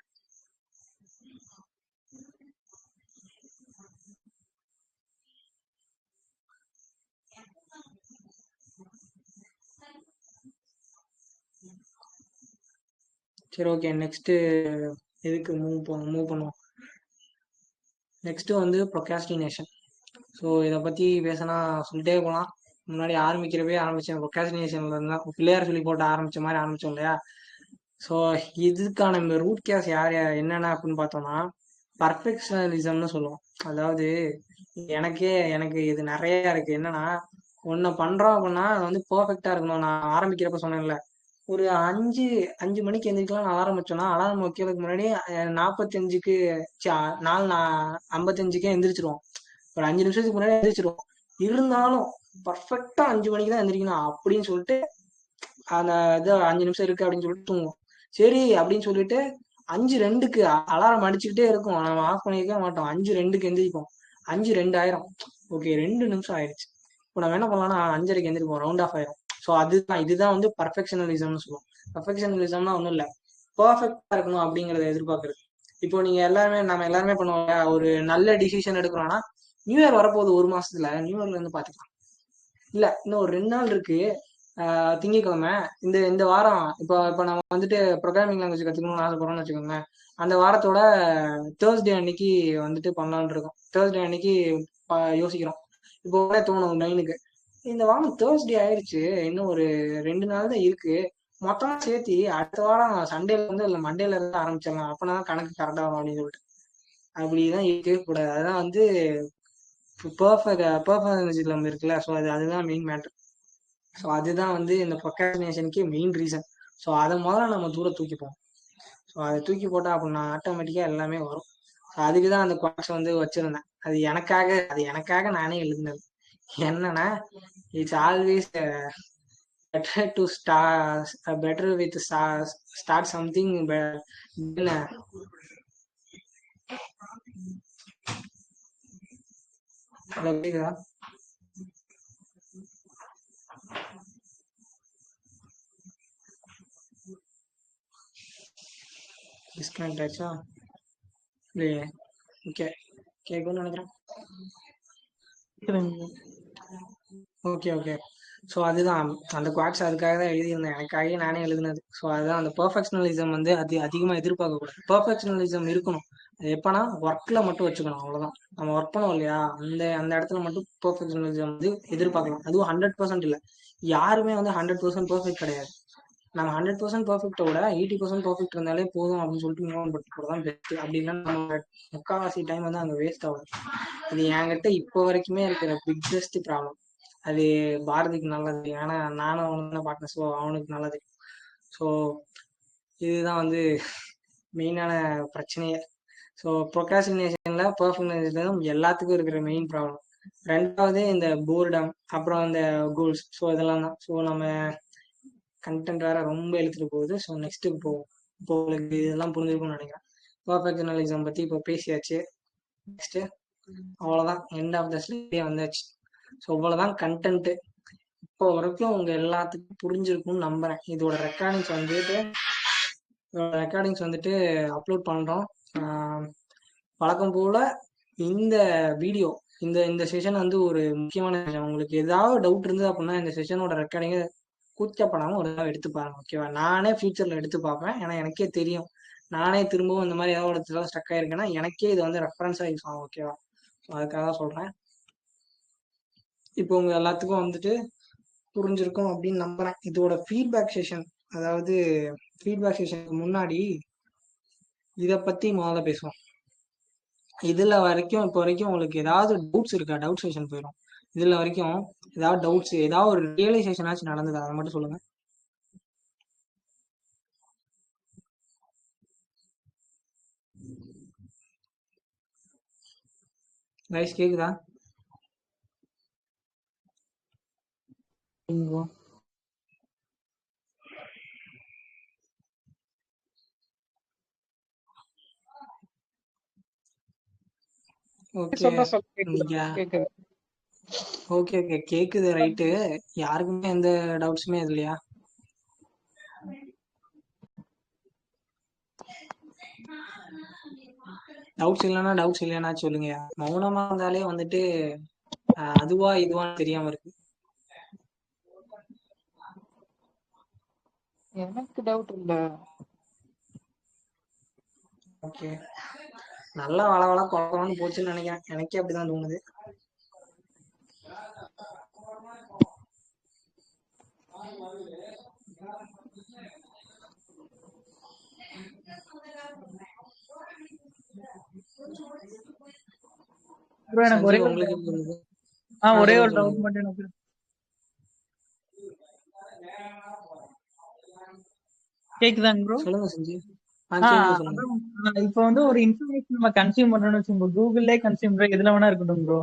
சரி ஓகே, நெக்ஸ்ட் எதுக்கு மூவ் பண்ணுவோம். நெக்ஸ்ட் வந்து ப்ரொகாஸ்டினேஷன். ஸோ இதை பத்தி பேசினா சொல்லிட்டே போகலாம். முன்னாடி ஆரம்பிச்சேன் ப்ரொகாஸ்டினேஷன்ல இருந்தா பிள்ளையார் சொல்லி போட்டு ஆரம்பிச்ச மாதிரி ஆரம்பிச்சோம் இல்லையா? ஸோ இதுக்கான இந்த ரூட் கேஸ் என்னென்ன அப்படின்னு பார்த்தோம்னா பர்ஃபெக்ஷனலிசம்னு சொல்லுவோம். அதாவது எனக்கு இது நிறைய இருக்கு. என்னன்னா ஒன்ன பண்றோம் அப்படின்னா அது வந்து பெர்ஃபெக்டா இருக்கணும். நான் ஆரம்பிக்கிறப்ப சொன்னேன்ல, ஒரு அஞ்சு அஞ்சு மணிக்கு எந்திரிக்கலாம் நான் ஆரம்பிச்சோன்னா அலாரம் வைக்கிறதுக்கு முன்னாடி 45க்கு 55க்கே எந்திரிச்சிருவோம். ஒரு 5 நிமிஷத்துக்கு முன்னாடி எந்திரிச்சிருவோம். இருந்தாலும் பர்ஃபெக்டா 5 மணிக்கு தான் எந்திரிக்கணும் அப்படின்னு சொல்லிட்டு அந்த இது 5 நிமிஷம் இருக்கு அப்படின்னு சொல்லிட்டு தூங்குவோம். சரி அப்படின்னு சொல்லிட்டு 5:02க்கு அலாரம் அடிச்சுக்கிட்டே இருக்கும், நம்ம ஆஃப் பண்ணிக்க மாட்டோம். 5:02க்கு எந்திரிப்போம். 5:02 ஆயிரும். ஓகே, 2 நிமிஷம் ஆயிடுச்சு. இப்போ நம்ம என்ன பண்ணலாம்னா 5:30க்கு எந்திரிப்போம், ரவுண்ட் ஆஃப் ஆயிரும். ஸோ இதுதான் வந்து பர்ஃபெக்ஷனலிசம்னு சொல்லுவோம். பர்ஃபெக்ஷனலிசம்னா ஒன்றும் இல்லை, பர்ஃபெக்டா இருக்கணும் அப்படிங்கறத எதிர்பார்க்கறது. இப்போ நம்ம எல்லாருமே பண்ணுவோம், ஒரு நல்ல டிசிஷன் எடுக்கிறோம்னா நியூ இயர் வரப்போகுது, ஒரு மாசத்துல நியூ இயர்ல இருந்து பாத்துக்கலாம். இல்ல இன்னும் ஒரு 2 நாள் இருக்கு, திங்கட்கிழமை, இந்த வாரம் இப்போ நம்ம வந்துட்டு ப்ரோக்ராமிங் லாங்குவேஜ் கத்துக்கணும்னு ஆசைப்படுறோம்னு வச்சுக்கோங்க. அந்த வாரத்தோட தேர்ஸ்டே அன்னைக்கு வந்துட்டு பண்ணலான்னு இருக்கோம். தேர்ஸ்டே அன்னைக்கு யோசிக்கிறோம். இப்போ தோணும் 9க்கு, இந்த வாரம் தேர்ஸ்டே ஆயிடுச்சு, இன்னும் ஒரு 2 நாள் தான் இருக்கு, மொத்தமா சேர்த்தி அடுத்த வாரம் சண்டேல இருந்து இல்ல மண்டேல இருந்து ஆரம்பிச்சிடலாம், அப்பதான் கணக்கு கரெக்டா வரும் அப்படின்னு சொல்லிட்டு அப்படிதான் இருக்கவே கூடாது. அதான் வந்து பெர்ஃபெக்ஷனிசம் இருக்குல்ல. ஸோ அதுதான் மெயின் மேட்டர். ஸோ அதுதான் வந்து இந்த ப்ரொக்ராஸ்டினேஷனுக்கு மெயின் ரீசன். ஸோ அதை முதல்ல நம்ம தூர தூக்கிப்போம். ஸோ அதை தூக்கி போட்டா அப்படின்னா ஆட்டோமேட்டிக்கா எல்லாமே வரும். ஸோ அதுக்கு தான் அந்த குவாக்ஸ் வந்து வச்சிருந்தேன். அது எனக்காக நானே எழுதினது. என்னன்னா, it's always better to better with start something. Hello கேக்குதா? டிஸ்கனெக்ட் ஆச்சா இல்லையே? ஓகே, கேட்கும்னு நினைக்கிறேன். கேக்குதுங்க bro. Okay okay. ஸோ அதுதான் அந்த குவாட்ஸ் அதுக்காக தான் எழுதியிருந்தேன், எனக்காகவே நானே எழுதினது. ஸோ அதுதான் அந்த பர்ஃபெக்ஷனலிசம் வந்து அதிகமாக எதிர்பார்க்கக்கூடாது. பர்ஃபெக்ஷனலிசம் இருக்கணும், அது எப்போனா ஒர்க்கில் மட்டும் வச்சுக்கணும், அவ்வளோதான். நம்ம ஒர்க் பண்ணோம் இல்லையா, அந்த அந்த இடத்துல மட்டும் பர்ஃபெக்ஷனலிசம் வந்து எதிர்பார்க்கலாம். அதுவும் 100% இல்லை, யாருமே வந்து 100% பர்ஃபெக்ட் கிடையாது. நம்ம 100% பர்ஃபெக்டை விட 80% பர்ஃபெக்ட் இருந்தாலே போதும் அப்படின்னு சொல்லிட்டு மூவ் ஆன் பண்ணிட்டு தான் பெஸ்ட். அப்படி இல்லைன்னா நம்ம முக்கால்வாசி டைம் வந்து அங்கே வேஸ்ட் ஆகும். இது என்கிட்ட இப்போ வரைக்குமே இருக்கிற பிக்கஸ்ட் ப்ராப்ளம். அது பாரதிக்கு நல்லது, ஏன்னா நானும் அவனுக்கு தான் பார்ட்னர், ஸோ அவனுக்கு நல்லது. ஸோ இதுதான் வந்து மெயினான பிரச்சனையே. ஸோ ப்ரொக்ராஸ்டினேஷனில் பர்ஃபெக்ஷனிசம் எல்லாத்துக்கும் இருக்கிற மெயின் ப்ராப்ளம். ரெண்டாவது இந்த போர்டம், அப்புறம் இந்த கோல்ஸ். ஸோ இதெல்லாம் தான். ஸோ நம்ம கண்டென்ட் வேற ரொம்ப எழுத்துட்டு போகுது. ஸோ நெக்ஸ்ட் இப்போ உங்களுக்கு இதெல்லாம் புரிஞ்சிருக்கும்னு நினைக்கிறேன். பர்ஃபெக்ஷனலிசம் பற்றி இப்போ பேசியாச்சு. நெக்ஸ்ட் அவ்வளோதான், எண்ட் ஆஃப் த ஸ்டே வந்தாச்சு. ஸோ இவ்வளோதான் கண்டென்ட்டு. இப்போ வரைக்கும் உங்க எல்லாத்துக்கும் புரிஞ்சிருக்கும்னு நம்புறேன். இதோட ரெக்கார்டிங்ஸ் வந்துட்டு அப்லோட் பண்றோம். வழக்கம் போல இந்த வீடியோ இந்த செஷன் வந்து ஒரு முக்கியமான செஷன். உங்களுக்கு ஏதாவது டவுட் இருந்தது அப்படின்னா இந்த செஷனோட ரெக்கார்டிங்க கூச்சப்படாமல் ஒரு தடவை எடுத்து பாருங்க, ஓகேவா? நானே ஃபியூச்சர்ல எடுத்து பார்ப்பேன், ஏன்னா எனக்கே தெரியும், நானே திரும்பவும் இந்த மாதிரி ஏதாவது இடத்துல ஸ்டக் ஆயிருக்கேன்னா எனக்கே இது வந்து ரெஃபரன்ஸா யூஸ் ஆகும், ஓகேவா? அதுக்காக தான் சொல்றேன். இப்போ உங்க எல்லாத்துக்கும் வந்துட்டு புரிஞ்சிருக்கும் அப்படின்னு நம்புறேன். இதோட ஃபீட்பேக் செஷன், அதாவது ஃபீட்பேக் செஷனுக்கு முன்னாடி இதை பத்தி முதல்ல பேசுவோம். இதுல வரைக்கும் இப்போ வரைக்கும் உங்களுக்கு ஏதாவது டவுட்ஸ் இருக்கா? டவுட் செஷன் போயிடும். இதுல வரைக்கும் ஏதாவது டவுட்ஸ், ஏதாவது ஒரு ரியலைசேஷன் ஆச்சு நடந்தது, அதை மட்டும் சொல்லுங்க. ரைஸ் கேக்குதா? ஓகே சொல்ற சொல்ல கேக்குது. ஓகே ஓகே, கேக்குது, ரைட்டு. யாருக்குமே எந்த டவுட்ஸுமே இல்லையா? டவுட்ஸ் இல்லைன்னா சொல்லுங்க. மௌனமா இருந்தாலே வந்துட்டு அதுவா இதுவான்னு தெரியாம இருக்கு. எனக்கு டவுட் இல்ல. ஓகே, நல்லா வளவள குழப்பம்னு போச்சுன்னு நினைக்கிறேன். எனக்கே அப்படிதான் தோணுது. bro எனக்கு ஒரே சஞ்சீவ், ஒரு உங்களுக்கு doubt. புரியுது? ஒரே சொல்லுங்க ஒரு டவுட் சொல்லுங்க. மட்டும் எனக்கு கேக்குதாங்க ப்ரோ? சொல்லுங்க சஞ்சீவ். கேக்குது, சொல்லுங்க. இப்போ வந்து ஒரு இன்ஃபர்மேஷன் நம்ம கன்சியூம் பண்றோம்னு வச்சுக்கோங்க, கூகுள்லே கன்சியூம் பண்ற எதுல வேணா இருக்கட்டும் ப்ரோ.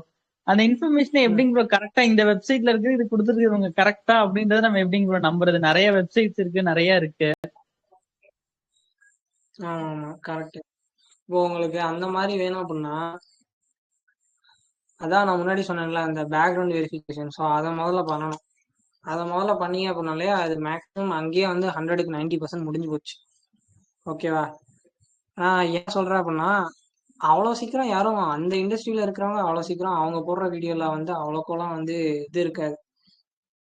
அந்த இன்ஃபர்மேஷனை எப்படிங்க ப்ரோ கரெக்டா இந்த வெப்சைட்ல இருக்கு, இது கொடுத்துருக்கவங்க கரெக்டா அப்படின்றத நம்ம எப்படிங்க ப்ரோ நம்புறது? நிறைய வெப்சைட்ஸ் இருக்கு, நிறைய இருக்கு. ஆமா ஆமா, கரெக்ட். இப்போ உங்களுக்கு அந்த மாதிரி வேணும் அப்படின்னா, அதான் நான் முன்னாடி சொன்னேன்ல, அந்த பேக்ரவுண்ட் வெரிஃபிகேஷன். ஸோ அதை முதல்ல பண்ணணும். அதை முதல்ல பண்ணீங்க அப்படின்னாலே அது மேக்ஸிமம் அங்கேயே வந்து 100க்கு 90% முடிஞ்சு போச்சு, ஓகேவா? நான் ஏன் சொல்றேன் அப்படின்னா, அவ்வளோ சீக்கிரம் யாரும் அந்த இண்டஸ்ட்ரியில இருக்கிறவங்க அவ்வளோ சீக்கிரம் அவங்க போடுற வீடியோல வந்து அவ்வளோக்கெல்லாம் வந்து இது இருக்காது,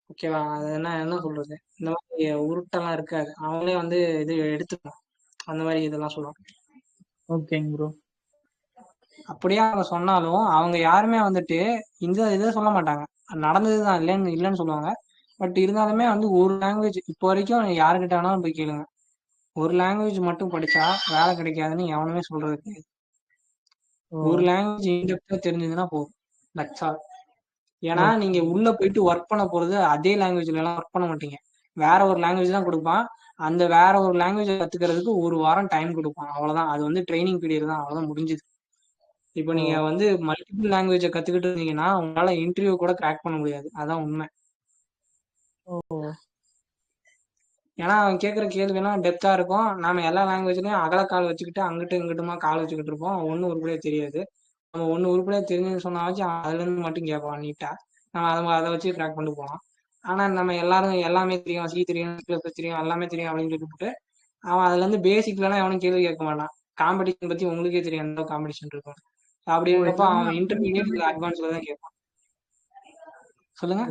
ஓகேவா? அது என்ன சொல்றது, இந்த மாதிரி உருட்டெல்லாம் இருக்காது. அவங்களே வந்து இது எடுத்துக்கணும், அந்த மாதிரி இதெல்லாம் சொல்லுவாங்க. ஓகேங்க ப்ரோ. அப்படியே அவங்க சொன்னாலும் அவங்க யாருமே வந்துட்டு இந்த இதை சொல்ல மாட்டாங்க, நடந்ததுதான் இல்லைன்னு சொல்லுவாங்க. பட் இருந்தாலுமே வந்து ஒரு லாங்குவேஜ் இப்போ வரைக்கும் யாருக்கிட்ட வேணாலும் போய் கேளுங்க, ஒரு லாங்குவேஜ் மட்டும் படிச்சா வேலை கிடைக்காதுன்னு எவனுமே சொல்றது கிடையாது. ஒரு லாங்குவேஜ் இன்டெப்தா தெரிஞ்சதுன்னா போதும், தட்ஸ் ஆல். ஏன்னா நீங்க உள்ள போயிட்டு ஒர்க் பண்ண போறது அதே லாங்குவேஜ்ல எல்லாம் ஒர்க் பண்ண மாட்டீங்க, வேற ஒரு லாங்குவேஜ் தான் கொடுப்பான். அந்த வேற ஒரு லாங்குவேஜ் கத்துக்கிறதுக்கு ஒரு வாரம் டைம் கொடுப்பான், அவ்வளவுதான். அது வந்து ட்ரைனிங் பீரியட் தான், அவ்வளவுதான், முடிஞ்சுது. இப்போ நீங்க வந்து மல்டிபிள் லாங்குவேஜை கத்துக்கிட்டு இருந்தீங்கன்னா உங்களால இன்டர்வியூ கூட கிராக் பண்ண முடியாது, அதான் உண்மை. ஏன்னா அவன் கேட்குற கேள்வியெல்லாம் டெப்தா இருக்கும். நாம எல்லா லாங்குவேஜ்லயும் அகல கால் வச்சுக்கிட்டு அங்கிட்டு இங்கிட்டுமா கால் வச்சுக்கிட்டு இருப்போம், ஒன்னும் உருப்படியா தெரியாது. நம்ம ஒன்னு உருப்படியா தெரிஞ்சுன்னு சொன்னாச்சும் அதுல இருந்து மட்டும் கேட்பான் நீட்டா, நம்ம அதை வச்சு கிராக் பண்ணி போகலாம். ஆனா நம்ம எல்லாரும் எல்லாமே தெரியும், சி தெரியும், தெரியும், எல்லாமே தெரியும் அப்படின்னு சொல்லிட்டு அவன் அதுல இருந்து பேசிக்லாம் எவனும் கேள்வி கேட்க மாட்டான். காம்படிஷன் பத்தி உங்களுக்கே தெரியும் எந்த காம்படிஷன் இருக்கும். அப்படி ஓ இருக்கப்ப எல்லாமே அவன் இன்டர்மீடியட் இல்ல அட்வான்ஸ்ல தான் கேட்பான். சொல்லுங்க.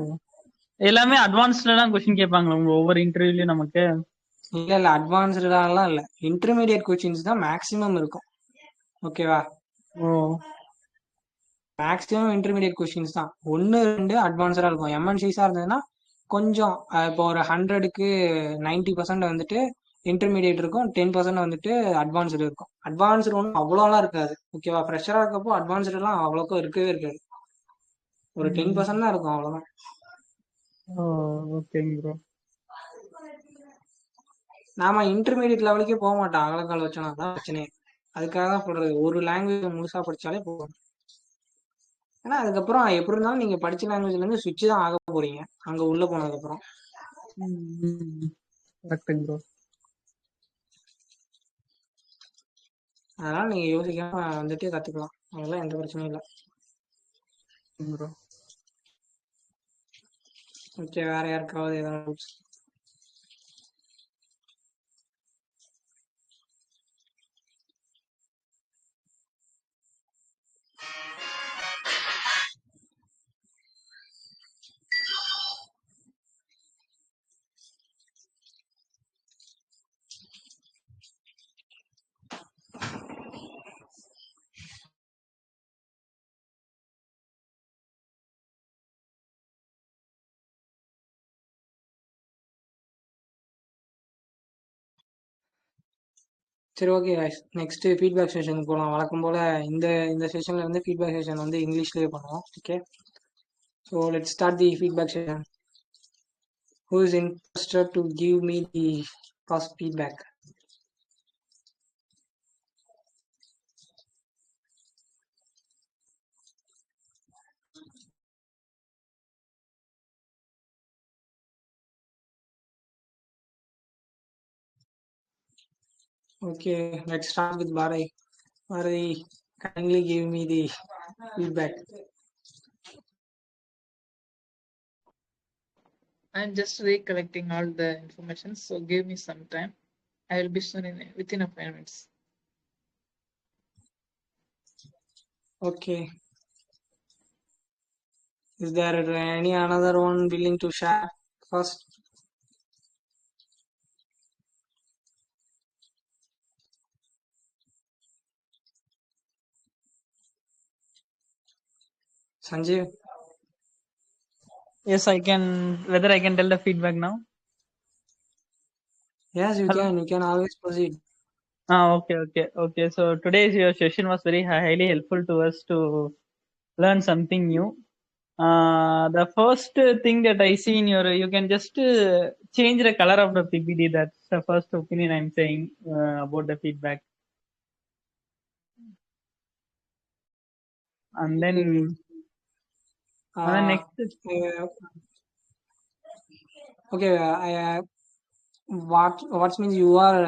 எல்லாமே அட்வான்ஸ்ல தான் கொஸ்டின் கேட்பாங்களா உங்க ஒவ்வொரு இன்டர்வியூலயும் நமக்கு? இல்ல அட்வான்ஸ்டாலாம் இல்ல, இன்டர்மீடியட் கொஸ்டின்ஸ் தான் மேக்ஸிமம் இருக்கும். ஓகேவா? ஓ மேக்ஸிமம் இன்டர்மீடியட் கொஸ்டின்ஸ் தான், 1-2 அட்வான்ஸ்டா இருக்கும். எம்என்சிஸா இருந்ததுன்னா கொஞ்சம் இப்போ ஒரு 100க்கு 90% வந்துட்டு இன்டர்மீடியட் இருக்கும், 10% வந்துட்டு அட்வான்ஸ்டு இருக்கும். அட்வான்ஸ்டு ஒன்றும் அவ்வளோலாம் இருக்காது. ஓகேவா? ஃப்ரெஷராக இருக்கப்போ அட்வான்ஸ்டுலாம் அவ்வளோக்கும் இருக்கவே இருக்காது. ஒரு 10% தான் இருக்கும், அவ்வளோதான். ஓகேங்க ப்ரோ. நாம இன்டர்மீடியட் லெவலுக்கே போக மாட்டோம் அகலக்கால் வச்சோன்னா, தான் பிரச்சனையே. அதுக்காக தான் சொல்றது, ஒரு லாங்குவேஜ் முழுசா படிச்சாலே போதும். ஏன்னா அதுக்கப்புறம் எப்படி இருந்தாலும் நீங்க படிச்ச லாங்குவேஜ்ல இருந்து சுவிட்ச் தான் ஆக போறீங்க அங்க உள்ள போனதுக்கு அப்புறம். கரெக்ட்டுங்க ப்ரோ. அதனால நீங்க யோசிக்காம வந்துட்டு கத்துக்கலாம், அதெல்லாம் எந்த பிரச்சனையும் இல்லை. ப்ரோ ஓகே, வேற யாருக்காவது ஏதாவது டவுட்ஸ்? சரி, ஓகே guys, நெக்ஸ்ட் ஃபீட்பேக் செஷனுக்கு போகலாம். வழக்கம் போல இந்த இந்த செஷன்ல இருந்து ஃபீட்பேக் செஷன் வந்து இங்கிலீஷ்லயே பண்ணுவோம். Okay, so let's start the feedback session. Who is interested to give me the first feedback? Okay, let's start with Bharai. Bharai, kindly give me the feedback. I'm just recollecting all the information, so give me some time. I will be soon within a 5 minutes. Okay. Is there any another one willing to share first? Sanjeev? Yes, I can. Whether I can tell the feedback now? Yes, you Hello? can. You can always proceed. Okay. So today's your session was very highly helpful to us to learn something new. The first thing that I see in your, you can just change the color of the PPT. That's the first opinion I'm saying about the feedback. And then next. Okay, what means you are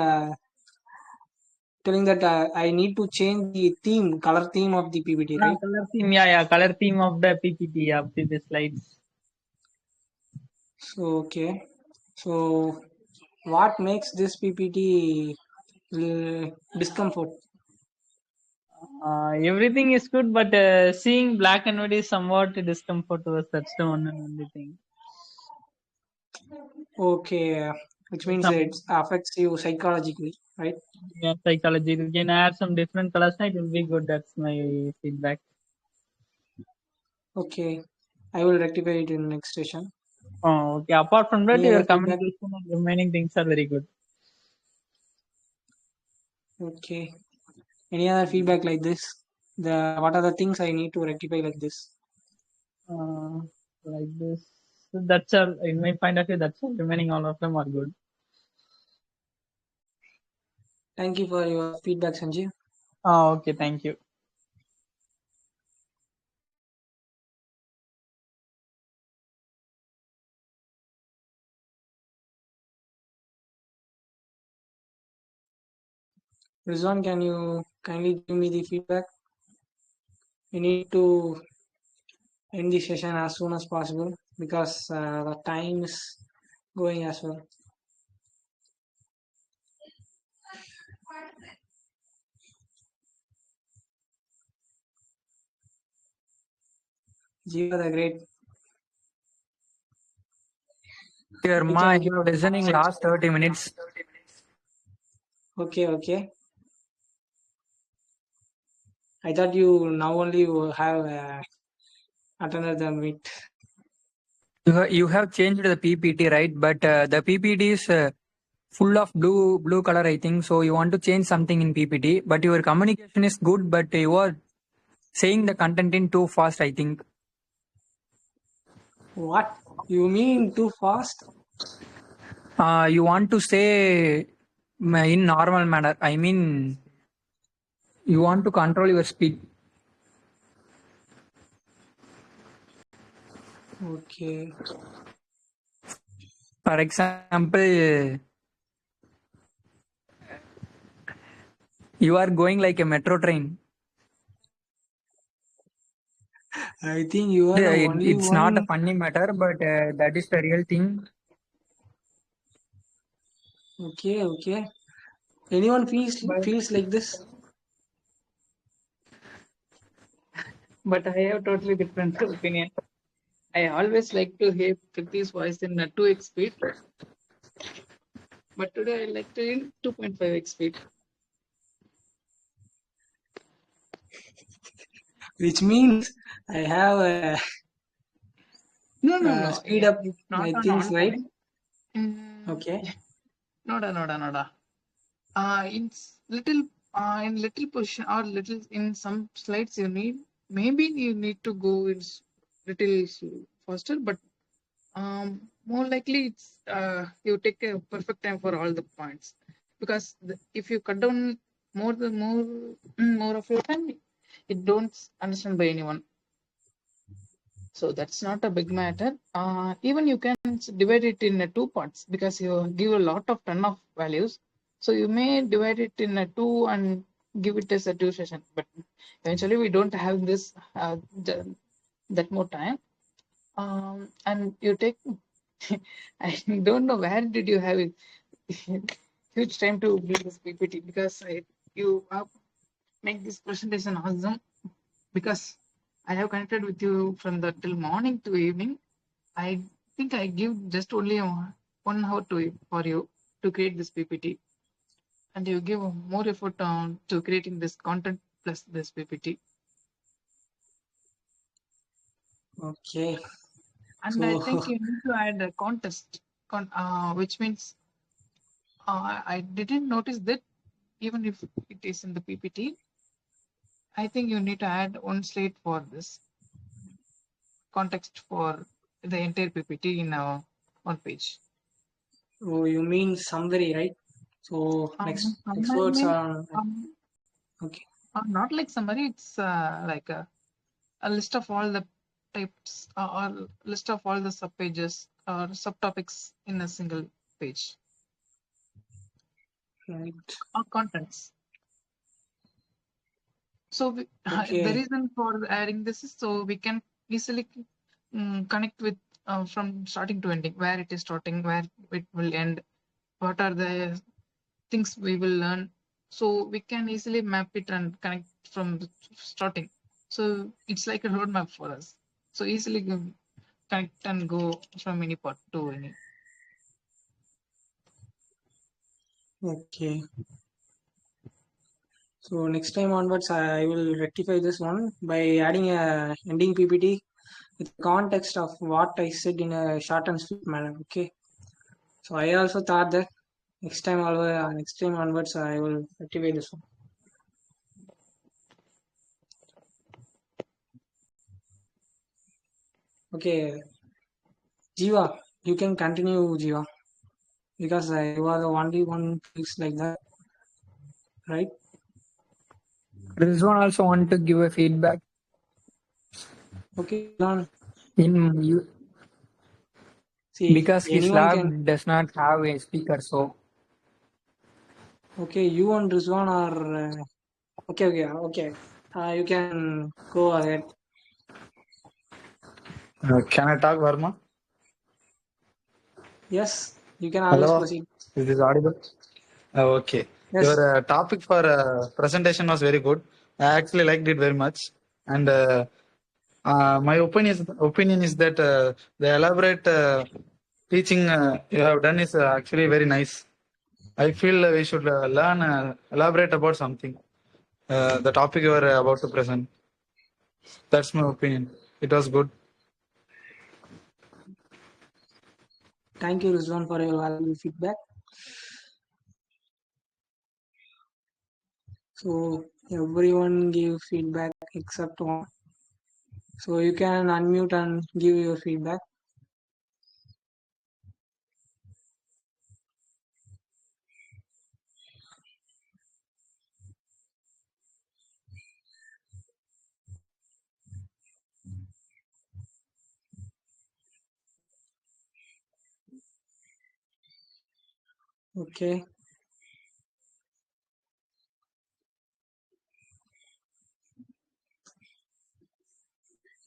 telling that I need to change the color theme of the PPT, right? Color theme, yeah, color theme of the PPT, of the slides. So okay, so what makes this PPT discomfort? Everything is good, but seeing black and white is somewhat discomfort to us. That's the one and only thing. Okay, which means it affects you psychologically, right? Yeah, psychology. You can add some different colors, it will be good. That's my feedback. Okay, I will rectify it in next session. Oh, okay. Apart from that, your communication and remaining things are very good. Okay. Any other feedback like this? What are the things I need to rectify like this? Like this. So that's all. In my point of view, that's all. Remaining all of them are good. Thank you for your feedback, Sanjeev. Okay. Thank you. Rizwan, can you kindly give me the feedback? We need to end the session as soon as possible because the time is going as well. Jiva the Great. Dear You Ma, can I give am listening last 30 minutes. Okay. I thought you now only you have attended the meet. You have changed the PPT, right? But the PPT is full of blue color, I think. So you want to change something in PPT, but your communication is good, but you are saying the content in too fast, I think. What you mean too fast? You want to say in normal manner. I mean, you want to control your speed. Okay. For example, you are going like a metro train. I think you are the only It's one. not a funny matter, but that is the real thing. Okay. Anyone feels like this? But I have totally different opinion. I always like to hear Kriti's voice in 2x speed, but today I like to in 2.5x speed. Which means I have a No. speed up It's not my on things, on right? time. Okay. Noda. In little position or little in some slides maybe you need to go in little faster, but more likely it's you take a perfect time for all the points, because if you cut down more of your time, it don't understand by anyone. So that's not a big matter. Even you can divide it in 2 parts, because you give a lot of ton of values. So you may divide it in 2 and give it as a 2 session. But eventually we don't have this that more time. And you take I don't know where did you have it huge time to build this PPT, because you make this presentation awesome, because I have connected with you from the till morning to evening. I think I give just only 1 hour for you to create this PPT, and you give more effort on to creating this content plus this PPT. Okay. And So I think you need to add a contest, which means I didn't notice that even if it is in the PPT. I think you need to add 1 slide for this context for the entire PPT in 1 page. oh, you mean summary, right? So next Summary words means, are okay. not like summary. It's like a list of all the types or list of all the subpages or subtopics in a single page Right. or contents. So Okay. the reason for adding this is so we can easily connect with from starting to ending, where it is starting, where it will end, what are the things we will learn. So we can easily map it and connect from starting. So it's like a roadmap for us. So easily connect and go from any part to any. Okay. So next time onwards, I will rectify this one by adding a ending PPT with context of what I said in a short and sweet manner. Okay. So I also thought that next time onwards, I will rectify this one. Okay. Jiva, you can continue, Jiva, because you are the only one who thinks like that, right? Rizwan also want to give a feedback. Okay, Rizwan. In you, See, because his anyone lab can. does not have a speaker, so Okay, you and Rizwan are okay. You can go ahead. Can I talk, Varma? Yes, you can always Hello, proceed. is this audible? Okay. Yes. Your topic for presentation was very good. I actually liked it very much. And My opinion is that the elaborate teaching you have done is actually very nice. I feel we should learn elaborate about something. The topic you are about to present. That's my opinion. It was good. Thank you, Rizwan, for your valuable feedback. So everyone gave feedback except one. So you can unmute and give your feedback. Okay.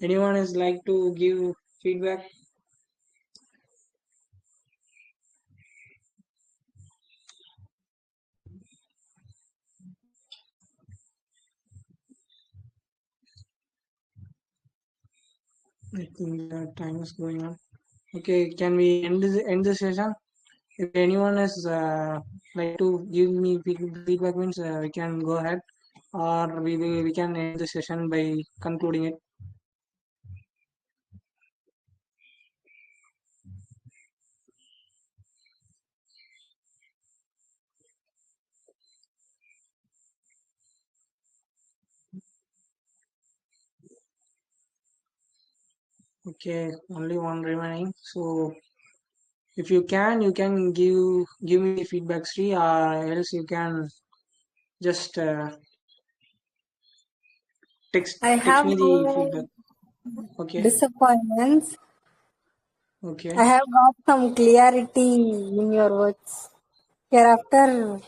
Anyone is like to give feedback? I think the time is going on. Okay, can we end the session? If anyone is like to give me feedback means we can go ahead, or we can end the session by concluding it. Okay, only one remaining. So if you can give me feedback, Sri, or else you can just I text have me the feedback. no Okay. disappointments. Okay. I have got some clarity in your words. Hereafter,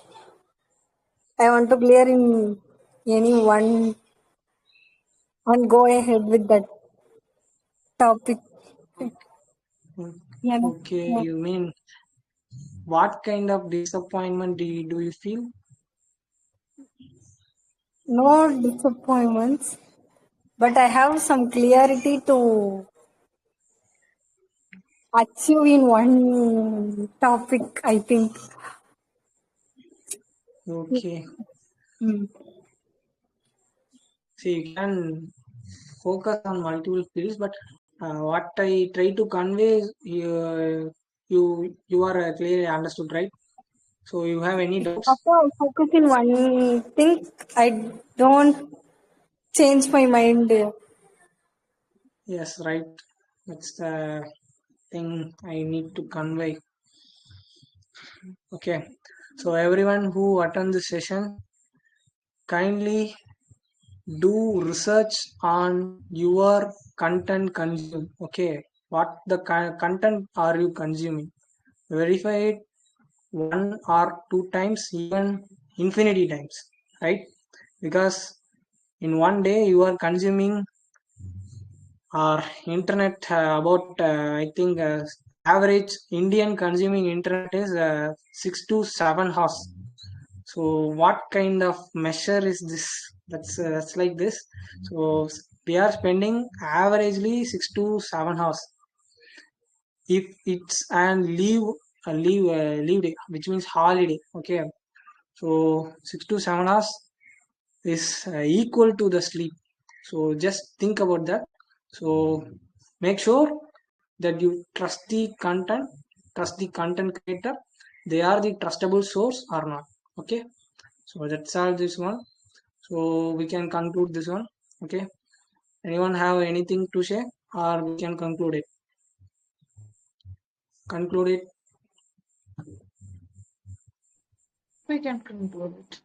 I want to clear in any one and go ahead with that topic. Yeah. Okay. You mean what kind of disappointment do you feel? No disappointments, but I have some clarity to achieve in one topic, I think. Okay. Mm. See, you can focus on multiple fields, but what I try to convey is you are clearly understood, right? So you have any doubts? After I focus in one thing, I don't change my mind. Yes, right. That's the thing I need to convey. Okay. So everyone who attend this session, kindly do research on your content consume. Okay. What the content are you consuming? Verify it one or two times, even infinity times, right? Because in one day you are consuming our internet about I think average Indian consuming internet is 6 to 7 hours. So what kind of measure is this? That's like this. So we are spending averagely 6 to 7 hours. If it's and leave day, which means holiday. Okay, so 6 to 7 hours is equal to the sleep. So just think about that. So make sure that you trust the content creator, they are the trustable source or not. Okay, so that's all this one. So we can conclude this one. Okay, anyone have anything to say, or we can conclude it. We can conclude it.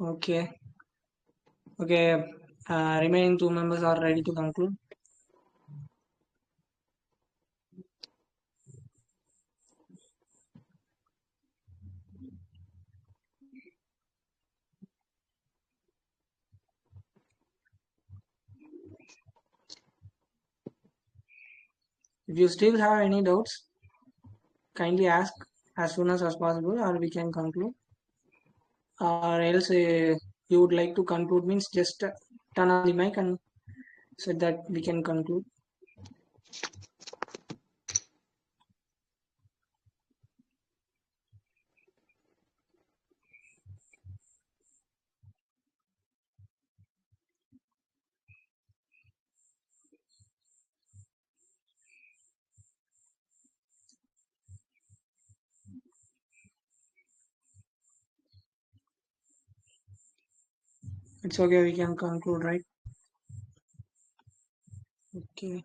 Okay. Okay, remaining two members are ready to conclude. If you still have any doubts, kindly ask as soon as possible, or we can conclude. Or else you would like to conclude means just turn on the mic and So that we can conclude. It's okay, we can conclude, right? Okay.